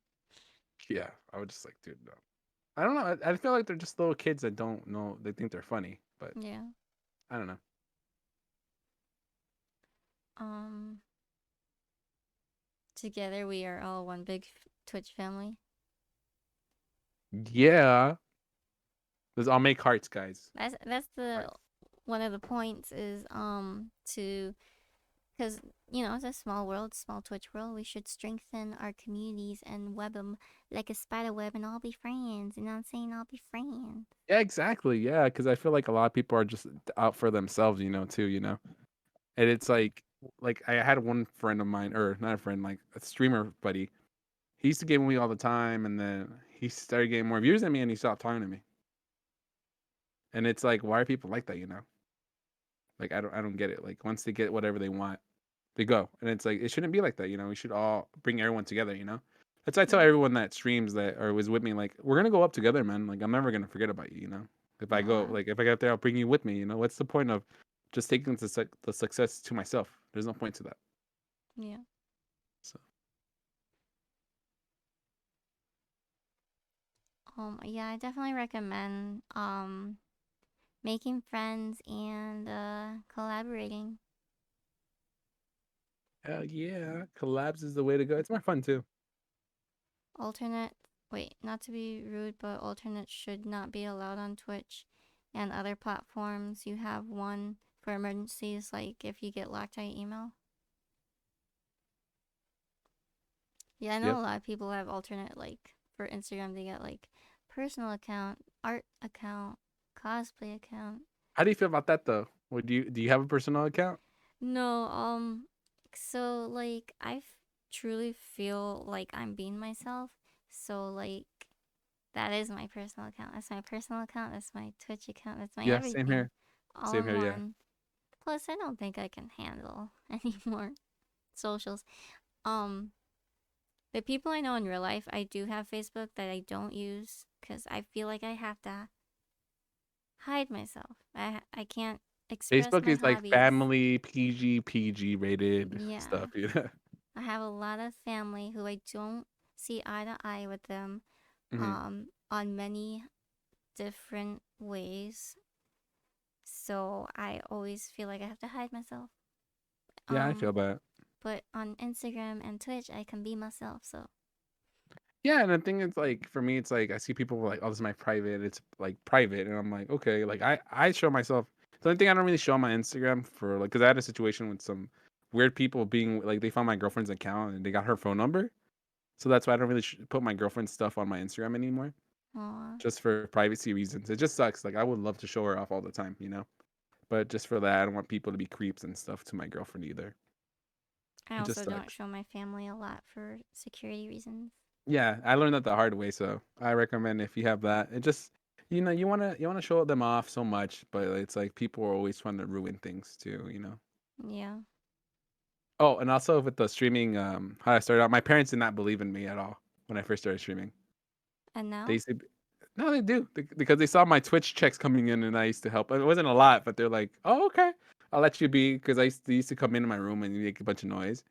yeah. I was just like, dude, no. I don't know. I feel like they're just little kids that don't know. They think they're funny, but Yeah. I don't know. Um, together we are all one big Twitch family. Yeah, I'll make hearts, guys. That's the Hearts. one of the points is to because it's a small world, small Twitch world. We should strengthen our communities and web them like a spider web and all be friends. You know what I'm saying? All be friends. Yeah, exactly. Yeah, because I feel like a lot of people are just out for themselves, too. And it's like I had one friend of mine, or not a friend, like a streamer buddy. He used to game with me all the time, and then he started getting more views than me, and he stopped talking to me. And it's like, why are people like that? Like I don't get it. Like once they get whatever they want, they go, and it's like it shouldn't be like that. We should all bring everyone together. That's why I tell Yeah. everyone that streams that or was with me, like we're gonna go up together, man. Like I'm never gonna forget about you. If I go, Aw. like if I get there, I'll bring you with me. What's the point of just taking the success to myself? There's no point to that. Yeah. So Yeah, I definitely recommend making friends and collaborating. hell yeah, collabs is the way to go. It's more fun too. Alternate, wait, not to be rude, but alternates should not be allowed on Twitch and other platforms. You have one for emergencies, like if you get locked out of email. Yeah, I know Yep. a lot of people have alternate, like for Instagram, they get like personal account, art account, cosplay account. How do you feel about that though? Would do you have a personal account? No, so like truly feel like I'm being myself. So like that is my personal account. That's my personal account. That's my Twitch account. That's my Yeah, same everything, here. all Same in here. Yeah. one. Plus, I don't think I can handle any more socials. Um, the people I know in real life, I do have Facebook that I don't use because I feel like I have to hide myself. I can't express Facebook my is like hobbies. family PG rated Yeah, stuff. Yeah. I have a lot of family who I don't see eye to eye with them Hmm. on many different ways. So I always feel like I have to hide myself. Yeah, I feel Um, that. but on Instagram and Twitch, I can be myself. So Yeah, and the thing is, like, for me, it's like I see people like, "Oh, this is my private." It's like private, and I'm like, okay, like I show myself. The only thing I don't really show on my Instagram for like, because I had a situation with some weird people being like, they found my girlfriend's account and they got her phone number, so that's why I don't really put my girlfriend's stuff on my Instagram anymore, aw. just for privacy reasons. It just sucks. Like, I would love to show her off all the time, but just for that, I don't want people to be creeps and stuff to my girlfriend either. I It just also don't sucks. show my family a lot for security reasons. Yeah, I learned that the hard way, so I recommend if you have that. It just you wanna show them off so much, but it's like people are always trying to ruin things too. Yeah. Oh, and also with the streaming, how I started out, my parents did not believe in me at all when I first started streaming. And They now? used to, No, they do because they saw my Twitch checks coming in, and I used to help. It wasn't a lot, but they're like, "Oh, okay, I'll let you be," because they used to come into my room and make a bunch of noise.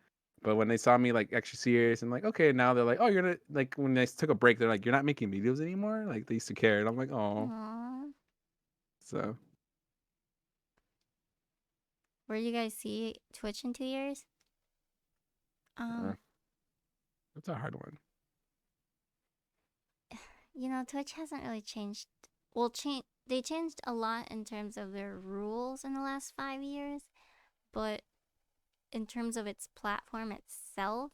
But when they saw me like extra serious and like, okay, now they're like, "Oh, you're not," like when I took a break, they're like, "You're not making videos anymore." Like they used to care, and I'm like, "Oh." Aww. So Where do you guys see Twitch in 2 years? uh, Um, that's a hard one. Twitch hasn't really changed. Well, they changed a lot in terms of their rules in the last 5 years, but in terms of its platform itself,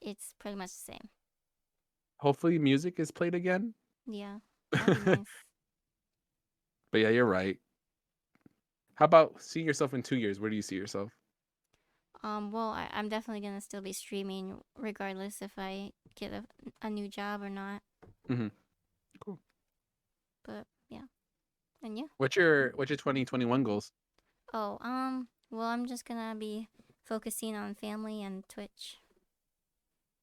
it's pretty much the same. Hopefully, music is played again. Yeah, that'd be But nice. yeah, you're right. How about seeing yourself in 2 years? Where do you see yourself? Well, I'm definitely gonna still be streaming regardless if I get a new job or not. Hmm. Cool. But yeah, and you? What's your 2021 goals? Oh, well, I'm just gonna be focusing on family and Twitch,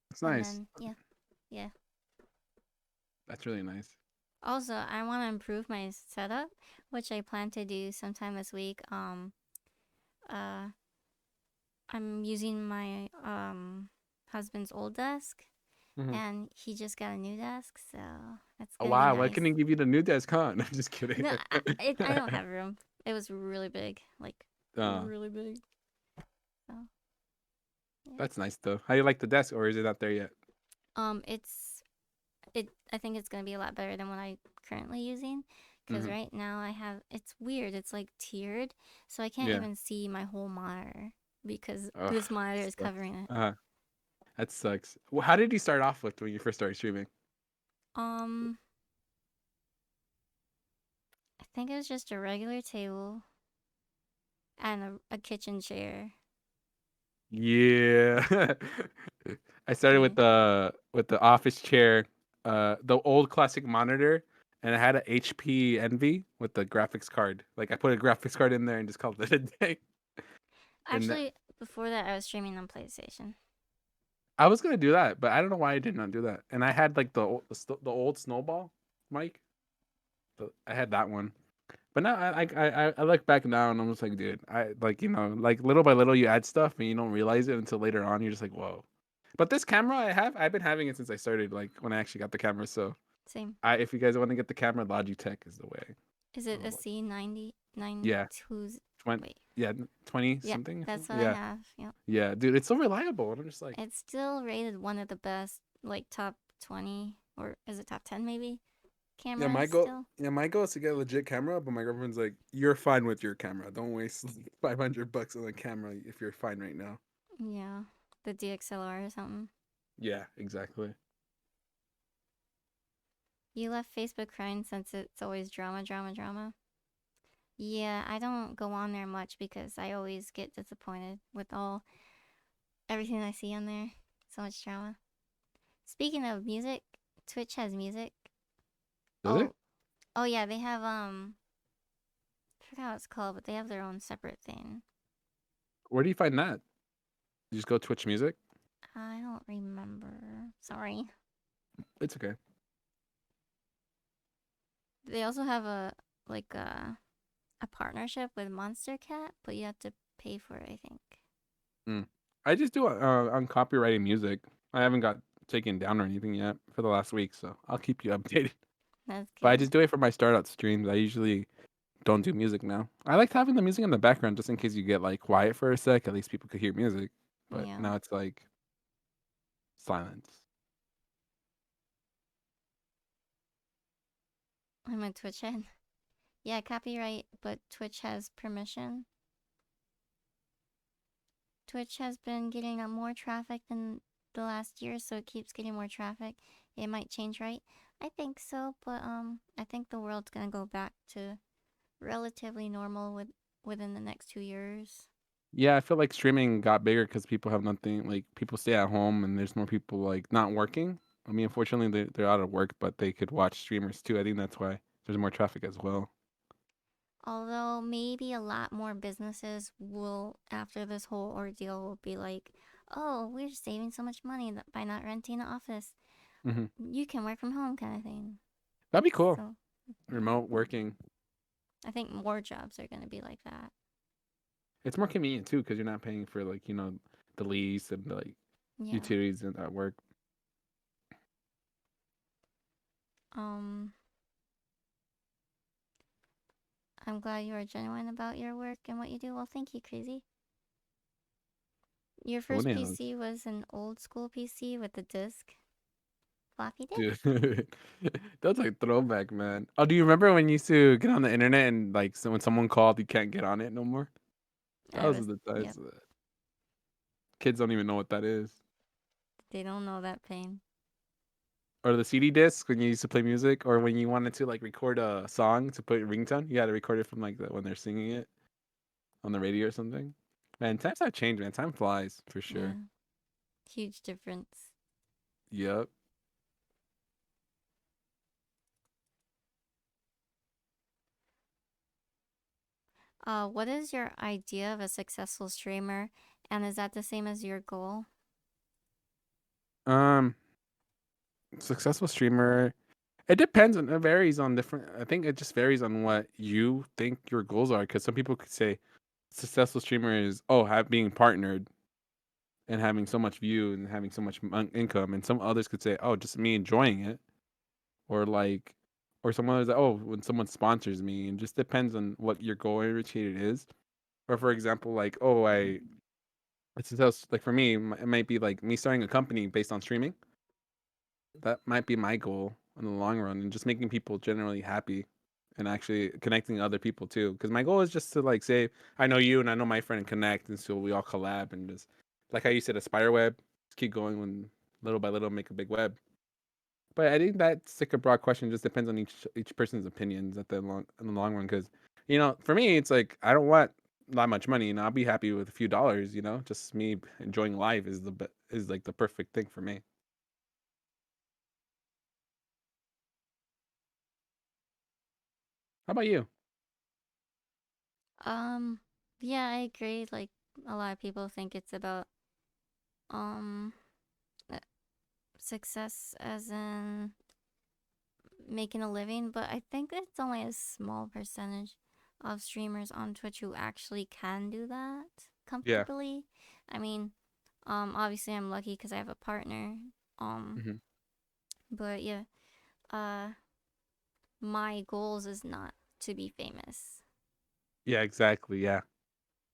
That's and nice. then yeah, yeah. That's really nice. Also, I want to improve my setup, which I plan to do sometime this week. Uh, I'm using my husband's old desk, Hmm. and he just got a new desk, so that's Oh gonna be wow, why nice. couldn't he give you the new desk, huh? No, I'm just kidding. No, I don't have room. It was really big, like uh, really big. So yeah. that's nice though. How do you like the desk, or is it not there yet? It's it. I think it's gonna be a lot better than what I currently using, because Hmm. right now I have. It's weird. It's like tiered, so I can't Yeah. even see my whole monitor because Oh, this monitor is sucks. covering it. That sucks. Well, how did you start off with when you first started streaming? Um, I think it was just a regular table and a kitchen chair. Yeah. I started Yeah. with the office chair, the old classic monitor, and I had a HP Envy with the graphics card. Like I put a graphics card in there and just called it a day. And Actually, before that, I was streaming on PlayStation. I was gonna do that, but I don't know why I did not do that. And I had like the old snowball mic. I had that one. But now I look back now and I'm just like, dude, I like like little by little you add stuff and you don't realize it until later on. You're just like, whoa. But this camera I've been having it since I started, like when I actually got the camera. So Same. if you guys want to get the camera, Logitech is the way. Is it a Oh, C90 yeah, 92's? 20, Wait. yeah, 20 Yeah, something. I think. that's what I Yeah, have. Yep. yeah, dude, it's so reliable. And I'm just like, It's still rated one of the best, like top 20, or is it top 10 maybe? Cameras still? my goal is to get a legit camera, but my girlfriend's like, you're fine with your camera. Don't waste $500 on a camera if you're fine right now. Yeah. The DXLR or something. Yeah, exactly. You left Facebook crying since it's always drama, drama, drama. Yeah, I don't go on there much because I always get disappointed with everything I see on there. So much drama. Speaking of music, Twitch has music. Does it? Oh, oh yeah, they have I forgot what it's called, but they have their own separate thing. Where do you find that? You just go Twitch Music. I don't remember. Sorry. It's okay. They also have like a partnership with Monster Cat, but you have to pay for it, I think. Mm. I just do on copyrighted music. I haven't got taken down or anything yet for the last week, so I'll keep you updated. That's But I good. just do it for my startup streams. I usually don't do music now. I like having the music in the background just in case you get like quiet for a sec. At least people could hear music. But Yeah. now it's like silence. I'm a Twitch head. Yeah, copyright, but Twitch has permission. Twitch has been getting more traffic than the last year, so it keeps getting more traffic. It might change, right? I think so, but I think the world's gonna go back to relatively normal within the next 2 years. Yeah, I feel like streaming got bigger because people have nothing. Like people stay at home and there's more people like not working. I mean, unfortunately, they're out of work, but they could watch streamers too. I think that's why there's more traffic as well. Although maybe a lot more businesses will, after this whole ordeal, will be like, "Oh, we're saving so much money by not renting an office. Hmm. You can work from home," kind of thing. That'd be cool. So, yeah, Remote working. I think more jobs are gonna be like that. It's more convenient too because you're not paying for like the lease and like Yeah. utilities and at work. Um, I'm glad you are genuine about your work and what you do. Well, thank you, Crazy. Your What first else? PC was an old school PC with the disk, floppy Dude, disk. that's like throwback, man. Oh, do you remember when you used to get on the internet and like so when someone called, you can't get on it no more? That I was was, the yep. times. Kids don't even know what that is. They don't know that pain. Or the CD disc when you used to play music, or when you wanted to like record a song to put ringtone, you had to record it from like when they're singing it on the radio or something. Man, times have changed, man. Time flies for Yeah, sure. huge difference. Yep. What is your idea of a successful streamer, and is that the same as your goal? Um, successful streamer. It depends on. It varies on different. I think it just varies on what you think your goals are. Because some people could say successful streamer is being partnered and having so much view and having so much income, and some others could say just me enjoying it, or like, or some others when someone sponsors me, and just depends on what your goal oriented is. Or for example, like it's just like for me, it might be like me starting a company based on streaming. That might be my goal in the long run, and just making people generally happy and actually connecting other people too. Because my goal is just to like say I know you and I know my friend and connect, and so we all collab and just like how you said a spider web, just keep going when little by little make a big web. But I think that's like a broad question. Just depends on each person's opinions at the long in the long run. Because for me, it's like I don't want that much money, and I'll be happy with a few dollars. Just me enjoying life is like the perfect thing for me. How about you? Um, yeah, I agree. Like a lot of people think it's about um uh, success as in making a living, but I think it's only a small percentage of streamers on Twitch who actually can do that Yeah. comfortably. I mean, obviously I'm lucky because I have a partner. Um, Hmm. but yeah, uh, my goals is not to be famous. Yeah. Exactly. Yeah.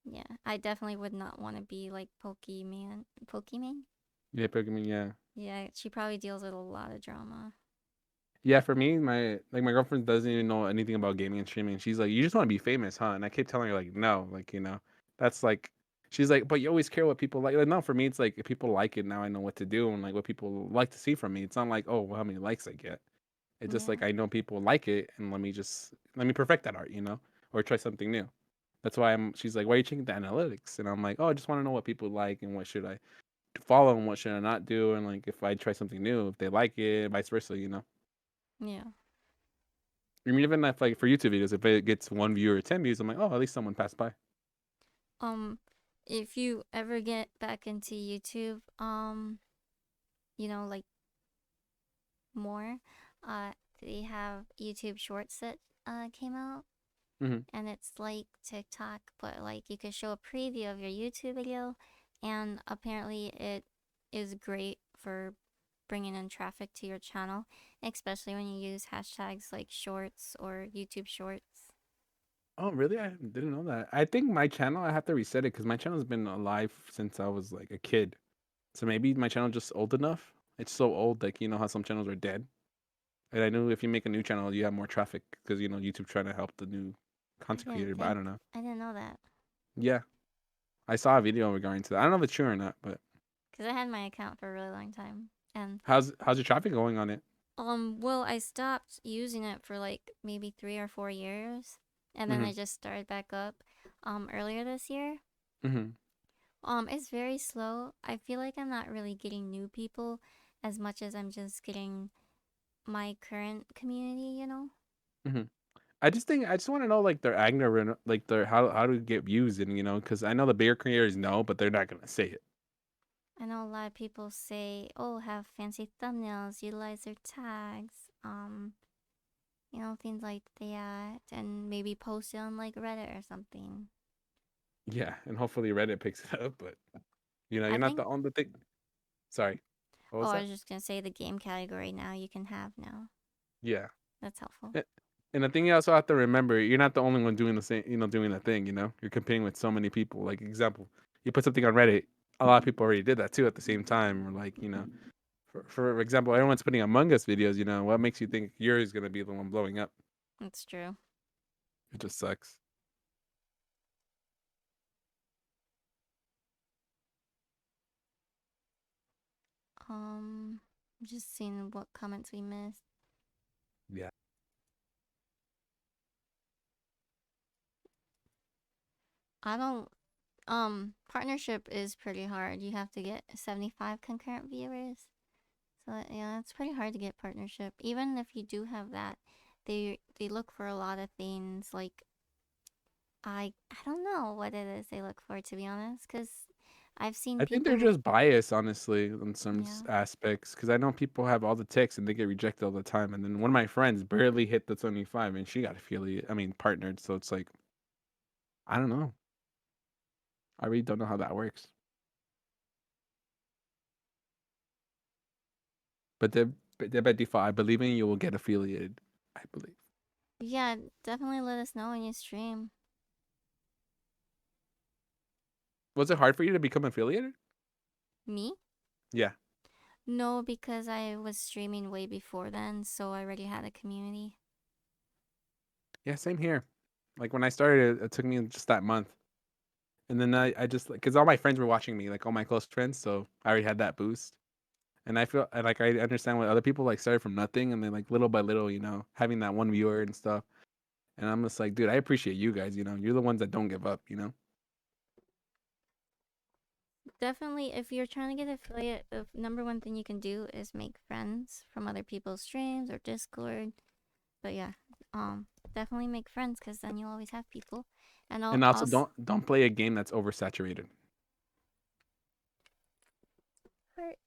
Yeah, I definitely would not want to be like Pokemon. Pokemon? Yeah. Pokemon. Yeah. Yeah, she probably deals with a lot of drama. Yeah, for me, my girlfriend doesn't even know anything about gaming and streaming. She's like, "You just want to be famous, huh?" And I keep telling her like, "No, like that's like." She's like, "But you always care what people like." Like, no, for me, it's like if people like it, now I know what to do and like what people like to see from me. It's not like, oh, well, how many likes I get. It's just Yeah, like I know people like it, and let me perfect that art, or try something new. That's why I'm. She's like, "Why are you checking the analytics?" And I'm like, "Oh, I just want to know what people like and what should I follow and what should I not do, and like if I try something new, if they like it, vice versa." yeah. I mean, even if like for YouTube videos, if it gets 1 view or 10 views, I'm like, oh, at least someone passed by. Um, if you ever get back into YouTube, like more, uh, they have YouTube Shorts that came out, Hmm. and it's like TikTok, but like you could show a preview of your YouTube video, and apparently it is great for bringing in traffic to your channel, especially when you use hashtags like shorts or YouTube shorts. Oh, really? I didn't know that. I think my channel, I have to reset it because my channel's been alive since I was like a kid. So maybe my channel just old enough. It's so old, like you know how some channels are dead. And I knew if you make a new channel, you have more traffic because YouTube trying to help the new I content didn't creator. But I think don't know. I didn't know that Yeah, I saw a video regarding to that. I don't know if it's true or not, but because I had my account for a really long time, and how's your traffic going on it? well, I stopped using it for like maybe 3 or 4 years, and then Mm-hmm. I just started back up, earlier this year. Mm-hmm. It's very slow. I feel like I'm not really getting new people as much as I'm just getting my current community. Mm-hmm. I just want to know like their ignorant like their how to get views and because I know the bigger creators know, but they're not gonna say it. I know a lot of people say, "Oh, have fancy thumbnails, utilize their tags." things like that, and maybe post it on like Reddit or something. Yeah, and hopefully Reddit picks it up. But I you're not think. the only thing. Sorry, what Oh, was I that? was just gonna say the game category now you can have now. Yeah. That's helpful. A- And the thing you also have to remember, you're not the only one doing the same, doing the thing, You're competing with so many people. Like example, you put something on Reddit, a lot of people already did that too at the same time. Or like, for example, everyone's putting Among Us videos, what makes you think yours is gonna be the one blowing up? That's true. It just sucks. Um, just seeing what comments we missed. Yeah. I don't. Partnership is pretty hard. You have to get 75 concurrent viewers. So yeah, it's pretty hard to get partnership. Even if you do have that, they look for a lot of things. Like I don't know what it is they look for, to be honest, because I've seen I think people they're who just biased, honestly, in some yeah. aspects. Because I know people have all the ticks and they get rejected all the time. And then one of my friends barely hit the 25, and she got affiliate. I mean, partnered. So it's like, I don't know. I really don't know how that works. But they by default, I believe in you will get affiliated. I believe. Yeah, definitely let us know when you stream. Was it hard for you to become affiliated? Me? Yeah. No, because I was streaming way before then, so I already had a community. Yeah, same here. Like when I started, it took me just that month. And then I just like, cause all my friends were watching me, like all my close friends. So I already had that boost. And like I understand what other people like started from nothing and then like little by little, having that one viewer and stuff. And I'm just like, dude, I appreciate you guys. You're the ones that don't give up. Definitely, if you're trying to get affiliate, the number one thing you can do is make friends from other people's streams or Discord. But yeah, definitely make friends because then you'll always have people. And I'll And also also don't play a game that's oversaturated. heart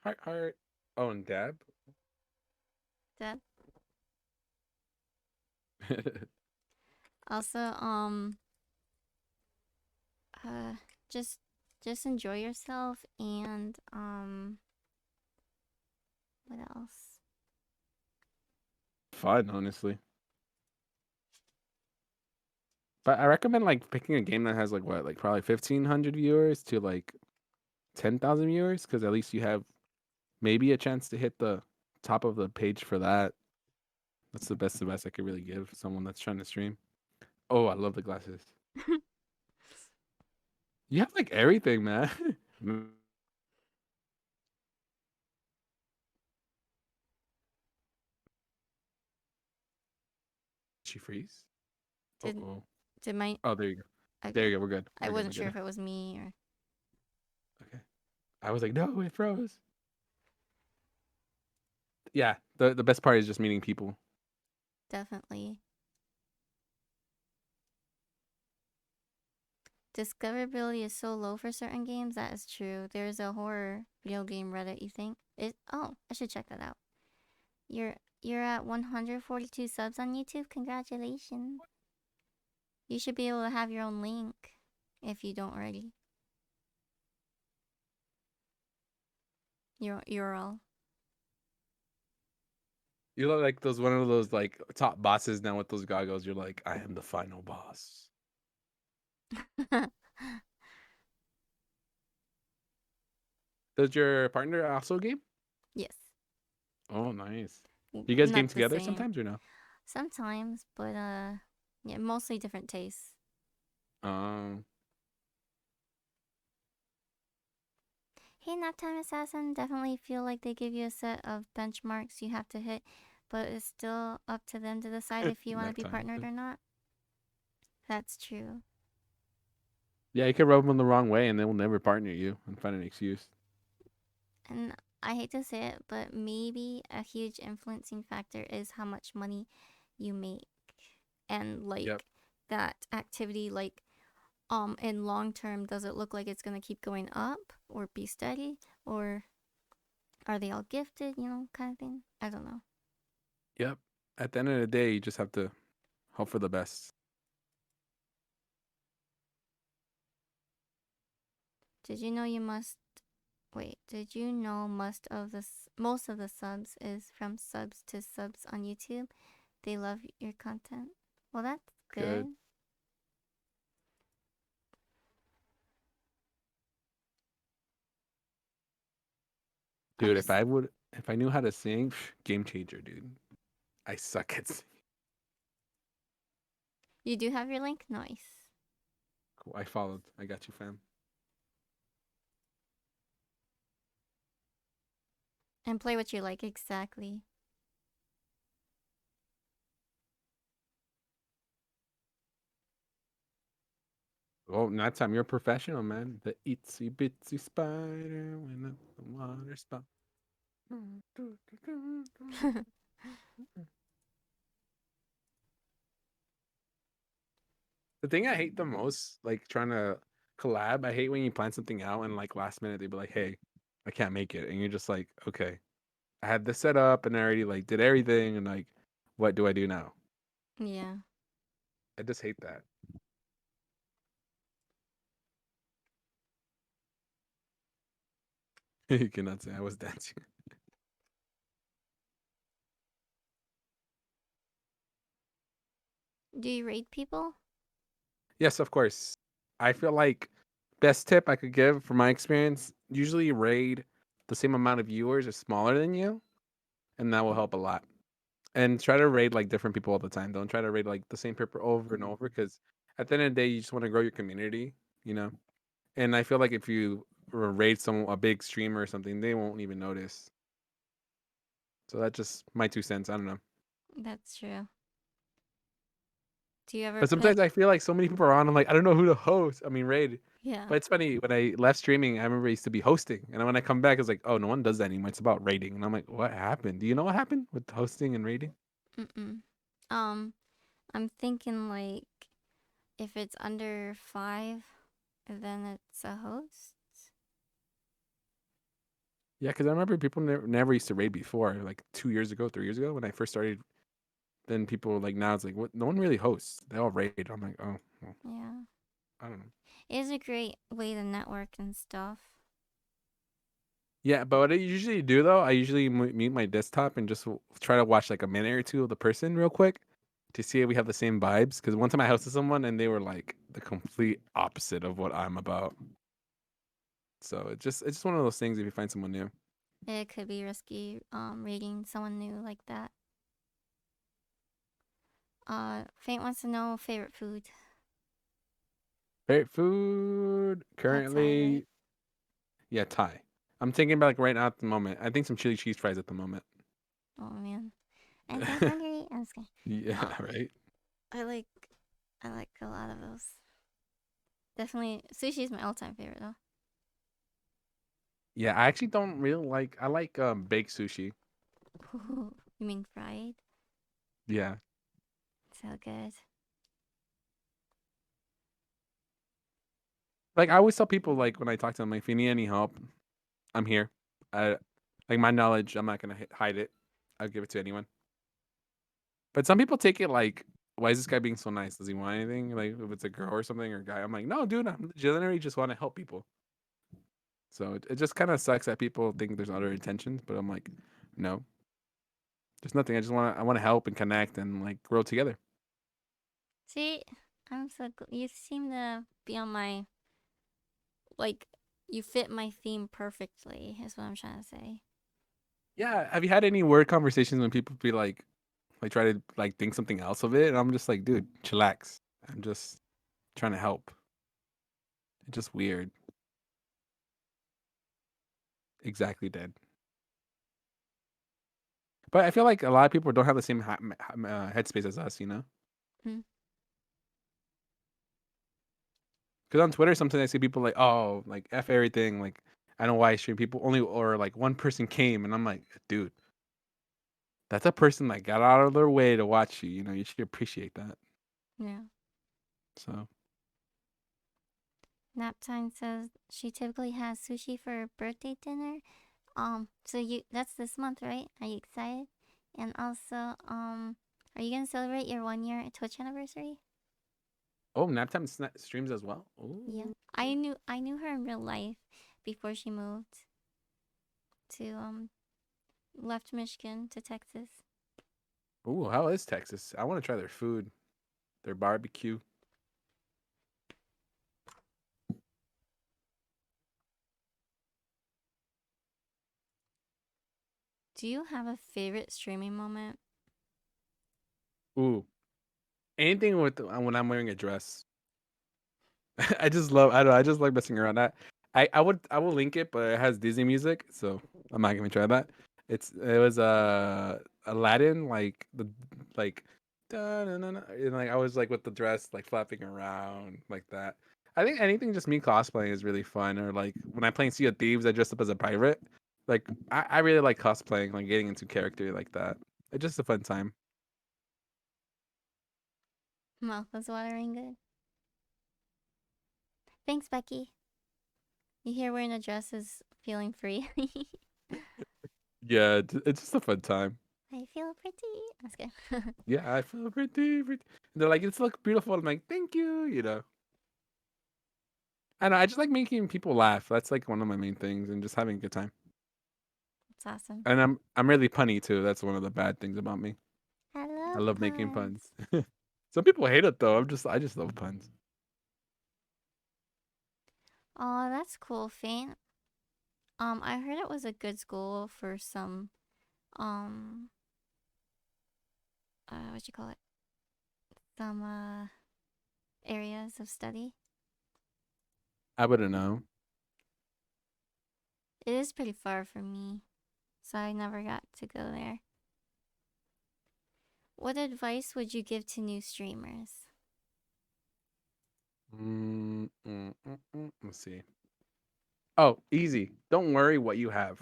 Heart, heart. Oh, and dab. that. Also, uh, just just enjoy yourself and what else? Fun, honestly. But I recommend like picking a game that has like what, like probably 1,500 viewers to like 10,000 viewers, because at least you have maybe a chance to hit the top of the page for that. That's the best I could really give someone that's trying to stream. Oh, I love the glasses. You have like everything, man. She freeze? Oh, did oh. did my Oh, there you go. There okay? you go. We're good. I We're good. We're wasn't sure good. if it was me or Okay. I was like, no, it froze. Yeah. The best part is just meeting people. definitely. Discoverability is so low for certain games. That is true. There's a horror video game Reddit. You think it? Oh, I should check that out. You're at 142 subs on YouTube. Congratulations. You should be able to have your own link if you don't already. Your URL. You look like those one of those like top bosses now with those goggles. You're like, I am the final boss. Does your partner also game? Yes. Oh, nice. Do you guys game Not the together same. sometimes or no? Sometimes, but yeah, mostly different tastes. Um, Hey, Naptime Assassin, definitely feel like they give you a set of benchmarks you have to hit, but it's still up to them to decide if you want to nap be time. partnered or not. That's true. Yeah, you can rub them the wrong way and they will never partner you and find an excuse. And I hate to say it, but maybe a huge influencing factor is how much money you make. And Yep. like that activity, like in long term, does it look like it's gonna keep going up or be steady? Or are they all gifted, kind of thing? I don't know. Yep. At the end of the day, you just have to hope for the best. Did you know you must wait? Did you know most of the subs is from subs to subs on YouTube? They love your content. Well, that's Good. good. I'm Dude, just if I knew how to sing, game changer, dude. I suck at singing. You do have your link? Nice. Cool. I followed. I got you, fam. And play what you like, exactly. Oh, that time you're a professional, man. The itsy bitsy spider went up the water spout. The thing I hate the most, like trying to collab, I hate when you plan something out and like last minute they be like, "Hey, I can't make it," and you're just like, "Okay, I had this set up and I already like did everything, and like, what do I do now?" Yeah. I just hate that. You cannot say I was dancing. Do you rate people? Yes, of course. I feel like best tip I could give from my experience, usually raid the same amount of viewers or smaller than you, and that will help a lot. And try to raid like different people all the time. Don't try to raid like the same people over and over because at the end of the day, you just want to grow your community, you know. And I feel like if you raid a big streamer or something, they won't even notice. So that's just my 2 cents. I don't know. That's true. Do you ever But put sometimes I feel like so many people are on. I'm like, I don't know who to host. I mean, raid. yeah. But it's funny when I left streaming. I remember I used to be hosting, and when I come back, it's like, oh, no one does that anymore. It's about rating, and I'm like, what happened? Do you know what happened with hosting and rating? Mm-mm. Um, I'm thinking like if it's under 5, then it's a host. Yeah, because I remember people never used to raid before, like 2 years ago, 3 years ago, when I first started. Then people like now it's like, what? No one really hosts. They all raid. I'm like, oh, well, Yeah. I don't know. It is a great way to network and stuff. Yeah, but what I usually do though, I usually mute my desktop and just try to watch like a minute or two of the person real quick to see if we have the same vibes. Because one time I hosted someone and they were like the complete opposite of what I'm about. So it's just one of those things if you find someone new. It could be risky rating someone new like that. Faint wants to know favorite food. Favorite food Pad Thai, right? currently, yeah, Thai. I'm thinking about like right now at the moment. I think some chili cheese fries at the moment. Oh man. I'm so hungry. I'm just kidding. Yeah, Um, right. I like I like a lot of those. Definitely sushi is my all-time favorite though. Yeah, I actually don't really like. I like baked sushi. Ooh, you mean fried? Yeah, So good. like I always tell people like when I talk to them, like if you need any help, I'm here. I like my knowledge. I'm not gonna hide it. I'll give it to anyone. But some people take it like, why is this guy being so nice? Does he want anything? Like if it's a girl or something or a guy, I'm like, no, dude. I'm generally just want to help people. So it just kind of sucks that people think there's other intentions, but I'm like, no, there's nothing. I want to help and connect and like grow together. See, you seem to be on my like you fit my theme perfectly. Is what I'm trying to say. Yeah. Have you had any word conversations when people be like try to like think something else of it? And I'm just like, dude, chillax. I'm just trying to help. It's just weird. Exactly dead. But I feel like a lot of people don't have the same headspace as us, you know? Hmm. Because on Twitter, sometimes I see people like, oh, like F everything. Like, I don't know why I stream people only, or like one person came. And I'm like, dude, that's a person that got out of their way to watch you. You know, you should appreciate that. Yeah. So, Naptime says she typically has sushi for her birthday dinner. So you that's this month, right? Are you excited? And also, Are you gonna celebrate your 1 year Twitch anniversary? Oh, Naptime streams as well. Yeah. Ooh. I knew her in real life before she moved to left Michigan to Texas. Ooh, how is Texas? I want to try their food, their barbecue. Do you have a favorite streaming moment? Ooh, anything with when I'm wearing a dress. I just love. I don't know. I just like messing around. I will link it, but it has Disney music, so I'm not gonna try that. It was Aladdin, like the like and like I was like with the dress like flapping around like that. I think anything just me cosplaying is really fun. Or like when I play Sea of Thieves, I dress up as a pirate. Like I really like cosplaying, like getting into character like that. It's just a fun time. Mouth was watering good. Thanks, Becky. You here wearing a dress is feeling free. Yeah, it's just a fun time. I feel pretty. That's good. Yeah, I feel pretty. And they're like, it's look beautiful. I'm like, thank you. You know, I know. I just like making people laugh. That's like one of my main things, and just having a good time. It's awesome. And I'm really punny too. That's one of the bad things about me. I I love love making puns. puns. Some people hate it though. I just love puns. Oh, that's cool, Faint. I heard it was a good school for some um what you call it? Some areas of study. I wouldn't know. It is pretty far from me, so I never got to go there. What advice would you give to new streamers? Let's see. Oh, easy. Don't worry what you have.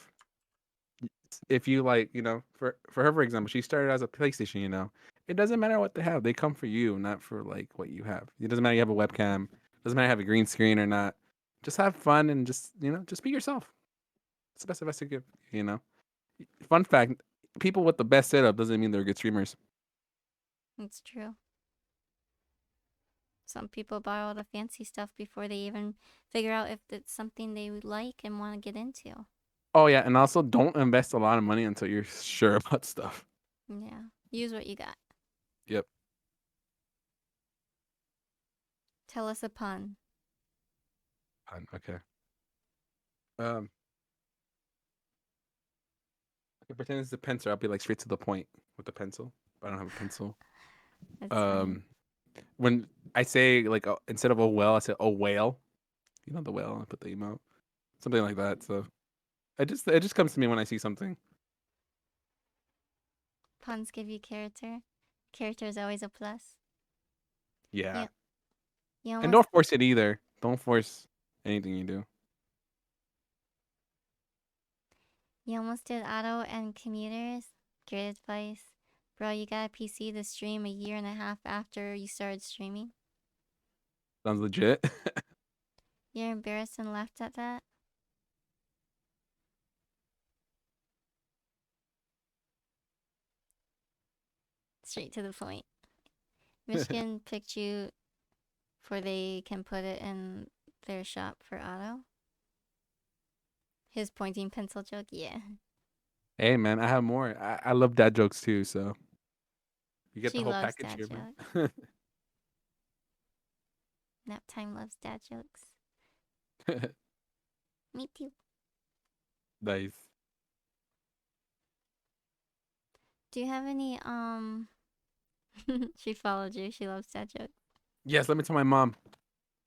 If you like, for her, for example, she started as a PlayStation. It doesn't matter what they have; they come for you, not for like what you have. It doesn't matter you have a webcam. It doesn't matter you have a green screen or not. Just have fun and just be yourself. It's the best advice to give. You know. Fun fact: people with the best setup doesn't mean they're good streamers. It's true. Some people buy all the fancy stuff before they even figure out if it's something they would like and want to get into. Oh yeah, and also don't invest a lot of money until you're sure about stuff. Yeah. Use what you got. Yep. Tell us a pun. Fun. Okay. Um. I can pretend it's a pencil. I'll be like straight to the point with the pencil, but I don't have a pencil. That's fine. Um. When I say like instead of a well, I say oh whale. You know the whale. I put the emote, something like that. So it just comes to me when I see something. Puns give you character. Character is always a plus. Yeah, You you and almost don't force it either. Don't force anything you do. you almost did auto and commuters. Great advice. Bro, you got a PC to stream a year and a half after you started streaming. Sounds legit. You're embarrassed and laughed at that? Straight to the point. Michigan picked you for they can put it in their shop for auto. His pointing pencil joke, yeah. Hey man, I have more. I love dad jokes too. So you get the She whole loves package dad here, jokes. man. Nap time loves dad jokes. Me too. Nice. Do you have any she followed you. She loves dad jokes. Yes, let me tell my mom.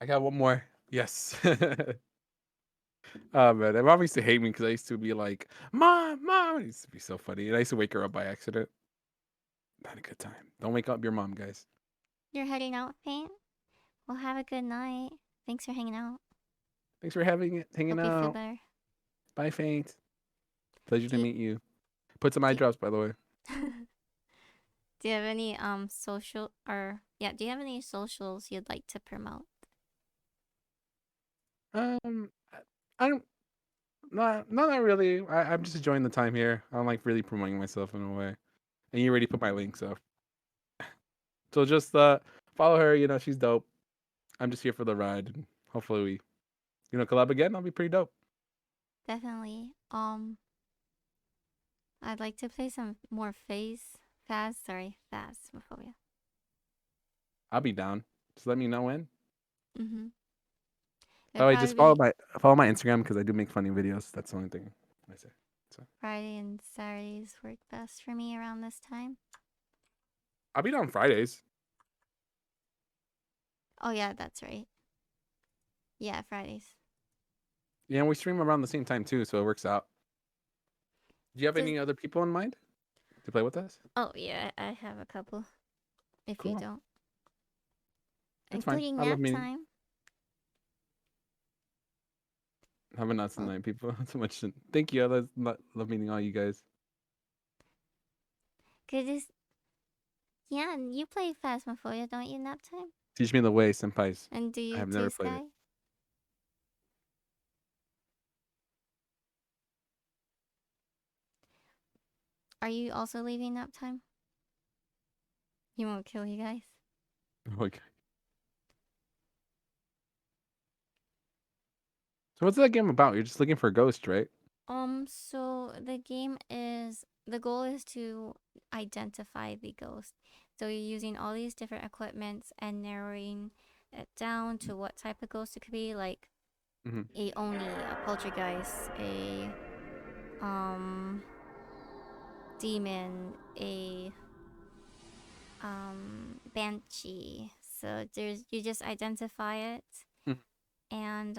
I got one more. Yes. Oh man, my mom used to hate me because I used to be like, "Mom, mom." It used to be so funny, and I used to wake her up by accident. Not a good time. Don't wake up your mom, guys. You're heading out, Faint? Well, have a good night. Thanks for hanging out. Thanks for hanging Hope you feel out. better. Bye, Faint. Pleasure Do to you, meet you. Put some eye do drops, by the way. do you have any social or yeah, do you have any socials you'd like to promote? I don't. Not really. I'm just enjoying the time here. I don't like really promoting myself in a way. And you already put my link, so So just follow her. You know, she's dope. I'm just here for the ride, and hopefully we, collab again. I'll be pretty dope. Definitely. I'd like to play some more Phasmophobia. I'll be down. Just let me know when. Mm-hmm. By It'll the way, probably just follow be my Instagram because I do make funny videos. That's the only thing I say. So Friday and Saturdays work best for me around this time. I'll be down Fridays. Oh yeah, that's right. Yeah, Fridays. Yeah, and we stream around the same time too, so it works out. Do you have Does any other people in mind to play with us? Oh yeah, I have a couple. If you Cool. don't, That's fine. including I love nap meeting. time. Have a nuts Well, tonight, people. So much. Thank you. I love meeting all you guys. cause this yeah, you play Phasmophobia, don't you? Nap time. Teach me the way, senpais. And do I you have too, never played it. Sky? Are you also leaving nap time? He won't kill you guys. Okay. So what's that game about? You're just looking for a ghost, right? So the goal is to identify the ghost. So you're using all these different equipments and narrowing it down to what type of ghost it could be, like Mm-hmm. a Oni, a poltergeist, a um demon, a banshee. So there's you just identify it and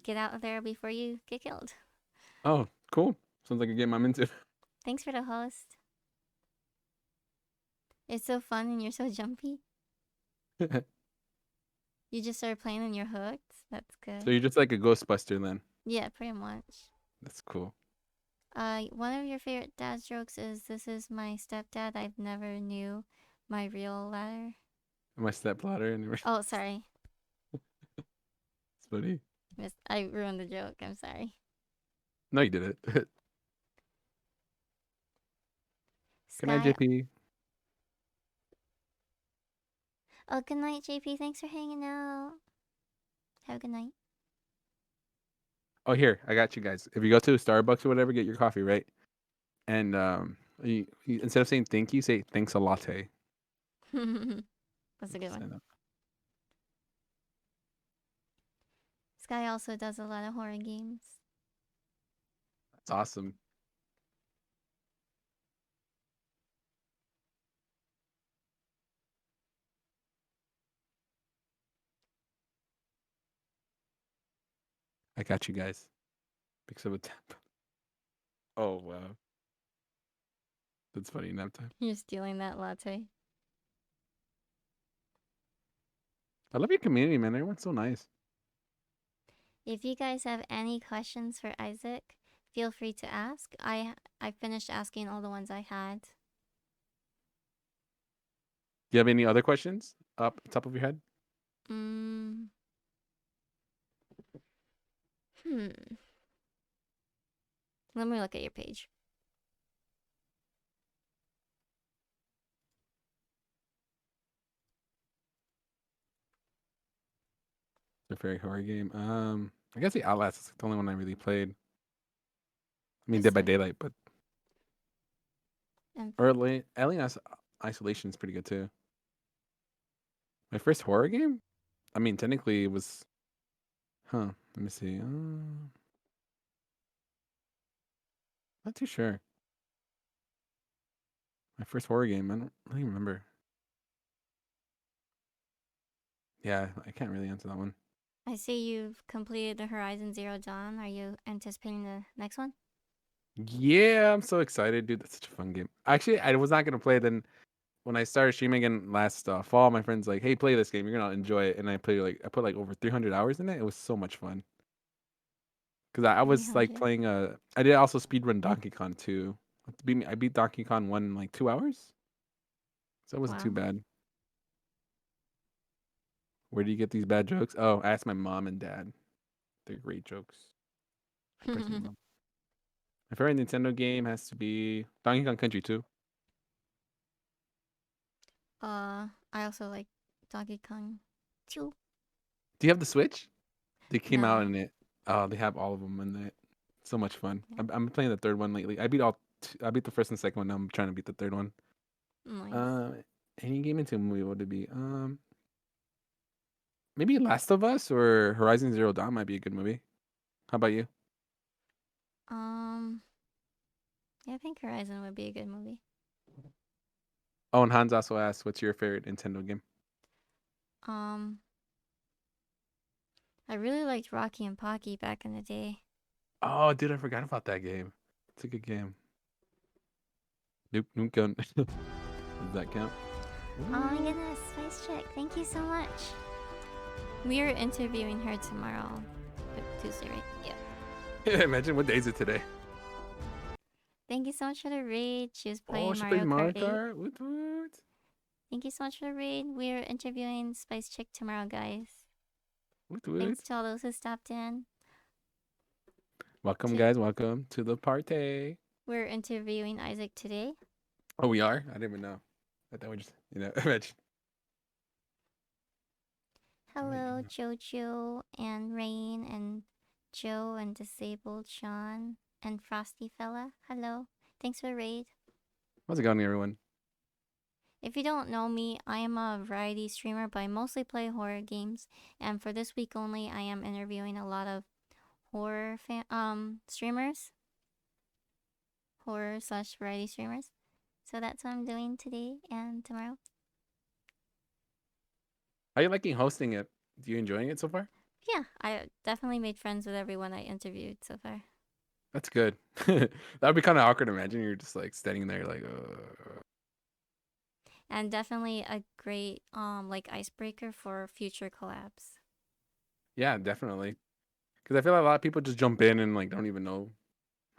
get out of there before you get killed. Oh, cool. Sounds like a game I'm into. Thanks for the host. It's so fun and you're so jumpy. You just started playing and you're hooked. That's So good. you're just like a Ghostbuster then. Yeah, pretty much. That's cool. One of your favorite dad jokes is this is my stepdad. I've never knew my real ladder. My stepladder and it's Oh, sorry. funny. I ruined the joke. I'm sorry. No, you did it. Good night, Sky. JP. Oh, good night, JP. Thanks for hanging out. Have a good night. Oh, here, I got you guys. If you go to a Starbucks or whatever, get your coffee, right? And instead of saying thank you, say thanks a latte. That's a good Just one. saying that. Sky also does a lot of horror games. That's awesome. I got you guys. Picks up a tap. Oh wow, that's funny. Nap time. You're stealing that latte. I love your community, man. Everyone's so nice. If you guys have any questions for Isaac, feel free to ask. I finished asking all the ones I had. Do you have any other questions up top of your head? Mm, hmm. Let me look at your page. The fairy horror game. I guess the Outlast is the only one I really played. I mean, This Dead by one. Daylight, but And or Alien Isolation is pretty good too. My first horror game. I mean, technically it was. Huh. Let me see. Not too sure. My first horror game. I don't really remember. Yeah, I can't really answer that one. I see you've completed the Horizon Zero Dawn. Are you anticipating the next one? Yeah, I'm so excited, dude. That's such a fun game. Actually, I was not gonna play. Then when I started streaming again last fall, my friends like, "Hey, play this game. You're gonna enjoy it." And I put like over 300 hours in it. It was so much fun. Cause I was like 300. playing I did also speedrun Donkey Kong too. I beat Donkey Kong 1 in like 2 hours, so it wasn't too Wow. bad. Where do you get these bad jokes? Oh, I asked my mom and dad. They're great jokes. I personally love. My favorite Nintendo game has to be Donkey Kong Country 2. I also like Donkey Kong too. Do you have the Switch? They came out No. in it. Oh, they have all of them in it. So much fun. Yeah. I'm playing the third one lately. I beat the first and second one. Now I'm trying to beat the third one. Nice. Uh, any game into a movie would it be? Maybe Last of Us or Horizon Zero Dawn might be a good movie. How about you? Um, yeah, I think Horizon would be a good movie. Oh, and Hans also asked, "What's your favorite Nintendo game?" Um, I really liked Rocky and Pocky back in the day. Oh, dude, I forgot about that game. It's a good game. Nope, nope, gun. Does that count? Oh my Ooh. goodness, Spice Chick, thank you so much. We are interviewing her tomorrow. Tuesday, right? Yeah. Imagine what day is it today? Thank you so much for the raid. She was Oh, playing she plays Mario Kart Mario 8. Kart. What? Thank you so much for the raid. We're interviewing Spice Chick tomorrow, guys. What? Thanks to all those who stopped in. Welcome, To guys. Welcome to the party. We're interviewing Isaac today. Oh, we are? I didn't even know. I thought we just, imagine. Oh, wait, Hello, no. Jojo and Rain and Joe and Disabled Sean and Frosty Fella. Hello. Thanks for the raid. How's it going, everyone? If you don't know me, I am a variety streamer, but I mostly play horror games. And for this week only, I am interviewing a lot of streamers, horror slash variety streamers. So that's what I'm doing today and tomorrow. How are you liking hosting it? Do you enjoying it so far? Yeah, I definitely made friends with everyone I interviewed so far. That's good. That would be kind of awkward. Imagine you're just like standing there, like, And definitely a great like icebreaker for future collabs. yeah, definitely. Because I feel like a lot of people just jump in and like don't even know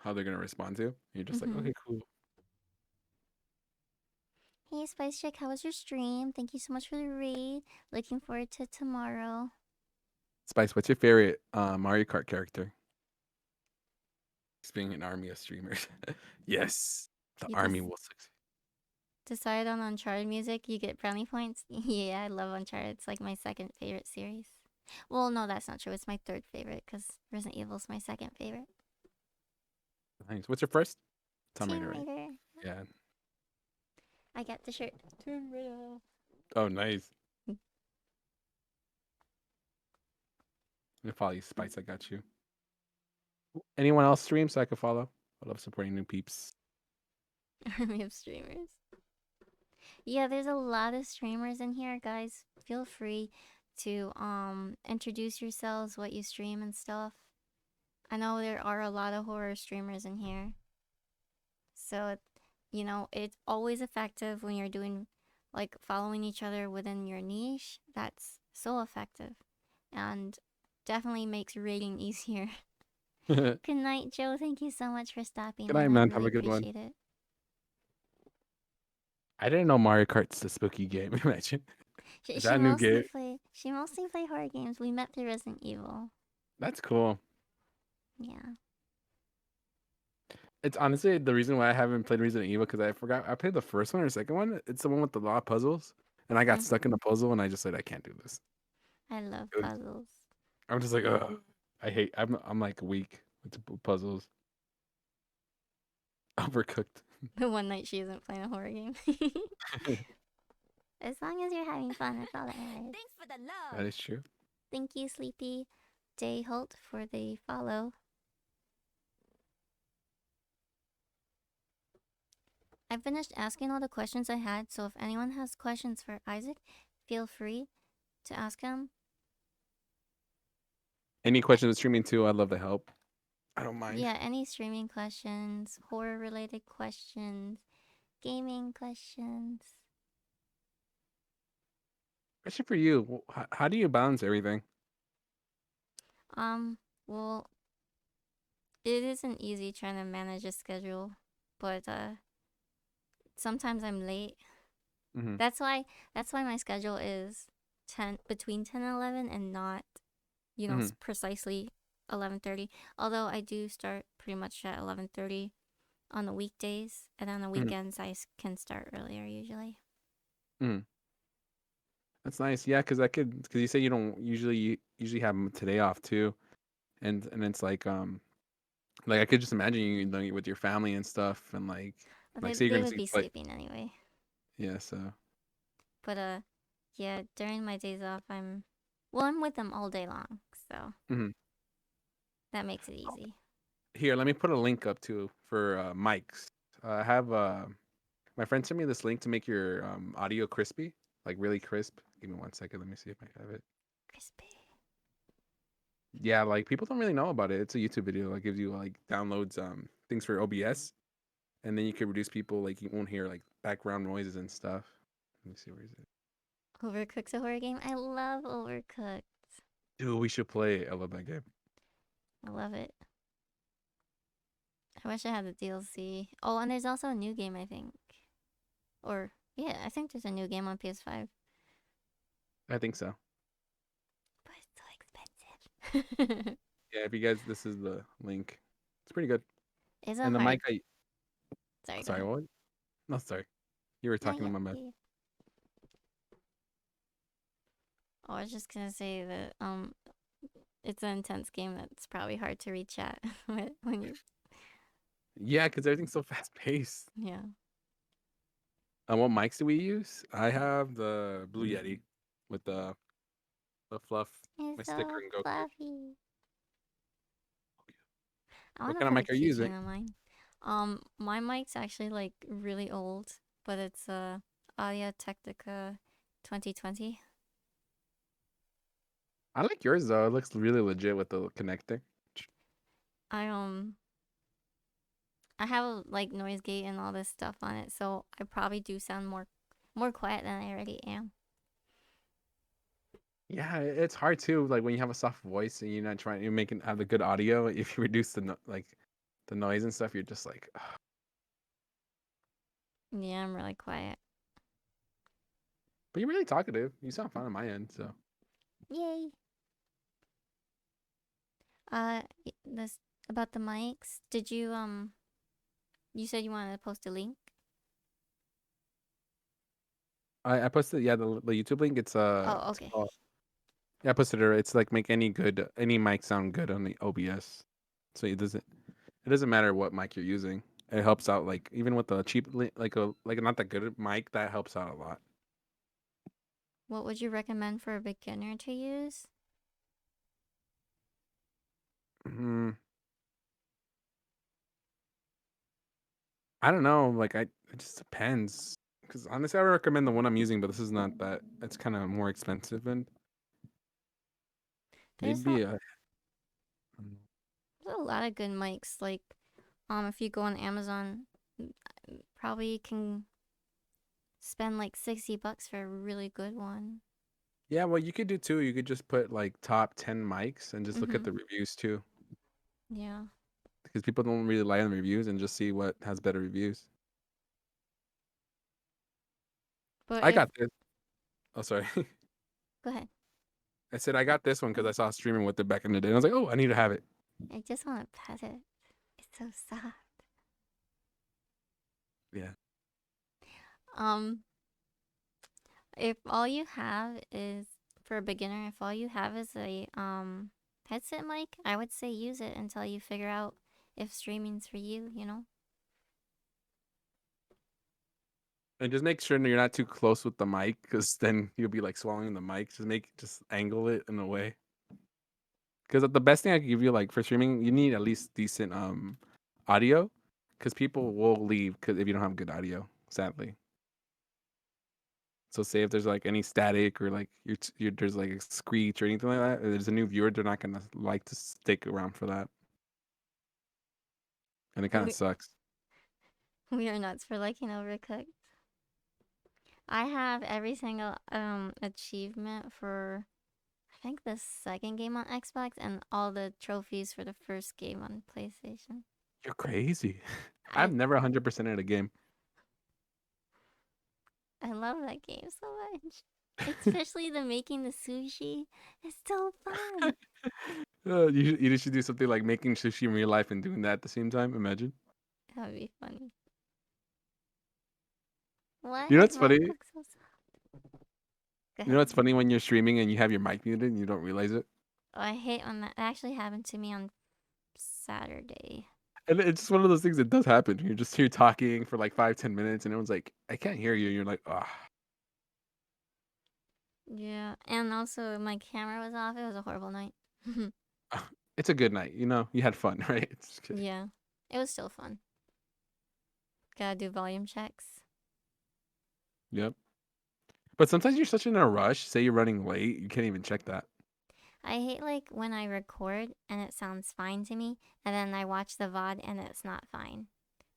how they're gonna respond to. You're just like, Mm-hmm. okay, cool. Hey Spice Chick, how was your stream? Thank you so much for the raid. Looking forward to tomorrow. Spice, what's your favorite Mario Kart character? Just being an army of streamers. Yes, the You army just will succeed. decide on Uncharted music, you get brownie points. Yeah, I love Uncharted. It's like my second favorite series. Well, no, that's not true. It's my third favorite because Resident Evil's my second favorite. Nice. What's your first? Tomb Tomb Raider, right? Raider. Yeah. I got the shirt. Tomb Raider. Oh, nice. I'm gonna follow you, Spice. I got you. Anyone else stream so I can follow? I love supporting new peeps. Army of streamers. Yeah, there's a lot of streamers in here, guys. Feel free to introduce yourselves, what you stream and stuff. I know there are a lot of horror streamers in here. So, it's always effective when you're doing like following each other within your niche. That's so effective and definitely makes rating easier. Good Good night, Joe. Thank you so much for stopping night, in. I man. Have really a good one. appreciate it. I didn't know Mario Kart's the spooky game. Imagine. She, Is she that a new mostly game? play she mostly play horror games. We met through Resident Evil. That's cool. Yeah. It's honestly the reason why I haven't played Resident Evil because I forgot I played the first one or second one. It's the one with the lot of puzzles, and I got stuck in Mm-hmm. a puzzle, and I just said I can't do this. I love It was, puzzles. I'm just like, ugh. I hate. I'm like weak with the puzzles. Overcooked. The one night she isn't playing a horror game. As long as you're having fun, that's all that matters. Thanks for the love. That is true. Thank you, Sleepy Day Holt, for the follow. I finished asking all the questions I had, so if anyone has questions for Isaac, feel free to ask him. Any questions with streaming too? I'd love to help. I don't mind. Yeah, any streaming questions, horror related questions, gaming questions. Question for you. How do you balance everything? Um, well, it isn't easy trying to manage a schedule, but sometimes I'm late. Hmm. That's why my schedule is 10 between 10 and 11 and not, Hmm. precisely 11:30. Although I do start pretty much at 11:30 on the weekdays, and on the Hmm. weekends I can start earlier usually. Mm, that's nice. Yeah, because I could because you say you don't usually have today off too, and it's like I could just imagine you doing it with your family and stuff, and But like they say you're they gonna would see be like sleeping anyway. yeah. So But yeah, during my days off, I'm with them all day long, so mhm. that makes it easy. Here, let me put a link up too for mics. I have my friend sent me this link to make your audio crispy, like really crisp. Give me 1 second. Let me see if I have it. Crispy. Yeah, like people don't really know about it. It's a YouTube video. It gives you like downloads things for OBS, and then you can reduce people like you won't hear like background noises and stuff. Let me see where is it. Overcooked's a horror game. I love Overcooked. Dude, we should play it. I love that game. I love it. I wish I had the DLC. Oh, and there's also a new game, I think. Or yeah, I think there's a new game on PS5, I think so. but it's so expensive. Yeah, if you guys, this is the link. It's pretty good. It's a And the mic, hard. I Sorry, go sorry, ahead. what? No, sorry. You were No, talking yeah, to my bad. yeah. Oh, I was just gonna say that it's an intense game that's probably hard to reach at when you Yeah, because everything's so fast paced. yeah. And what mics do we use? I have the Blue Yeti with the fluff, my It's sticker so and Goku. fluffy. I What want to kind of put a mic are you keychain using? on mine. My mic's actually like really old, but it's a Audio Technica 2020. I like yours though. It looks really legit with the connector. I I have like noise gate and all this stuff on it, so I probably do sound more quiet than I already am. Yeah, it's hard too. Like when you have a soft voice and you're not trying, you're making have the good audio. If you reduce like the noise and stuff, you're just like, ugh. Yeah, I'm really quiet. But you're really talkative. You sound fine on my end. So Yay. This about the mics. Did you you said you wanted to post a link? I posted yeah the YouTube link. Oh, It's okay. called yeah I posted it. It's like make any mic sound good on the OBS. So it doesn't matter what mic you're using. It helps out like even with the cheap like not that good mic that helps out a lot. What would you recommend for a beginner to use? Mm, I don't know. It just depends. Because honestly, I recommend the one I'm using, but this is not that. It's kind of more expensive and There's a maybe there's a lot of good mics. Like if you go on Amazon, probably can spend like $60 for a really good one. yeah. Well, you could do too. You could just put like top 10 mics and just look at Mhm. the reviews too, Yeah. because people don't really lie on reviews and just see what has better reviews. But I if got this. Oh, sorry. go ahead. I said I got this one because I saw a streamer with it back in the day. And I was like, oh, I need to have it. I just want to pet it. It's so soft. Yeah. Um, if all you have is for a beginner, if all you have is a headset mic, I would say use it until you figure out if streaming's for you, you know? And just make sure you're not too close with the mic, because then you'll be like swallowing the mic. Just angle it in a way. Because the best thing I can give you, like for streaming, you need at least decent audio, because people will leave because if you don't have good audio, sadly. So say if there's like any static or like there's like a screech or anything like that, if there's a new viewer, they're not gonna like to stick around for that, and it kind of We, sucks. we are nuts for liking Overcooked. I have every single achievement for I think the second game on Xbox and all the trophies for the first game on PlayStation. You're crazy. I've I never 100% in a game. I love that game so much. Especially the making the sushi. It's so fun. You should do something like making sushi in real life and doing that at the same time. Imagine. That would be funny. Why You know is what's my funny? cook so soft? Go You know, ahead. it's funny when you're streaming and you have your mic muted and you don't realize it. Oh, I hate when that actually happened to me on Saturday. And it's just one of those things that does happen. You're just here talking for like 5, 10 minutes, and everyone's like, "I can't hear you." And you're like, "Ah, Yeah, and also my camera was off. It was a horrible night. it's a good night." You know, you had fun, right? It's kidding. Yeah, it was still fun. Gotta do volume checks. Yep. But sometimes you're such in a rush. Say you're running late, you can't even check that. I hate like when I record and it sounds fine to me, and then I watch the VOD and it's not fine.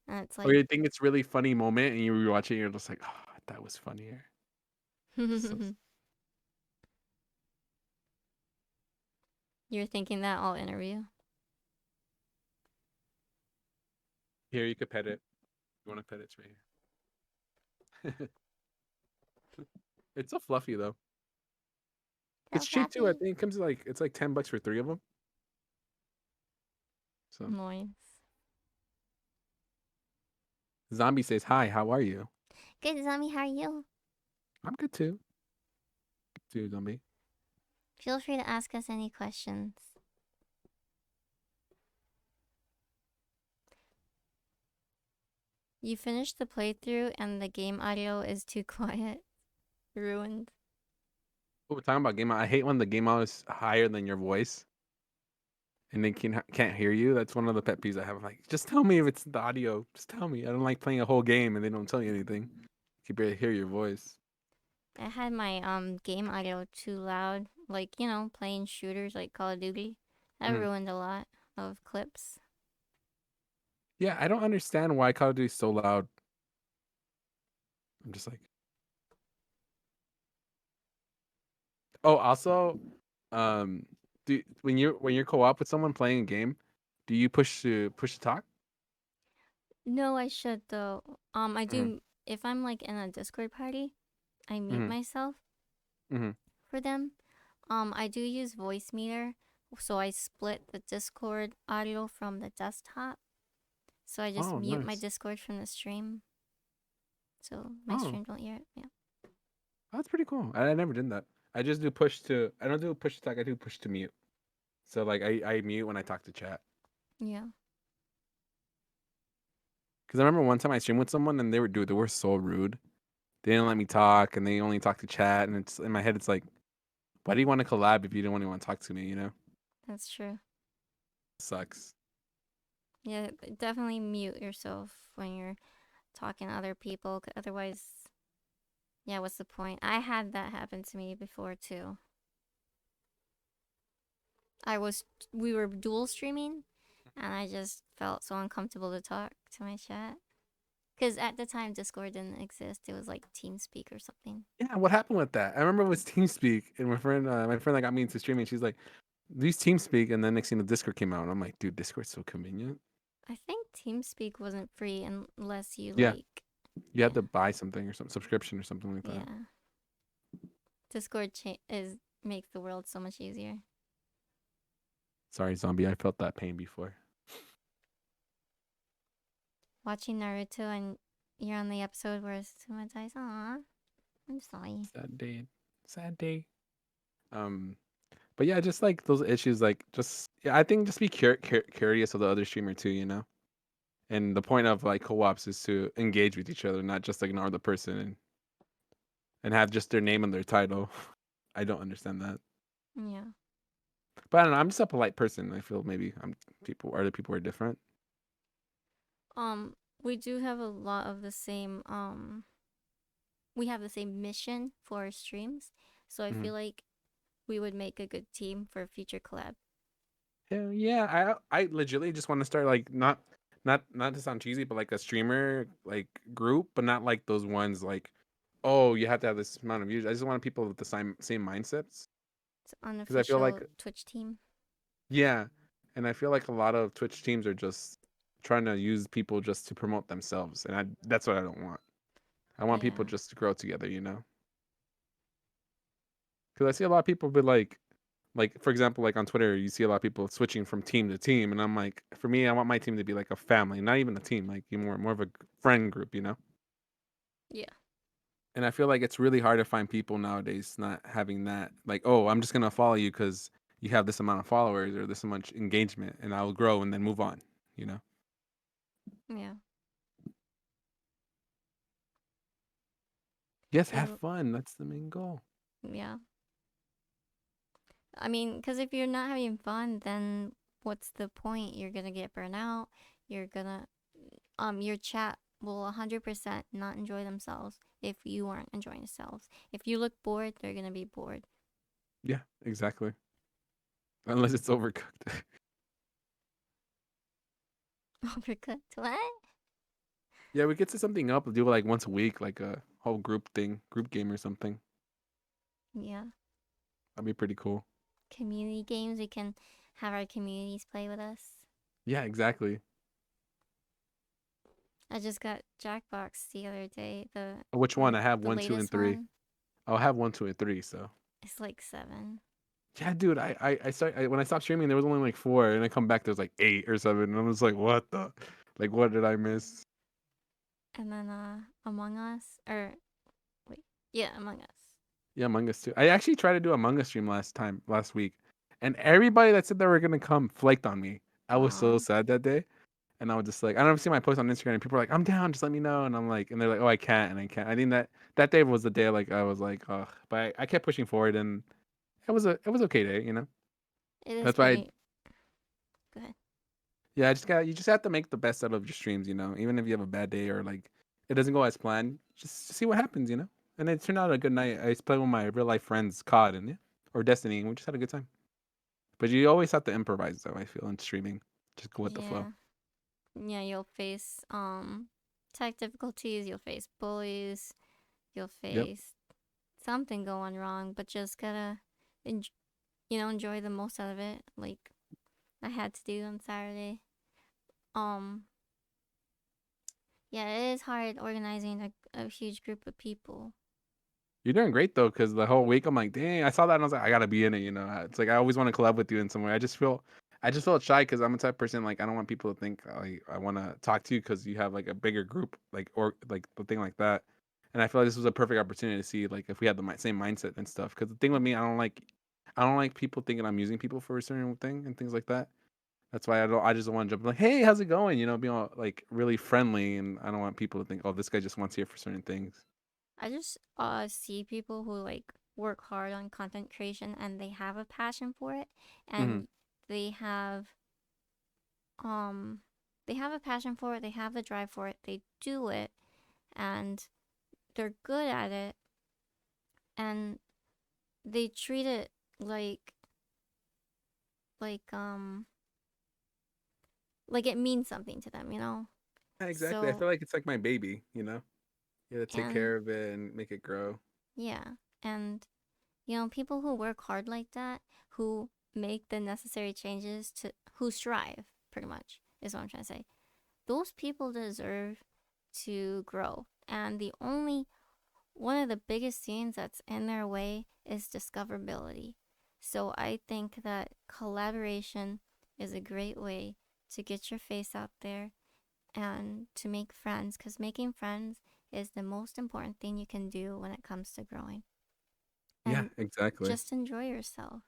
And it's Or like, you think it's really funny moment, and you rewatch it, and you're just like, "Oh, that was funnier." So you're thinking that all interview? here you could pet it. You want to pet it? It's right here. It's so fluffy though. So It's cheap too. I fluffy. think it comes to like it's like $10 for three of them. So Noise. Zombie says hi. How are you? Good, Zombie, how are you? I'm good too. Too Zombie. Feel free to ask us any questions. You finished the playthrough and the game audio is too quiet. Ruined. Oh, we're talking about game out. I hate when the game out is higher than your voice and they can't hear you. That's one of the pet peeves I have. I'm like, just tell me if it's the audio. Just tell me. I don't like playing a whole game and they don't tell you anything. You can barely hear your voice. I had my game audio too loud, like, playing shooters like Call of Duty. That Mhm. ruined a lot of clips. Yeah, I don't understand why Call of Duty is so loud. I'm just like, oh, also, um, do when you're co-op with someone playing a game, do you push to talk? No, I should though. I Mm-hmm. do if I'm like in a Discord party, I mute Mm-hmm. myself Mm-hmm. for them. I do use voice meter, so I split the Discord audio from the desktop. So I just Oh, mute my nice. Discord from the stream, so my Oh, stream don't hear it. Yeah. that's pretty cool. I never did that. I just do push to. I don't do push to talk. I do push to mute. So like I mute when I talk to chat. Yeah. Because I remember one time I streamed with someone and they were so rude. They didn't let me talk and they only talked to chat. And it's in my head, it's like, why do you want to collab if you don't want to talk to me? You know, That's true. sucks. Yeah, definitely mute yourself when you're talking to other people. Otherwise, yeah, what's the point? I had that happen to me before too. I was we were dual streaming, and I just felt so uncomfortable to talk to my chat. Cause at the time Discord didn't exist. It was like TeamSpeak or something. Yeah, what happened with that? I remember it was TeamSpeak, and my friend that got me into streaming, she's like, "These TeamSpeak," and then next thing the Discord came out, and I'm like, "Dude, Discord's so convenient." I think TeamSpeak wasn't free unless you Yeah, like, you yeah, had to buy something or some subscription or something like that. yeah. Discord is makes the world so much easier. Sorry, zombie, I felt that pain before. Watching Naruto and you're on the episode where Suma dies. Aw, I'm sorry. Sad day, sad day. Um, but yeah, just like those issues, like just yeah, I think just be curious of the other streamer too, you know. And the point of like co-ops is to engage with each other, not just ignore the person and have just their name and their title. I don't understand that. Yeah. But I don't know. I'm just a polite person. I feel maybe other people are different. We do have a lot of the same we have the same mission for our streams. So I Hmm. feel like we would make a good team for a future collab. Hell yeah. I legitimately just want to start like not to sound cheesy, but like a streamer like group, but not like those ones like, oh, you have to have this amount of views. I just want people with the same mindsets It's because I feel like unofficial Twitch team. yeah, and I feel like a lot of Twitch teams are just trying to use people just to promote themselves, and that's what I don't want. I want people Yeah. just to grow together, you know. Because I see a lot of people be like for example, like on Twitter, you see a lot of people switching from team to team, and I'm like, for me, I want my team to be like a family, not even a team, like you more of a friend group, you know. Yeah. And I feel like it's really hard to find people nowadays not having that. Like, oh, I'm just gonna follow you because you have this amount of followers or this much engagement, and I'll grow and then move on. You know? Yeah. Yes, have Cause fun. That's the main goal. yeah. I mean, cause if you're not having fun, then what's the point? You're gonna get burnt out. You're gonna your chat will 100% not enjoy themselves if you aren't enjoying yourselves. If you look bored, they're gonna be bored. Yeah, exactly. Unless it's overcooked. Overcooked. What? Yeah, we could set something up. Do like once a week, like a whole group thing, group game or something. Yeah. That'd be pretty cool. Community games. We can have our communities play with us. Yeah, exactly. I just got Jackbox the other day. Which one? I have The one, two, and latest three. one. I'll have one, two, and three. So It's like 7. yeah, dude. When I stopped streaming, there was only like four, and I come back, there's like 8 or 7, and I was like, what the, like, what did I miss? And then Among Us or wait, yeah, Among Us. Yeah, Among Us too. I actually tried to do a Among Us stream last week, and everybody that said they were gonna come flaked on me. I was so Aw. sad that day. And I was just like, I don't see my post on Instagram, and people are like, I'm down, just let me know. And I'm like, and they're like, oh, I can't, and I can't. I think that day was the day like I was like, oh, but I kept pushing forward, and it was okay day, you know. It is That's why, pretty. Go ahead. yeah, you just have to make the best out of your streams, you know. Even if you have a bad day or like it doesn't go as planned, just see what happens, you know. And it turned out a good night. I played with my real life friends, COD, and yeah, or Destiny, and we just had a good time. But you always have to improvise, though. I feel in streaming, just go with the flow. Yeah. Yeah, you'll face tech difficulties, you'll face bullies, you'll Yep. face something going wrong, but just gotta en- enjoy the most out of it, like I had to do on Saturday. Um yeah, it is hard organizing a huge group of people. You're doing great though, because the whole week I'm like, dang, I saw that and I was like, I gotta be in it. You know, it's like I always want to collab with you in some way. I just felt shy because I'm a type of person like I don't want people to think like I want to talk to you because you have like a bigger group, like or like the thing like that. And I feel like this was a perfect opportunity to see like if we had the same mindset and stuff. Because the thing with me, I don't like people thinking I'm using people for a certain thing and things like that. That's why I just don't want to jump like, hey, how's it going? You know, being all like really friendly, and I don't want people to think, oh, this guy just wants here for certain things. I just see people who like work hard on content creation and they have a passion for it Hmm. and they have um they have a passion for it, they have the drive for it, they do it and they're good at it and they treat it like like um like it means something to them, you know? Yeah, exactly. I So feel like it's like my baby, you know? You gotta take and care of it and make it grow. yeah, and people who work hard like that, who make the necessary changes to who strive, pretty much, is what I'm trying to say. Those people deserve to grow. And the only one of the biggest things that's in their way is discoverability. So I think that collaboration is a great way to get your face out there and to make friends because making friends is the most important thing you can do when it comes to growing. Yeah, And exactly. just enjoy yourself.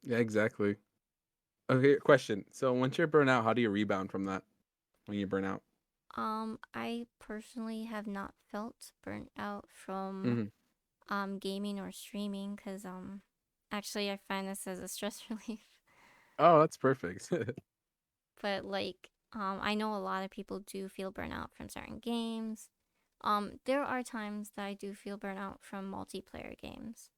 Yeah, exactly. Okay, question. So once you're burnt out, how do you rebound from that when you burn out? I personally have not felt burnt out from Hmm. gaming or streaming because actually I find this as a stress relief. Oh, that's perfect. But like I know a lot of people do feel burnout from certain games. There are times that I do feel burnout from multiplayer games.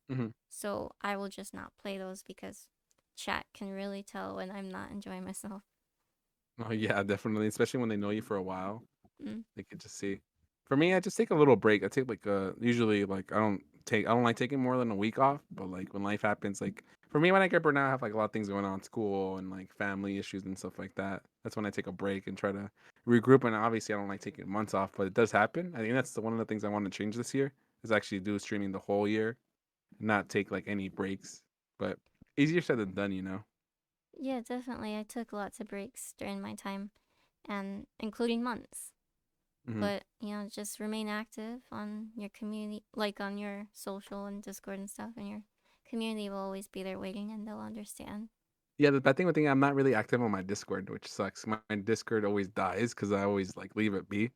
Hmm. So I will just not play those because chat can really tell when I'm not enjoying myself. Oh yeah, definitely. Especially when they know you for a while. Mm. They could just see. For me, I just take a little break. I take like usually like I don't like taking more than a week off, but like when life happens, like for me when I get burned out, I have like a lot of things going on, school and like family issues and stuff like that. That's when I take a break and try to regroup. And obviously I don't like taking months off, but it does happen. I think that's one of the things I want to change this year is actually do streaming the whole year, not take like any breaks. But easier said than done, you know. Yeah, definitely. I took lots of breaks during my time and including months. Hmm. But just remain active on your community, like on your social and Discord and stuff, and your community will always be there waiting, and they'll understand. Yeah, the bad thing with thing, I'm not really active on my Discord, which sucks. My Discord always dies because I always like leave it be.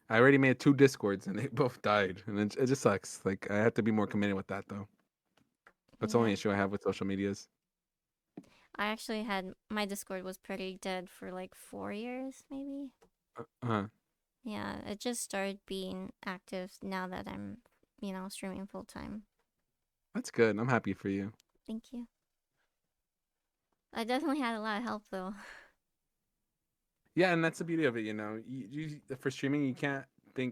I already made two Discords and they both died, and it just sucks. Like I have to be more committed with that though. That's the only Yeah, issue I have with social medias. I actually had my Discord was pretty dead for like 4 years, maybe. Uh, Yeah, it just started being active now that I'm, streaming full time. that's good. I'm happy for you. Thank you. I definitely had a lot of help though. Yeah, and that's the beauty of it. For streaming, you can't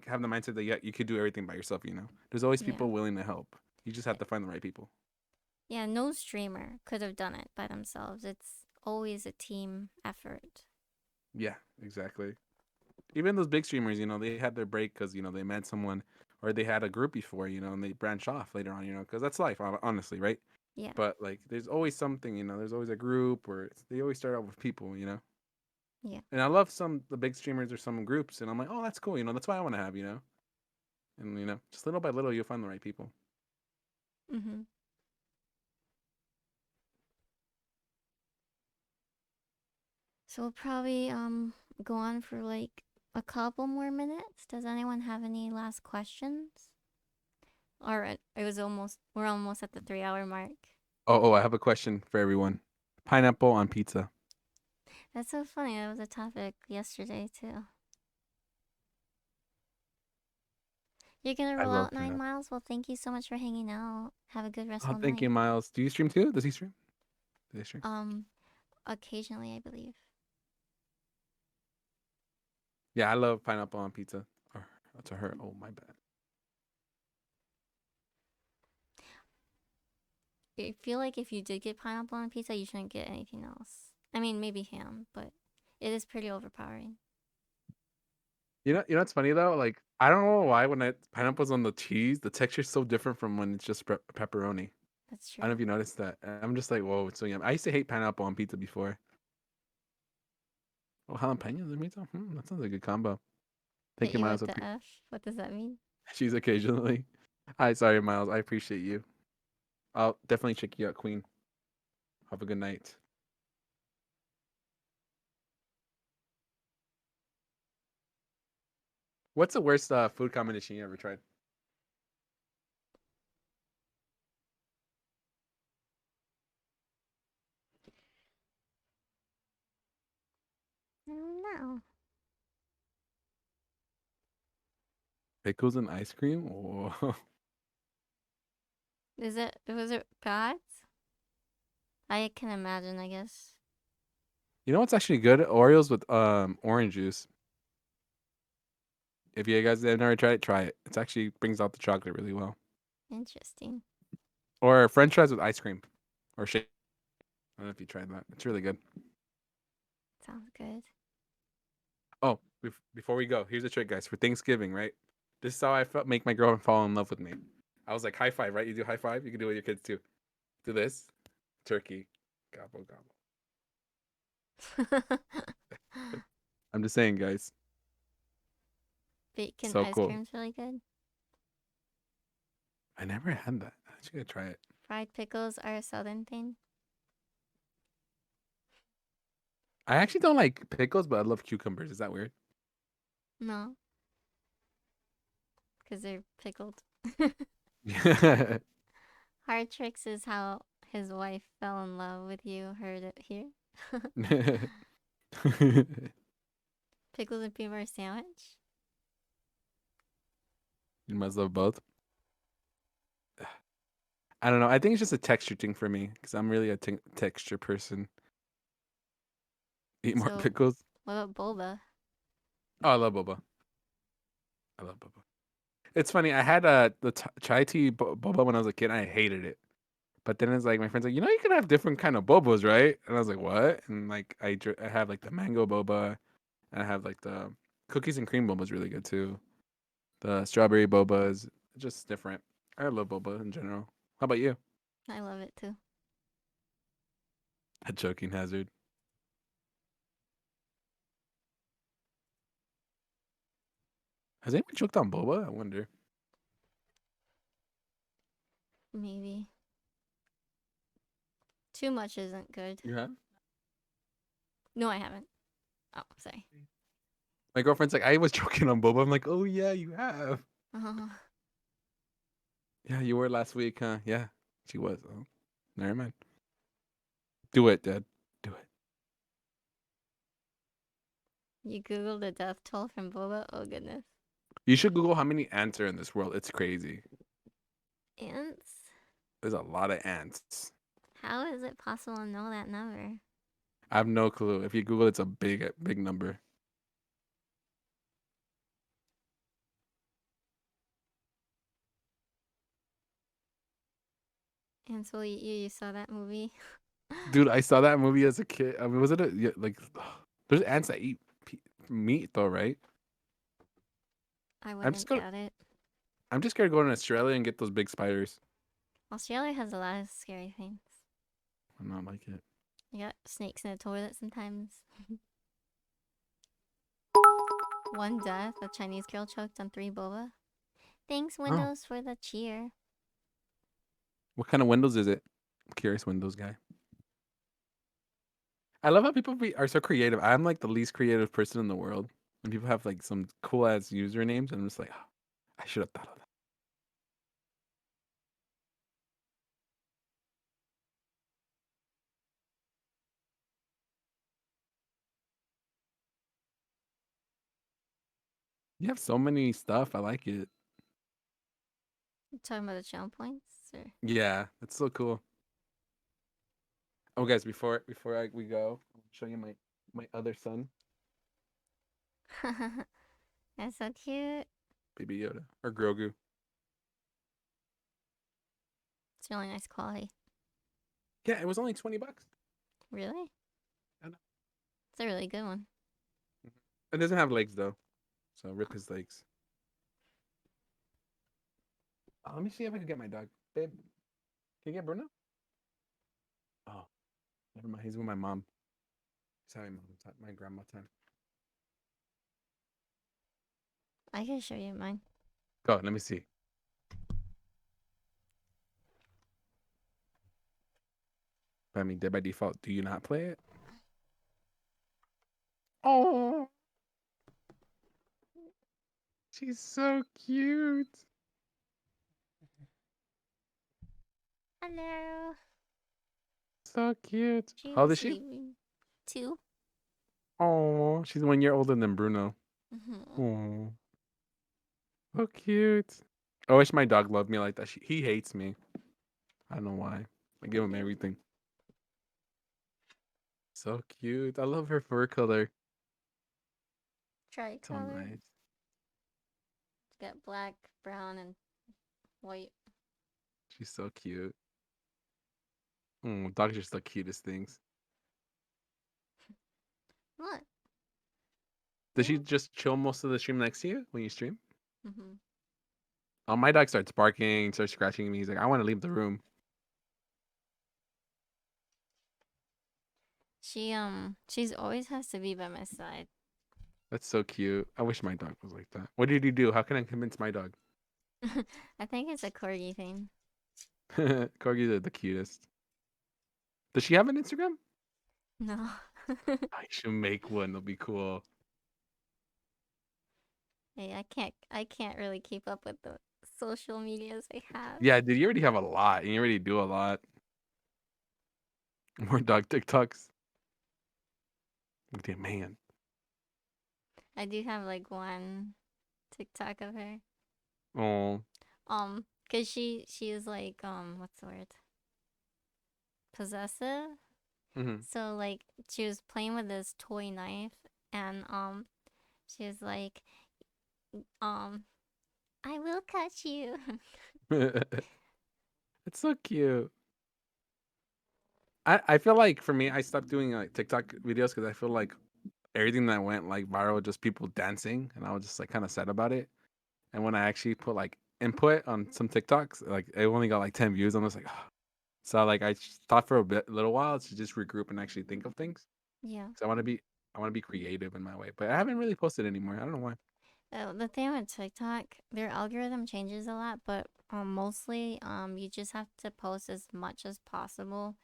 have the mindset that you could do everything by yourself. There's always Yeah. people willing to help. You just have to find the right people. Yeah, no streamer could have done it by themselves. It's always a team effort. Yeah, exactly. Even those big streamers, they had their break because they met someone or they had a group before, and they branch off later on, because that's life, honestly, right? Yeah. But like, there's always something, there's always a group, or they always start out with people. Yeah. And I love some the big streamers or some groups, and I'm like, oh, that's cool, that's why I want to have. And just little by little, you'll find the right people. Mhm. So we'll probably go on for like a couple more minutes. Does anyone have any last questions? All right, we're almost at the 3 hour mark. Oh, I have a question for everyone. Pineapple on pizza. That's so funny. That was a topic yesterday too. You're gonna I roll love out 9 miles? pineapple. Well, thank you so much for hanging out. Have a good Oh, restful thank you, night. Miles. Do you stream too? Does he stream? Do they stream? Um, Occasionally, I believe. Yeah, I love pineapple on pizza. Or to her. Oh, my bad. I feel like if you did get pineapple on pizza, you shouldn't get anything else. I mean, maybe ham, but it is pretty overpowering. What's funny though? Like, I don't know why when pineapple's on the cheese, the texture's so different from when it's just pepperoni. That's I don't know true. if you noticed that. And I'm just like, whoa, it's so yum. I used to hate pineapple on pizza before. Oh, jalapenos and pizza. That sounds like a good combo. Hit Thank you, you Miles. with the F. What does that mean? She's occasionally. Hi, sorry, Miles. I appreciate you. I'll definitely check you out, Queen. Have a good night. What's the worst food combination you ever tried? I don't know. Pickles and ice cream? Whoa. Was it bad? I can imagine, I guess. You know what's actually good? Oreos with orange juice. If you guys have never tried it, try it. It's actually brings out the chocolate really well. Interesting. Or French fries with ice cream, or shake. I don't know if you tried that. It's really good. Sounds good. Oh, before we go, here's a trick, guys. For Thanksgiving, right? This is how I felt make my girlfriend fall in love with me. I was like, high five, right? You do high five. You can do it with your kids too. Do this, turkey, gobble gobble. I'm just saying, guys. Bacon So ice cool. cream's really good. I never had that. I should go try it. Fried pickles are a southern thing. I actually don't like pickles, but I love cucumbers. Is that weird? No, because they're pickled. Hard Tricks is how his wife fell in love with you. Heard it here. Pickles and peanut butter sandwich. You must love both. I don't know. I think it's just a texture thing for me because I'm really a texture person. Eat more So, pickles. what about boba? Oh, I love boba. I love boba. It's funny. I had the chai tea boba when I was a kid. And I hated it. But then it's like my friends like, you can have different kind of bobas, right? And I was like, what? And like I have like the mango boba, and I have like the cookies and cream boba is really good too. The strawberry boba is just different. I love boba in general. How about you? I love it too. A choking hazard. Has anyone choked on boba? I wonder. Maybe. Too much isn't good. You have? No, I haven't. Oh, sorry. My girlfriend's like, I was choking on boba. I'm like, oh yeah, you have. Uh, Yeah, you were last week, huh? Yeah, she was. Oh, never mind. Do it, Dad. Do it. you Googled the death toll from boba? Oh, goodness. You should Google how many ants are in this world. It's crazy. Ants? There's a lot of ants. How is it possible to know that number? I have no clue. If you Google, it's a big number. And so you saw that movie? Dude, I saw that movie as a kid. I mean, was it yeah, like? There's ants that eat meat though, right? I I'm just wouldn't going. doubt it. I'm just gonna go to Australia and get those big spiders. Australia has a lot of scary things. I don't like it. You got snakes in the toilet sometimes. One death, a Chinese girl choked on 3 boba. Thanks, Oh, Windows, for the cheer. what kind of windows is it? I'm curious, Windows guy. I love how are so creative. I'm like the least creative person in the world, and people have like some cool ass usernames, and I'm just like, oh, I should have thought of that. You have so many stuff. I like it. You talking about the channel points? Or? Yeah, it's so cool. Oh, guys, we go, I'll show you my other son, That's so cute. Baby Yoda or Grogu. It's really nice quality. Yeah, it was only $20. Really? I know. It's a really good one. It doesn't have legs though, so rip his legs. Let me see if I can get my dog, babe. Can you get Bruno? Oh, never mind. He's with my mom. He's having my grandma time. I can show you mine. Go. Let me see. I mean, by default, do you not play it? Oh, she's so cute. Hello. So cute. She How old was is she? sleeping. 2. Oh, she's 1 year older than Bruno. Mm-hmm. Oh, so cute. I wish my dog loved me like that. He hates me. I don't know why. I give him Maybe everything. So cute. I love her fur color. So tricolor. nice. It's got black, brown, and white. She's so cute. Dogs are just the cutest things. What? Does she Yeah. just chill most of the stream next to you when you stream? Mm-hmm. Oh, my dog starts barking, starts scratching me. He's like, I want to leave the room. She's always has to be by my side. That's so cute. I wish my dog was like that. What did you do? How can I convince my dog? I think it's a corgi thing. Corgis are the cutest. Does she have an Instagram? No. I should make one. It'll be cool. Hey, I can't really keep up with the social medias I have. Yeah, dude, you already have a lot. And you already do a lot. More dog TikToks. Damn man. I do have like one TikTok of her. Oh. Cause she is like what's the word? Possessive. Hmm. So like she was playing with this toy knife and she was like um I will cut you. It's so cute. I feel like for me, I stopped doing like TikTok videos because I feel like everything that went like viral just people dancing, and I was just like kind of sad about it. And when I actually put like input on some TikToks, like it only got like 10 views. I'm just like, so like I thought for little while to just regroup and actually think of things. Yeah. So I want to be creative in my way, but I haven't really posted anymore. I don't know why. The thing with TikTok, their algorithm changes a lot, but mostly you just have to post as much as possible,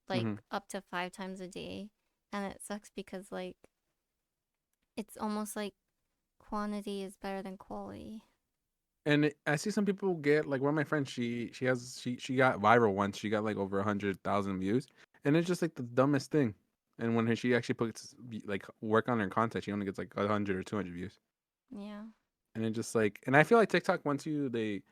like Hmm. up to 5 times a day, and it sucks because like it's almost like quantity is better than quality. And I see some people get like one of my friends. She got viral once. She got like over 100,000 views, and it's just like the dumbest thing. And when she actually puts like work on her content, she only gets like 100 or 200 views. Yeah, And it just like, and I feel like TikTok once they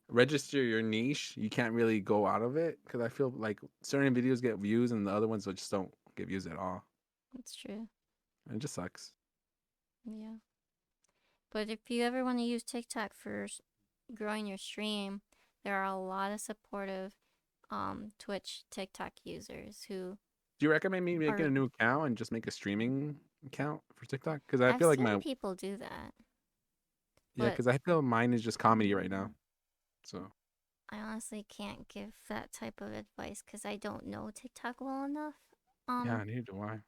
register your niche, you can't really go out of it because I feel like certain videos get views and the other ones just don't get views at all. that's true. And it just sucks. Yeah, but if you ever want to use TikTok for growing your stream, there are a lot of supportive Twitch TikTok users who Do you recommend me making are. a new account and just make a streaming account for TikTok? Because I I've feel like seen my people do that, yeah, but because I feel mine is just comedy right now. So I honestly can't give that type of advice because I don't know TikTok well enough. Um, yeah, neither do I.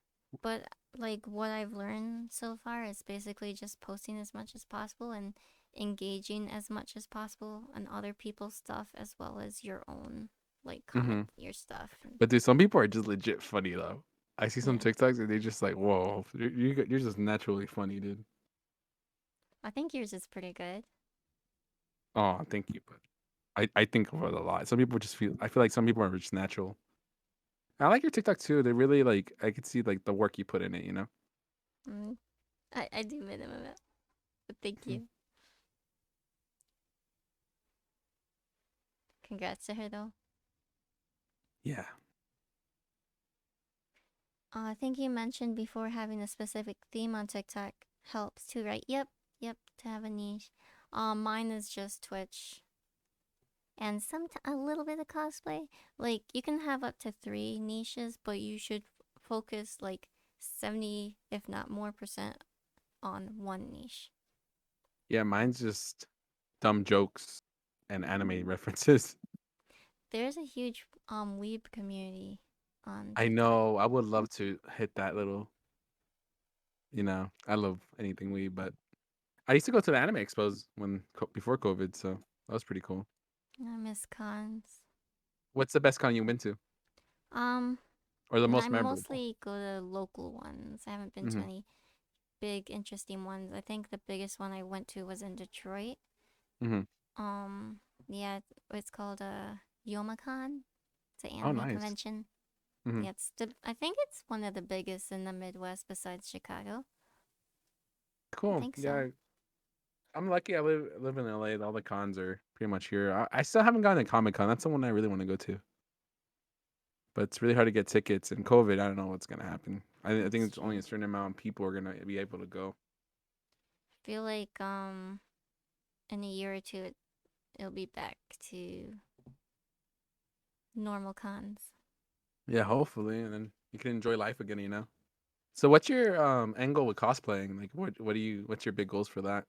but like what I've learned so far is basically just posting as much as possible and engaging as much as possible on other people's stuff as well as your own, like comment Hmm. your stuff. And But dude, some people are just legit funny though. I see some yeah, TikToks and they just like, whoa, you're just naturally funny, dude. I think yours is pretty good. Oh, thank you. But I think of it a lot. Some people just feel. I feel like some people are just natural. I like your TikTok too. They really like. I could see like the work you put in it. You know. Mm, I do minimum it, but thank Mhm. you. Congrats to her though. Yeah. I think you mentioned before having a specific theme on TikTok helps too, right? Yep, yep, to have a niche. Mine is just Twitch and some a little bit of cosplay. Like you can have up to 3 niches, but you should focus like 70, if not more percent, on one niche. Yeah. Mine's just dumb jokes and anime references. There's a huge weeb community on I TikTok. know. I would love to hit that little. You know, I love anything we, but I used to go to the anime expos before COVID, so that was pretty cool. I miss cons. What's the best con you been to, Um, or the and I most memorable? mostly go to local ones. I haven't been to Hmm. any big interesting ones. I think the biggest one I went to was in Detroit. Hmm. Um, yeah, it's called Youmacon. It's an Oh, anime nice. convention. Hmm. Yeah, I think it's one of the biggest in the Midwest besides Chicago. I Cool. think so. Yeah, I'm lucky. I live in LA. All the cons are pretty much here. I still haven't gone to Comic Con. That's the one I really want to go to, but it's really hard to get tickets. And COVID, I don't know what's gonna happen. I think That's it's only a true. certain amount of people are gonna be able to go. I feel like in a year or two it'll be back to normal cons. Yeah, hopefully, and then you can enjoy life again. You know. So, what's your angle with cosplaying? Like, what's your big goals for that?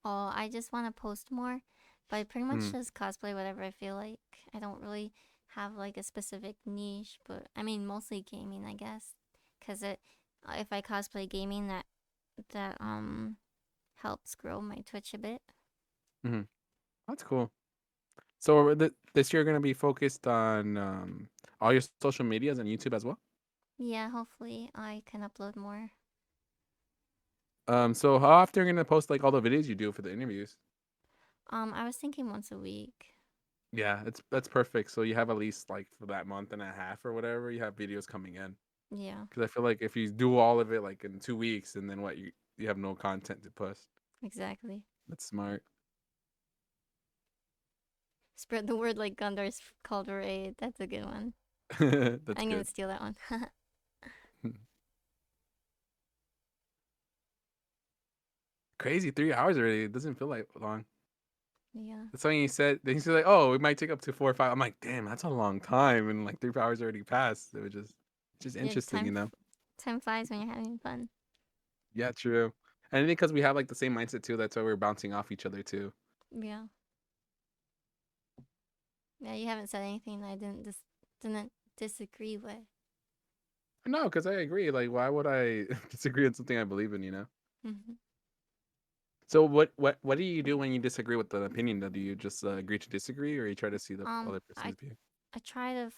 Oh, I just want to post more, but I pretty much Mm, just cosplay whatever I feel like. I don't really have like a specific niche, but I mean mostly gaming, I guess, because it if I cosplay gaming, that helps grow my Twitch a bit. mm, that's cool. So, this year gonna be focused on all your social medias and YouTube as well. Yeah, hopefully I can upload more. So how often are you gonna post like all the videos you do for the interviews? I was thinking once a week. Yeah, that's perfect. So you have at least like for that month and a half or whatever, you have videos coming in. Yeah, Because I feel like if you do all of it like in 2 weeks, and then you have no content to post. exactly. That's smart. Spread the word like Gundars called for aid. That's a good one. That's I'm gonna good. steal that one. Crazy, 3 hours already. It doesn't feel like long. Yeah. That's something he said. Then he's like, "Oh, it might take up to 4 or 5." I'm like, "Damn, that's a long time." And like 3 hours already passed. It was just Yeah, interesting, you know. time flies when you're having fun. Yeah, true. And I think because we have like the same mindset too, that's why we're bouncing off each other too. Yeah. Yeah, you haven't said anything I didn't disagree with. No, because I agree. Like, why would I disagree on something I believe in? You know. Hmm. So what do you do when you disagree with the opinion? Though? Do you just agree to disagree, or you try to see the Um, other I person's view? I try to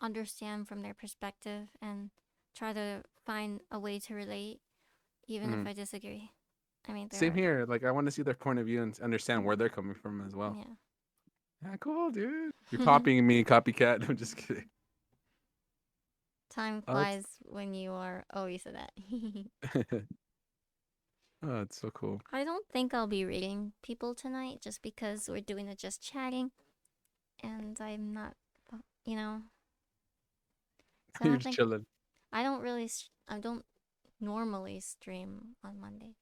understand from their perspective and try to find a way to relate, even if Mm. I disagree. I mean, there Same are, here. Like I want to see their point of view and understand where they're coming from as well. yeah. Yeah, cool, dude. You're copying me, copycat. I'm just kidding. Time Oh, it's flies when you are. Oh, you said that. oh, it's so cool. I don't think I'll be reading people tonight just because we're doing it just chatting and I'm not, you know, so I You're don't just think chilling. I don't really, I don't normally stream on Monday.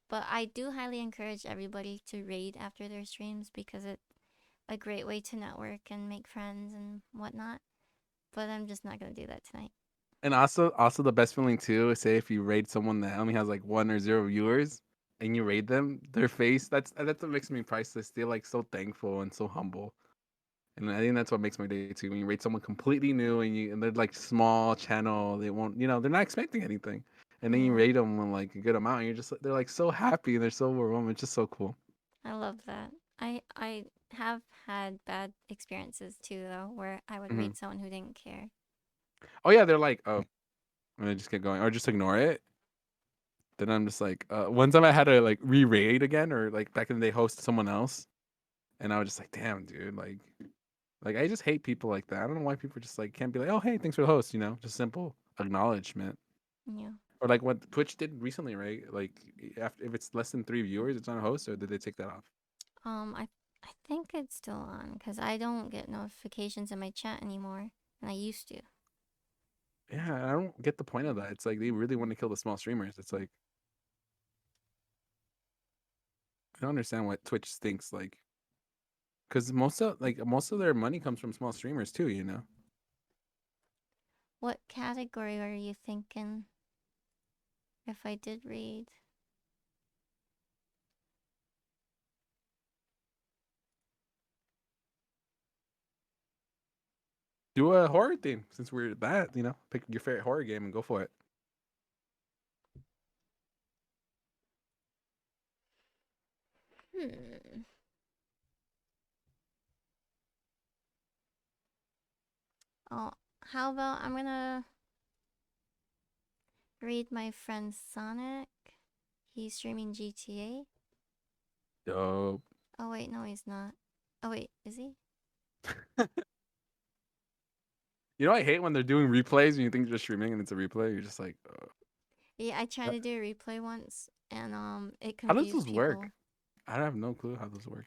But I do highly encourage everybody to raid after their streams because it's a great way to network and make friends and whatnot. But I'm just not gonna do that tonight. And also the best feeling too is say if you raid someone that only has like one or zero viewers and you raid them, their face that's what makes me priceless. They're like so thankful and so humble. And I think that's what makes my day too. When you rate someone completely new and they're like small channel, they won't they're not expecting anything. And then you Yeah, rate them with like a good amount, and you're just they're like so happy and they're so overwhelmed. It's just so cool. I love that. I have had bad experiences too though, where I would Hmm. raid someone who didn't care. Oh yeah, they're like and I just get going or just ignore it. Then I'm just like one time I had to like re-raid again or like back in the day host someone else, and I was just like, damn, dude, like I just hate people like that. I don't know why people just like can't be like, oh hey, thanks for the host, just simple acknowledgement. Yeah. Or like what Twitch did recently, right? Like after if it's less than 3 viewers, it's on a host, or did they take that off? I think it's still on because I don't get notifications in my chat anymore, and I used to. Yeah, I don't get the point of that. It's like they really want to kill the small streamers. It's like I don't understand what Twitch thinks like, because most of their money comes from small streamers too. What category are you thinking? If I did read, Do a horror theme since we're that. Pick your favorite horror game and go for it. hmm. Oh, how about I'm gonna read my friend Sonic. He's streaming GTA. Dope. Oh wait, no, he's not. Oh wait, is he? I hate when they're doing replays and you think you're just streaming and it's a replay. You're just like, Yeah, I tried to do a replay once, and it how does confused those work? people. I have no clue how those work.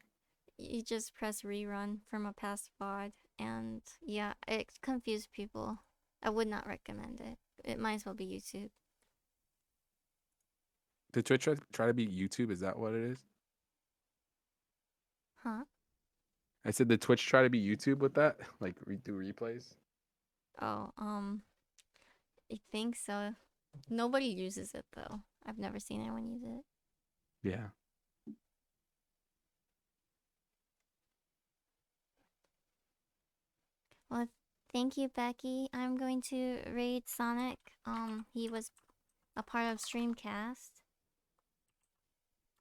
You just press rerun from a past VOD, and yeah, it confused people. I would not recommend it. It might as well be YouTube. Did Twitch try to beat YouTube? Is that what it is? Huh? I said, did Twitch try to beat YouTube with that? Like do replays? Oh, I think so. Nobody uses it though. I've never seen anyone use it. Yeah. Well, thank you, Becky. I'm going to raid Sonic. He was a part of Streamcast.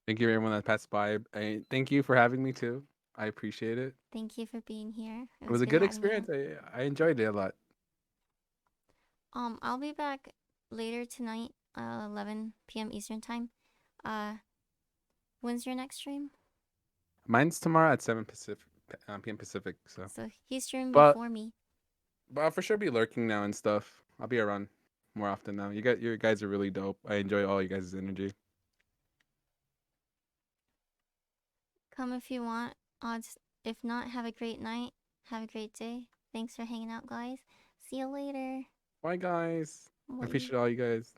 Thank you everyone that passed by. Thank you for having me too. I appreciate it. Thank you for being here. It It was was a good good having you. experience. I enjoyed it a lot. I'll be back later tonight, 11 p.m. Eastern time. Uh, when's your next stream? Mine's tomorrow at 7 p.m. Pacific. So, So he's streaming but before me. but I'll for sure be lurking now and stuff. I'll be around more often now. You guys are really dope. I enjoy all you guys' energy. Come if you want. Odds. If not, have a great night. Have a great day. Thanks for hanging out, guys. See you later. Bye guys. I Bye. appreciate all you guys.